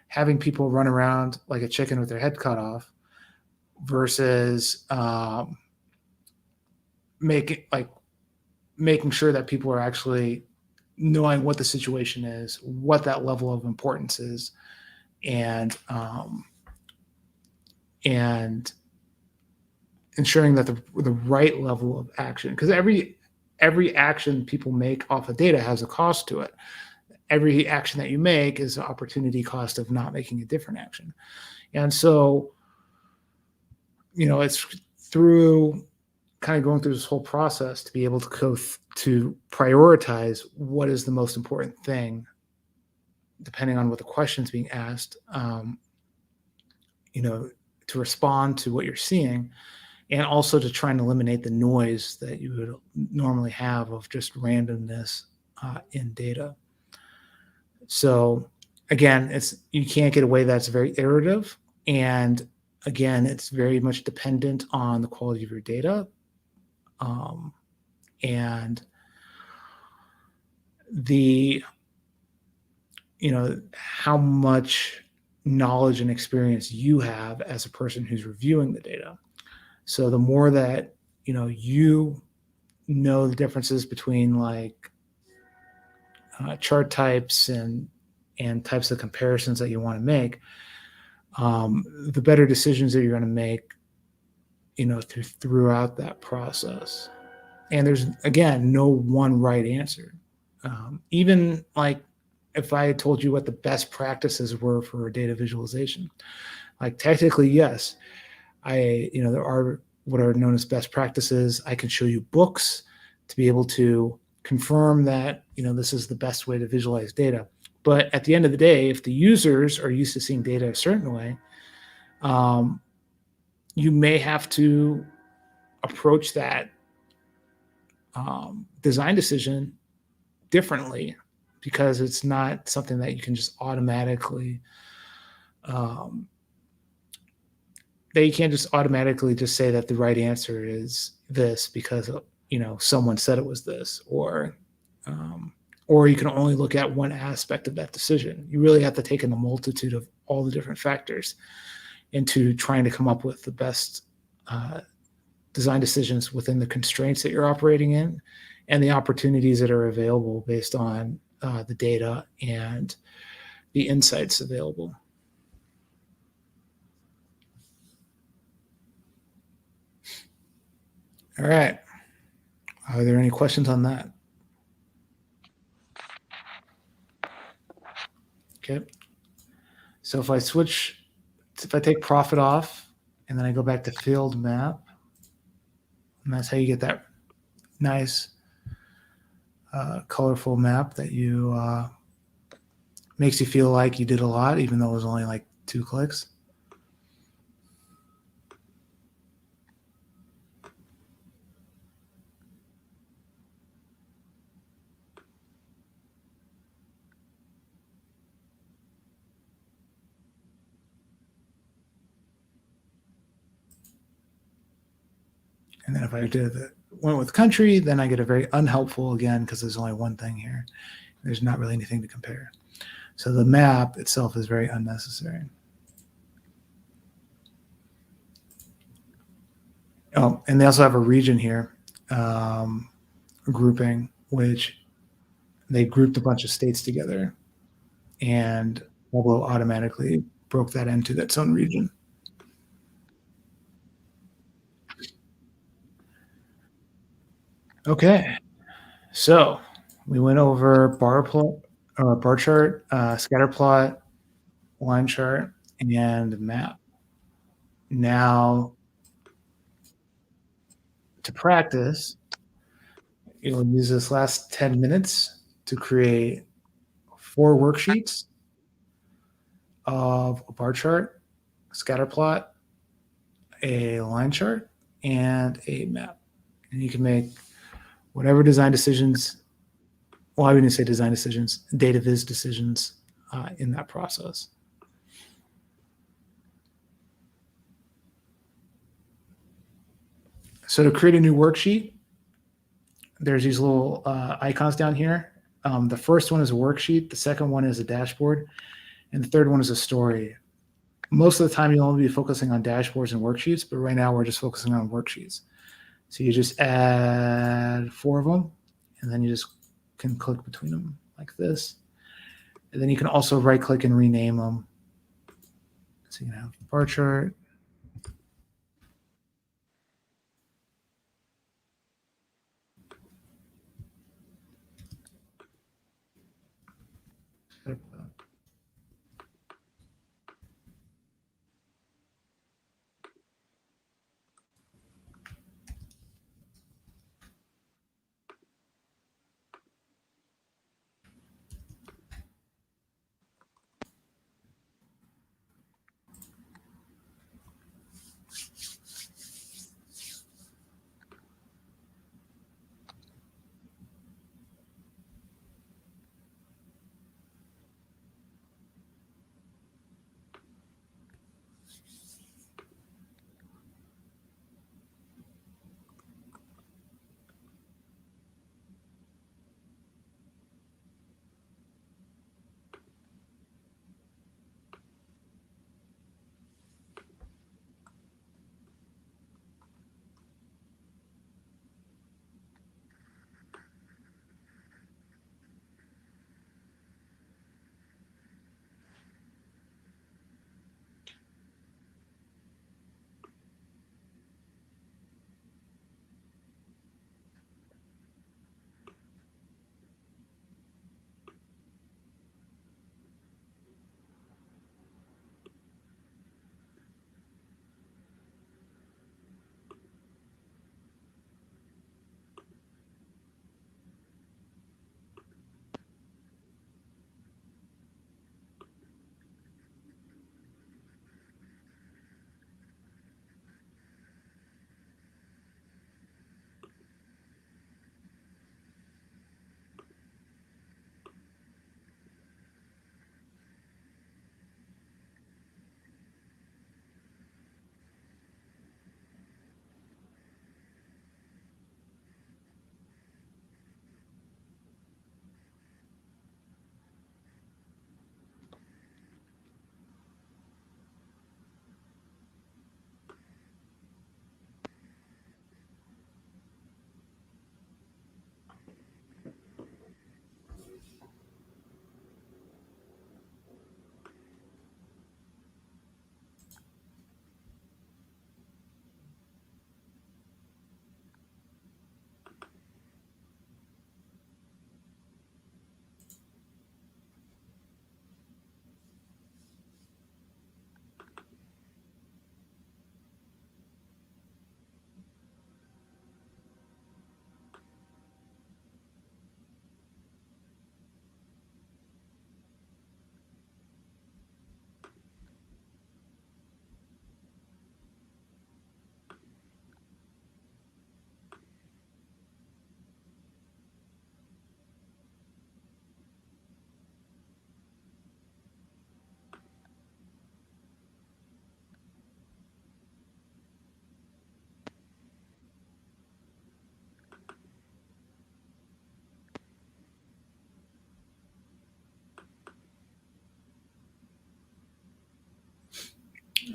having people run around like a chicken with their head cut off versus making sure that people are actually knowing what the situation is, what that level of importance is, and ensuring that the right level of action, because every action people make off of data has a cost to it. Every action that you make is an opportunity cost of not making a different action. And so, it's through kind of going through this whole process to be able to go to prioritize what is the most important thing, depending on what the question's being asked, to respond to what you're seeing, and also to try and eliminate the noise that you would normally have of just randomness in data. So again, you can't get away. That's very iterative. And again, it's very much dependent on the quality of your data. And how much knowledge and experience you have as a person who's reviewing the data. So the more that, you know the differences between like chart types and types of comparisons that you want to make, the better decisions that you're going to make, throughout that process. And there's, again, no one right answer. Even like if I had told you what the best practices were for data visualization, like technically, yes, there are what are known as best practices. I can show you books to be able to confirm that, this is the best way to visualize data. But at the end of the day, if the users are used to seeing data a certain way, you may have to approach that design decision differently, because it's not something that you can just automatically just say that the right answer is this because someone said it was this, or you can only look at one aspect of that decision. You really have to take in the multitude of all the different factors into trying to come up with the best design decisions within the constraints that you're operating in and the opportunities that are available based on the data and the insights available. All right. Are there any questions on that? Okay. So if I take profit off and then I go back to field map, and that's how you get that nice colorful map that makes you feel like you did a lot, even though it was only like 2 clicks. And then if I went with country, then I get a very unhelpful again, because there's only one thing here. There's not really anything to compare. So the map itself is very unnecessary. Oh, and they also have a region here, grouping, which they grouped a bunch of states together, and Tableau automatically broke that into its own region. Okay, so we went over bar chart, scatter plot, line chart, and map. Now, to practice, you'll use this last 10 minutes to create 4 worksheets of a bar chart, a scatter plot, a line chart, and a map. And you can make whatever design decisions well, I wouldn't say design decisions, data viz decisions in that process. So to create a new worksheet, there's these little icons down here. The first one is a worksheet. The second one is a dashboard. And the third one is a story. Most of the time, you'll only be focusing on dashboards and worksheets, but right now we're just focusing on worksheets. So you just add 4 of them, and then you just can click between them like this. And then you can also right click and rename them. So you can have bar chart.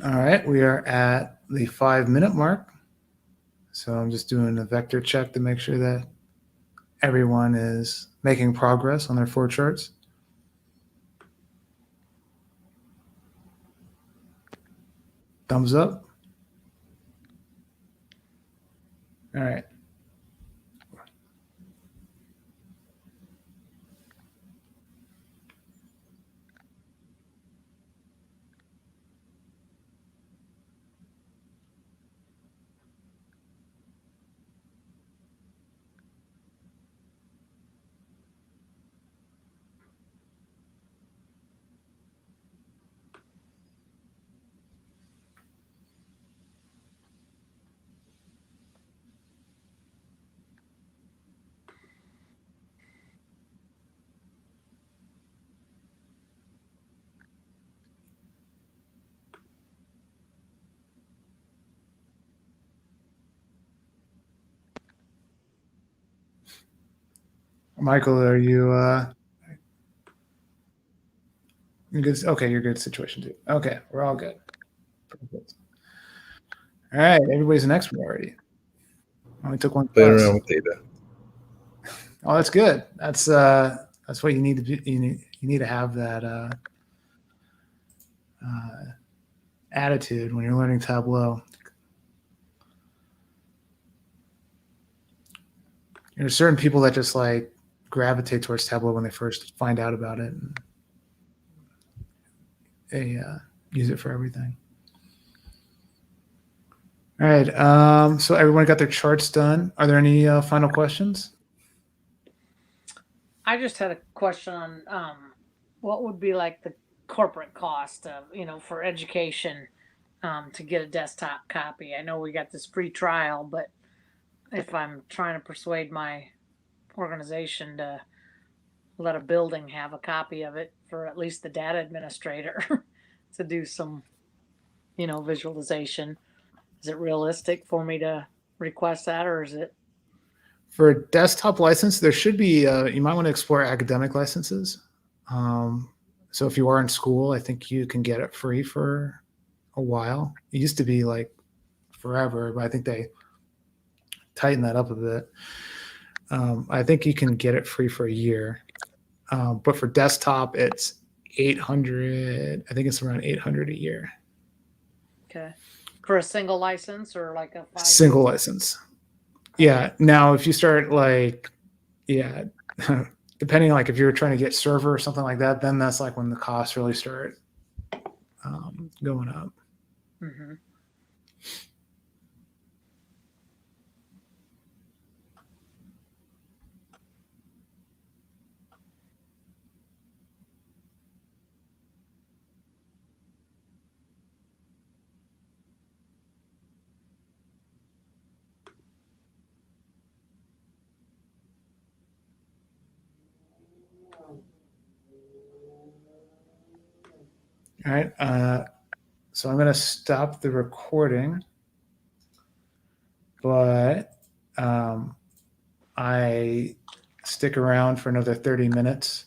All right, we are at the 5-minute mark. So I'm just doing a vector check to make sure that everyone is making progress on their 4 charts. Thumbs up. All right. Michael, are you you good? Okay, you're good situation too. Okay, we're all good. Perfect. All right, everybody's an expert already. Only took one Playing class. around with data. Oh, that's good. That's what you need to be. You need to have that attitude when you're learning Tableau. There's certain people that just like gravitate towards Tableau when they first find out about it. And they use it for everything. All right. So everyone got their charts done. Are there any final questions? I just had a question on what would be like the corporate cost of, for education to get a desktop copy. I know we got this free trial, but if I'm trying to persuade my organization to let a building have a copy of it for at least the data administrator to do some, visualization, is it realistic for me to request that, or is it? For a desktop license, there should be, you might want to explore academic licenses. So if you are in school, I think you can get it free for a while. It used to be like forever, but I think they tightened that up a bit. I think you can get it free for a year. But for desktop, it's 800. I think it's around 800 a year. Okay. For a single license or like a 5 Single license. Yeah. Now, if you start depending like if you're trying to get server or something like that, then that's like when the costs really start going up. Mm-hmm. All right. So I'm going to stop the recording, but I stick around for another 30 minutes